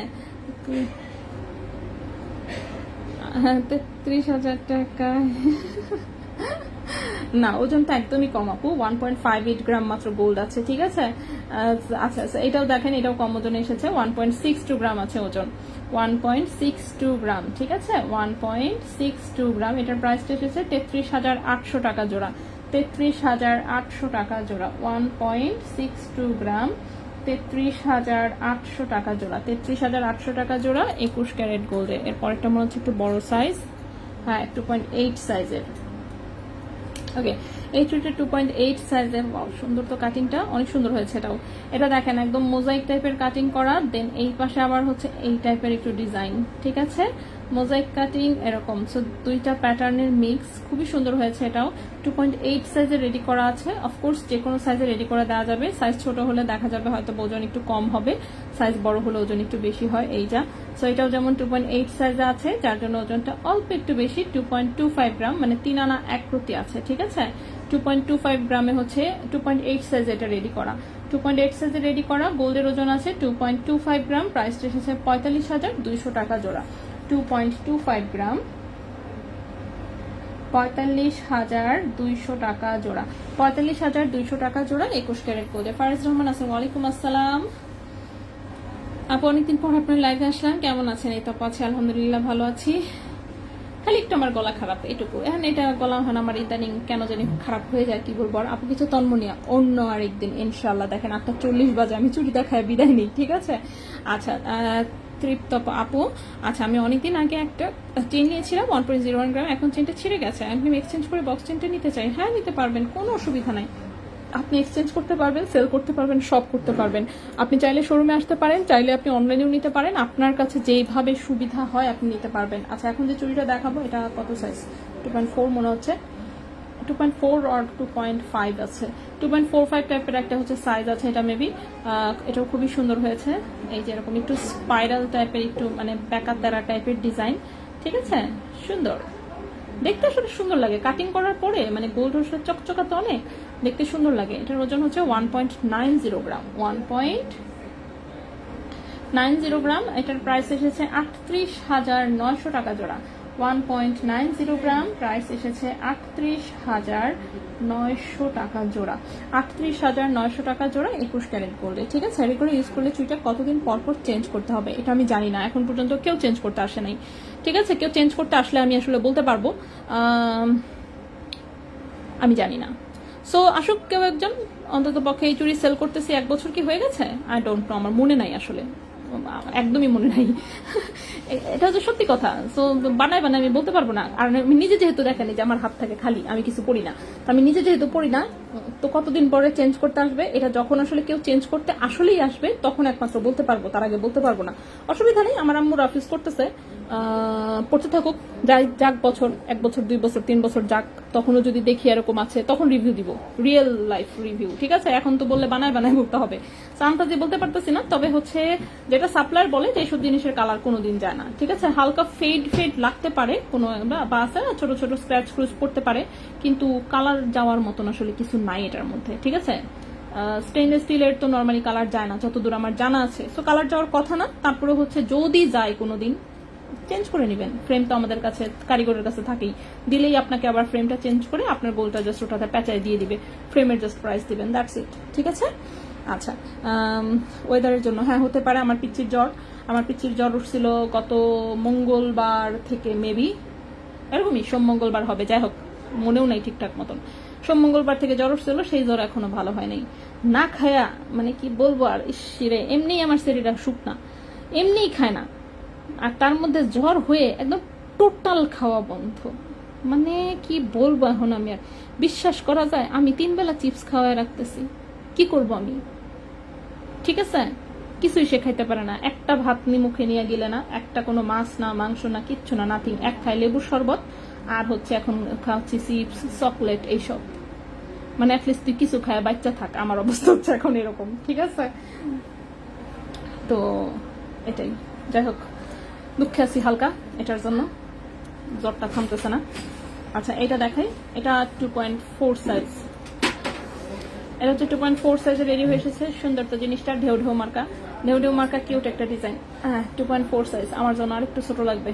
33,000 টাকা না, ওজনটা একদমই কম আপু, 1.58 গ্রাম মাত্র গোল্ড আছে, ঠিক আছে। আচ্ছা, এটাও দেখেন, এটাও কম ওজনে এসেছে, 1.62 গ্রাম আছে ওজন, 1.62 গ্রাম, ঠিক আছে, 1.62 গ্রাম। এটার প্রাইসটা এসেছে 33,800 টাকা জোড়া, 33,800 টাকা জোড়া, 1.62 গ্রাম, 33,800 টাকা জোড়া, 33,800 টাকা জোড়া 21 ক্যারেট গোল্ডে। এরপরেরটা মনে হচ্ছে একটু বড় সাইজ, হ্যাঁ 2.8 সাইজের। ওকে, এই চুড়িটা 2.8 সাইজের। সুন্দর তো কাটিংটা, অনেক সুন্দর হয়েছে এটাও। এটা দেখেন একদম মোজাইক টাইপের কাটিং করা, দেন এই পাশে আবার হচ্ছে এই টাইপের একটু ডিজাইন, ঠিক আছে, মোজাইক কাটিং এরকম। সো দুইটা প্যাটার্নের মিক্স, খুবই সুন্দর হয়েছে এটাও। 2.8 সাইজে রেডি করা আছে। অফকোর্স যে কোনো সাইজে রেডি করে দেওয়া যাবে। সাইজ ছোট হলে দেখা যাবে হয়তো ওজন একটু কম হবে, সাইজ বড় হলে ওজন একটু বেশি হয়, এই যা। সো এটাও যেমন 2.8 সাইজে আছে, যার জন্য ওজনটা অল্প একটু বেশি, 2.25 গ্রাম, মানে 3 আনা 1 প্রতি আছে, ঠিক আছে। 2.25 গ্রামে হচ্ছে 2.8 সাইজে এটা রেডি করা। 2.8 সাইজে রেডি করা গোল্ডের ওজন আছে 2.25 গ্রাম। প্রাইসটা এসেছে 45,200 টাকা জোড়া। 2.25 গ্রাম, 45,200 টাকা জোড়া। 45,200 টাকা জোড়া 21 ক্যারেট গোল্ডে। ফারিস রহমান আছেন, ওয়ালাইকুম আসসালাম আপু, অনেকদিন পর আপনার লাইভে আসলাম, কেমন আছেন? এই তো আছে, আলহামদুলিল্লাহ ভালো আছি। খালি একটু আমার গলা খারাপ, এটুকু। এখন এটা গলা হয় আমার ইদানিং কেন জানি খারাপ হয়ে যায়, কি বলবো। আর আপু কিছু তন্মনিয়া অন্য আরেকদিন ইনশাল্লাহ। দেখেন 8:40 বাজে, আমি চুড়িটা খাই বিদায় নিই, ঠিক আছে। আচ্ছা, তৃপ্ত আপু, আচ্ছা আমি অনেকদিন আগে একটা চেন নিয়েছিলাম 1.01 গ্রাম, এখন চেনটা ছিঁড়ে গেছে, আমি এক্সচেঞ্জ করে বক্স চেনটা নিতে চাই। হ্যাঁ নিতে পারবেন, কোনো অসুবিধা নাই। আপনি এক্সচেঞ্জ করতে পারবেন, সেল করতে পারবেন, সব করতে পারবেন। আপনি চাইলে শোরুমে আসতে পারেন, চাইলে আপনি অনলাইনেও নিতে পারেন, আপনার কাছে যেইভাবে সুবিধা হয় আপনি নিতে পারবেন। আচ্ছা এখন যে চুড়িটা দেখাবো এটা কত সাইজ? 2.4 মনে হচ্ছে, 2.4 আর 2.5 আছে। 2.45 টাইপের একটা হচ্ছে সাইজ আছে, এটা মেবি। এটাও খুবই সুন্দর হয়েছে, এই যে এরকম একটু স্পাইরাল টাইপের, একটু মানে ব্যাকাতেরা টাইপের ডিজাইন, ঠিক আছে, সুন্দর দেখতে, আসলে সুন্দর লাগে কাটিং করার পরে, মানে গোল্ড রোসের চকচকা তো অনেক দেখতে সুন্দর লাগে। এটার ওজন হচ্ছে 1.90 গ্রাম, 1.90 গ্রাম। এটার প্রাইস এসেছে 38,900 টাকা জোড়া। 1.90 গ্রাম, প্রাইস এসেছে 38,900 টাকা জোড়া। 38,900 টাকা জোড়া 21 ক্যারেট গোল্ডে, ঠিক আছে। এগুলো ইউজ করলে চুইটা কতদিন পর পর চেঞ্জ করতে হবে এটা আমি জানি না, এখন পর্যন্ত কেউ চেঞ্জ করতে আসে নাই, ঠিক আছে। কেউ চেঞ্জ করতে আসলে আমি আসলে বলতে পারবো, আমি জানি না। সো আসুক কেউ একজন, অন্তত পক্ষে এই চুড়ি সেল করতেছি 1 বছর কি হয়ে গেছে, আই ডোন্ট নো, আমার মনে নাই আসলে, একদমই মনে নাই। এটা হচ্ছে সত্যি কথা। সো বানায় বানায় আমি বলতে পারবো না। আর আমি নিজে যেহেতু দেখেনি যে আমার হাত থাকে খালি, আমি কিছু পড়ি না, তো আমি নিজে যেহেতু পড়ি না, তো কতদিন পরে চেঞ্জ করতে আসবে এটা যখন আসলে কেউ চেঞ্জ করতে আসলেই আসবে তখন একমাত্র বলতে পারবো, তার আগে বলতে পারবো না। অসুবিধা নেই, আমার আম্মু রাফিজ করতেছে, পড়তে থাকুক, যাক বছর, 1 বছর 2 বছর 3 বছর যাক, তখনও যদি দেখি এরকম আছে তখন রিভিউ দিব, রিয়েল লাইফ রিভিউ, ঠিক আছে। এখন তো বললে বানায় বানায় করতে হবে, সামটা যে বলতে পারতেছি না। তবে হচ্ছে যেটা সাপ্লায়ার বলে যে এইসব জিনিসের কালার কোনোদিন যায় না, ঠিক আছে। হালকা ফেড লাগতে পারে কোনো, বা আছে না ছোট ছোট স্ক্র্যাচ ক্রুজ পড়তে পারে, কিন্তু কালার যাওয়ার মতন আসলে কিছু নাই এটার মধ্যে, ঠিক আছে। স্টেনলেস স্টিলের তো নর্মালি কালার যায় না যতদূর আমার জানা আছে, সো কালার যাওয়ার কথা না। তারপরে হচ্ছে যদি যায় কোনোদিন চেঞ্জ করে নেবেন, ফ্রেম তো আমাদের কাছে কারিগরের কাছে থাকেই, দিলেই আপনাকে আবার ফ্রেমটা চেঞ্জ করে আপনার গোলটা জাস্ট ওটাতে প্যাঁচায় দিয়ে দিবে, ফ্রেমের জাস্ট প্রাইস দিবেন, দ্যাটস ইট, ঠিক আছে। আচ্ছা, ওয়েদারের জন্য হ্যাঁ হতে পারে। আমার পিচ্চির জ্বর উঠছিল গত মঙ্গলবার থেকে, মেবি এরকমই মঙ্গলবার হবে, যাই হোক মনেও নাই ঠিকঠাক মতন। মঙ্গলবার থেকে জ্বর উঠছিল, সেই জ্বর এখনো ভালো হয় নাই। না খায়া মানে কি বলবো আর, ইসিরে এমনি আমার শরীরটা শুকনা, এমনিই খায় না, আর তার মধ্যে জ্বর হয়ে একদম টোটাল খাওয়া বন্ধ, মানে কি বলবো এখন আমি আর, বিশ্বাস করা যায় আমি 3 বেলা চিপস খাওয়ায় রাখতেছি, কি করব আমি, ঠিক আছে। কিছুই সে খাইতে পারে না, একটা ভাত মুখে নিয়ে গেলে না, একটা কোনো মাছ না মাংস না কিচ্ছু না, নাথিং। এক খায় লেবুর শরবত, আর হচ্ছে এখন খাচ্ছি চিপস চকলেট এইসব, মানে অ্যাটলিস্ট তুই কিছু খায় বাচ্চা থাক, আমার অবস্থা হচ্ছে এখন এরকম, ঠিক আছে। তো এটাই, যাই হোক দুঃখে আছি হালকা এটার জন্য, জ্বরটা থামতেছে না। আচ্ছা এটা দেখাই, এটা 2.4 সাইজ, এটা হচ্ছে 2.4 সাইজে রেডি হয়ে এসেছে। সুন্দর তো জিনিসটা, ঢেউ ঢেউ মার্কা কিউট একটা ডিজাইন। 2.4 সাইজ, আমার জন্য আর একটু ছোট লাগবে।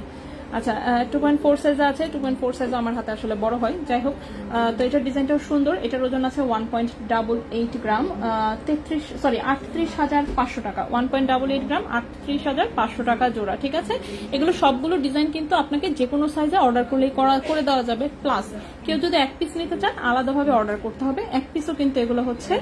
আচ্ছা 2.4 সাইজ আছে, 2.4 সাইজ আমার হাতে আসলে বড় হয়, যাই হোক। তো এটার ডিজাইনটাও সুন্দর, এটার ওজন আছে 1.88 গ্রাম, 38,500 টাকা। 1.88 গ্রাম, 38,500 টাকা জোড়া, ঠিক আছে। এগুলো সবগুলো ডিজাইন কিন্তু আপনাকে যে কোনো সাইজে অর্ডার করলেই করে দেওয়া যাবে, প্লাস কেউ যদি 1 পিস নিতে চান আলাদাভাবে অর্ডার করতে হবে। 1 পিসও কিন্তু এগুলো হচ্ছে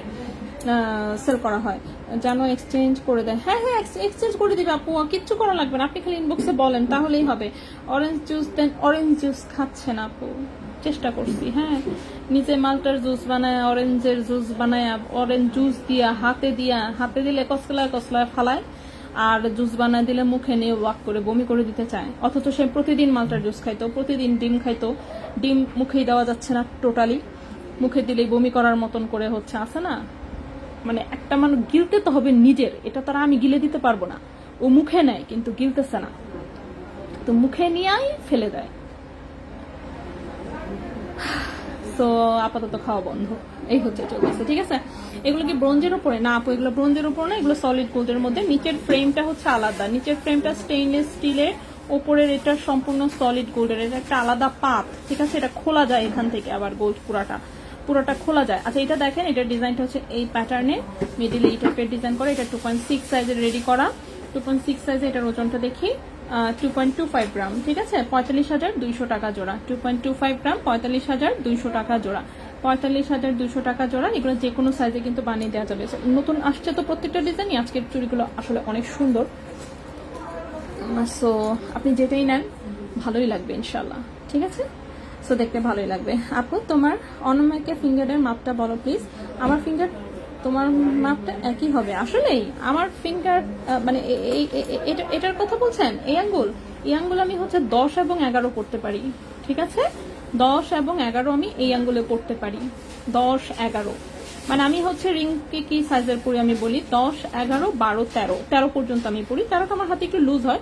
সেল করা হয়, যেন এক্সচেঞ্জ করে দেয়। হ্যাঁ এক্সচেঞ্জ করে দিবে আপু, কিচ্ছু করা লাগবে না, আপনি খালি ইনবক্সে বলেন তাহলেই হবে। অরেঞ্জ জুস দেন, অরেঞ্জ জুস খাচ্ছে না আপু, চেষ্টা করছি। হ্যাঁ, নিজে মালটার জুস বানায়, অরেঞ্জের জুস বানায়, অরেঞ্জ জুস হাতে দিলে কসলায় ফালায়, আর জুস বানায় দিলে মুখে নিয়ে ওয়াক করে বমি করে দিতে চায়। অথচ সে প্রতিদিন মালটার জুস খাইতো, প্রতিদিন ডিম খাইতো, ডিম মুখেই দেওয়া যাচ্ছে না টোটালি, মুখে দিলেই বমি করার মতন করে হচ্ছে, আছে না, মানে একটা মানুষ গিলতে তো হবে নিজের, এটা তারা আমি গিলে দিতে পারবো না। ও মুখে নেয় কিন্তু গিলতেছে না, তো মুখে নিয়েই ফেলে দেয়। তো আপাতত খাওয়া বন্ধ, এই হচ্ছে চলতেছে। ঠিক আছে, এগুলো কি ব্রোঞ্জের উপরে? না আপু, এগুলো ব্রোঞ্জের উপর না, এগুলো সলিড গোল্ডের মধ্যে। নিচের ফ্রেমটা হচ্ছে আলাদা, নিচের ফ্রেমটা স্টেইনলেস স্টিলের, ওপরের এটা সম্পূর্ণ সলিড গোল্ডের। এটা একটা আলাদা পাত, ঠিক আছে, এটা খোলা যায় এখান থেকে, আবার গোল্ড পুরাটা খোলা যায়। আচ্ছা, এটা দেখেন, এটার ডিজাইনটা হচ্ছে এই প্যাটার্নে, মিডিলে এই টাইপের ডিজাইন করা। এটা 2.6 সাইজের রেডি করা, 2.6 সাইজে। এটার ওজনটা দেখি 2.25 গ্রাম। ঠিক আছে, 45,200 টাকা জোড়া। 2.25 গ্রাম, 45,200 টাকা জোড়া। 45,200 টাকা জোড়া। এগুলো যে কোনো সাইজে কিন্তু বানিয়ে দেওয়া যাবে। নতুন আসছে তো প্রত্যেকটা ডিজাইনই। আজকের চুড়িগুলো আসলে অনেক সুন্দর, সো আপনি যেটাই নেন ভালোই লাগবে ইনশাল্লাহ। ঠিক আছে, সো দেখতে ভালোই লাগবে। আপু, তোমার অনমাইকে ফিঙ্গারের মাপটা বলো প্লিজ। আমার ফিঙ্গার তোমার মাপটা একই হবে আসলেই। আমার ফিঙ্গার মানে এটার কথা বলছেন, এই আঙ্গুল আমি হচ্ছে 10 এবং 11 করতে পারি। ঠিক আছে, 10 এবং 11 আমি এই আঙ্গুলে করতে পারি। 10, 11 মানে আমি হচ্ছে রিংকে কি সাইজের পরি আমি বলি, 10, 11, 12, 13 পর্যন্ত আমি পরি। 13টা আমার হাতে একটু লুজ হয়।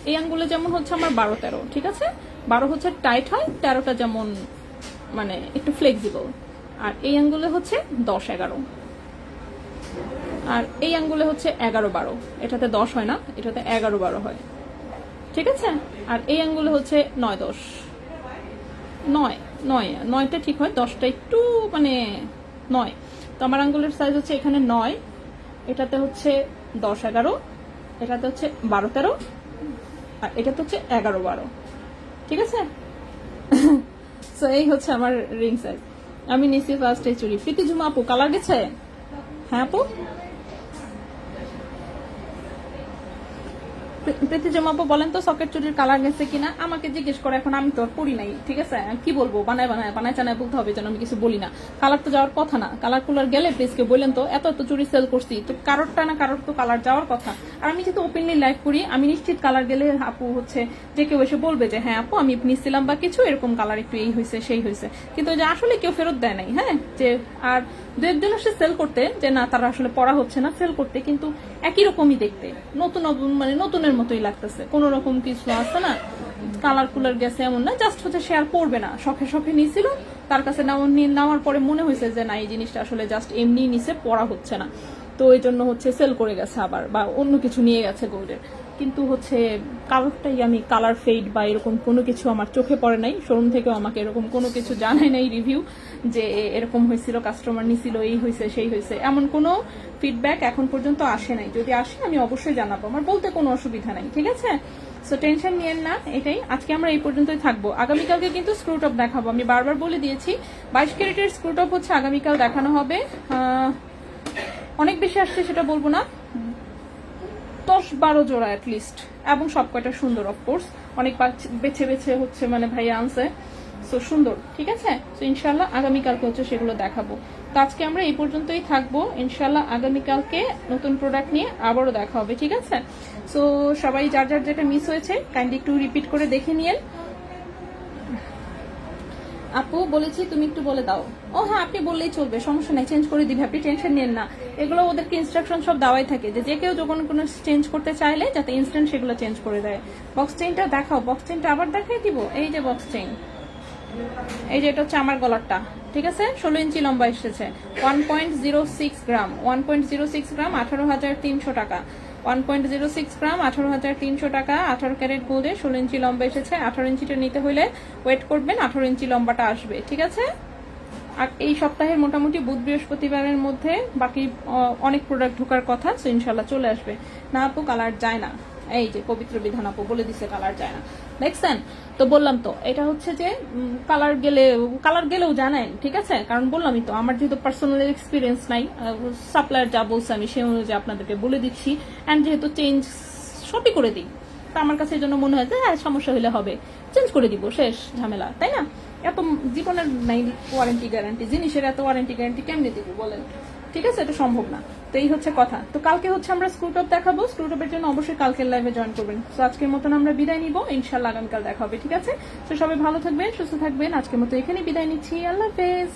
এই আঙ্গুলে যেমন হচ্ছে আমার 12, 13। ঠিক আছে, 12 হচ্ছে টাইট হয়, 13টা যেমন মানে একটু ফ্লেক্সিবল। আর এই আঙ্গুলে হচ্ছে 10, 11, আর এই আঙ্গুলে হচ্ছে 11, 12। এটাতে 10 হয় না, এটাতে 11, 12 হয়। ঠিক আছে, আর এই আঙ্গুলে হচ্ছে 9, 10, 9টা ঠিক হয়, 10টা একটু মানে 9। তো আমার আঙ্গুলের সাইজ হচ্ছে এখানে 9, এটাতে হচ্ছে 10, 11, এটাতে হচ্ছে 12, 13, আর এটাতে হচ্ছে 11, 12। ঠিক আছে, সো এই হচ্ছে আমার রিং সাইজ। আমি নিচ্ছি ফার্স্ট এই চুড়ি। প্রীতি ঝুমা আপু, কালার গেছে? হ্যাঁ আপু, প্রীতি ঝুমা আপু বলেন তো সকেট চুড়ির কালার গেছে কিনা। আমাকে জিজ্ঞেস করে, এখন আমি তো আর পড়ি নাই। ঠিক আছে, কি বলবো, বানায় চানায় বলতে হবে, যেন আমি কিছু বলি না। কালার তো যাওয়ার কথা না, কালার কুলার গেলে প্লিজকে বললেন তো, এত চুড়ি সেল করছি তো কারোরটা না কারোর তো কালার যাওয়ার কথা। আর আমি যেহেতু ওপেনলি লাইভ করি, আমি নিশ্চিত কালার গেলে আপু হচ্ছে যে কেউ এসে বলবে যে হ্যাঁ আপু আমি নিচ্ছিলাম বা কিছু এরকম কালার একটু এই হয়েছে সেই হয়েছে, কিন্তু যে আসলে কেউ ফেরত দেয় নাই। হ্যাঁ, যে আর দু একজন আসে সেল করতে, যে না তারা আসলে পড়া হচ্ছে না সেল করতে, কিন্তু একই রকমই দেখতে, নতুন মানে নতুনের মতোই লাগতেছে, কোন রকম কিছু আছে না কালার কুলার গেছে এমন না। জাস্ট হচ্ছে সে আর পড়বে না, শখে নিয়েছিল, তার কাছে নেওয়ার পরে মনে হয়েছে যে না এই জিনিসটা আসলে জাস্ট এমনি নিচে পড়া হচ্ছে না, তো এই জন্য হচ্ছে সেল করে গেছে আবার, বা অন্য কিছু নিয়ে গেছে গোল্ডের। কিন্তু হচ্ছে কালারটাই আমি কালার ফেড বা এরকম কোনো কিছু আমার চোখে পড়ে নাই। শোরুম থেকেও আমাকে এরকম কোনো কিছু জানায় নাই রিভিউ যে এরকম হয়েছিল, কাস্টমার নিছিল, এই হয়েছে সেই হয়েছে, এমন কোনো ফিডব্যাক এখন পর্যন্ত আসে নাই। যদি আসে আমি অবশ্যই জানাবো, আমার বলতে কোনো অসুবিধা নাই। ঠিক আছে, সো টেনশন নিয়েন না। এটাই আজকে আমরা এই পর্যন্তই থাকবো। আগামীকালকে কিন্তু স্ক্রুটপ দেখাবো, আমি বারবার বলে দিয়েছি 22 ক্যারেটের স্ক্রুটপ হচ্ছে আগামীকাল দেখানো হবে। অনেক বেশি আসছে সেটা বলবো না, 10-12 জোড়া অ্যাটলিস্ট, এবং সব কয়টা সুন্দর। অফকোর্স অনেক বেছে হচ্ছে মানে ভাইয়া আনছে, সো সুন্দর। ঠিক আছে, তো ইনশাল্লাহ আগামীকালকে হচ্ছে সেগুলো দেখাবো। তো আজকে আমরা এই পর্যন্তই থাকবো, ইনশাল্লাহ আগামীকালকে নতুন প্রোডাক্ট নিয়ে আবারও দেখা হবে। ঠিক আছে, সো সবাই যার যেটা মিস হয়েছে কাইন্ডলি একটু রিপিট করে দেখে নিয়েন। আপু বলেছি তুমি একটু বলে দাও। ও হ্যাঁ, আপনি বললেই চলবে, সমস্যা নাই, চেঞ্জ করে দিবে, আপনি টেনশন নেন না। এগুলো ওদেরকে ইনস্ট্রাকশন সব দেওয়াই থাকে, যে কেউ যখন কোনো চেঞ্জ করতে চাইলে যাতে ইনস্ট্যান্ট সেগুলো চেঞ্জ করে দেয়। বক্স চেইনটা দেখাও, বক্স চেইনটা আবার দেখাই দিব। এই যে বক্স চেইন, এই যে এটা হচ্ছে আমার গলারটা। ঠিক আছে, 16 ইঞ্চি লম্বা এসেছে, 1.06 গ্রাম, 1.06 গ্রাম, 18,300 টাকা। 1.06 গ্রাম, 18,300 টাকা। 18 ক্যারেট গোল্ডে 16 ইঞ্চি লম্বা এসেছে। 18 ইঞ্চিটা নিতে হলে ওয়েট করবেন, 18 ইঞ্চি লম্বাটা আসবে। ঠিক আছে, আর এই সপ্তাহের মোটামুটি বুধ বৃহস্পতিবারের মধ্যে বাকি অনেক প্রোডাক্ট ঢোকার কথা, সো ইনশাল্লাহ চলে আসবে। না আপু কালার যায় না, এই যে পবিত্র বিধান আপু বলে দিছে কালার যায় না, দেখছেন তো। বললাম তো এটা হচ্ছে যে কালার গেলেও জানেন। ঠিক আছে, কারণ বললামই তো আমার যেহেতু পার্সোনাল এক্সপিরিয়েন্স নাই, সাপ্লায়ার যা বলছে আমি সেই অনুযায়ী আপনাদেরকে বলে দিচ্ছি, অ্যান্ড যেহেতু চেঞ্জ সবই করে দিই, তো আমার কাছে এই জন্য মনে হয় যে হ্যাঁ সমস্যা হলে হবে, চেঞ্জ করে দিব, শেষ ঝামেলা, তাই না? এত জীবনের নাই ওয়ারেন্টি গ্যারান্টি, জিনিসের এত ওয়ারেন্টি গ্যারান্টি কেমনে দিব বলেন? ঠিক আছে, এটা সম্ভব না। তো এই হচ্ছে কথা। তো কালকে হচ্ছে আমরা স্ক্রুটপ দেখাবো, স্ক্রুটপের জন্য অবশ্যই কালকের লাইভে জয়েন করবেন। তো আজকের মতন আমরা বিদায় নিব, ইনশাল্লাহ আগামীকাল দেখা হবে, ঠিক আছে? তো সবাই ভালো থাকবেন, সুস্থ থাকবেন, আজকের মতো এখানেই বিদায় নিচ্ছি, আল্লাহ হাফেজ।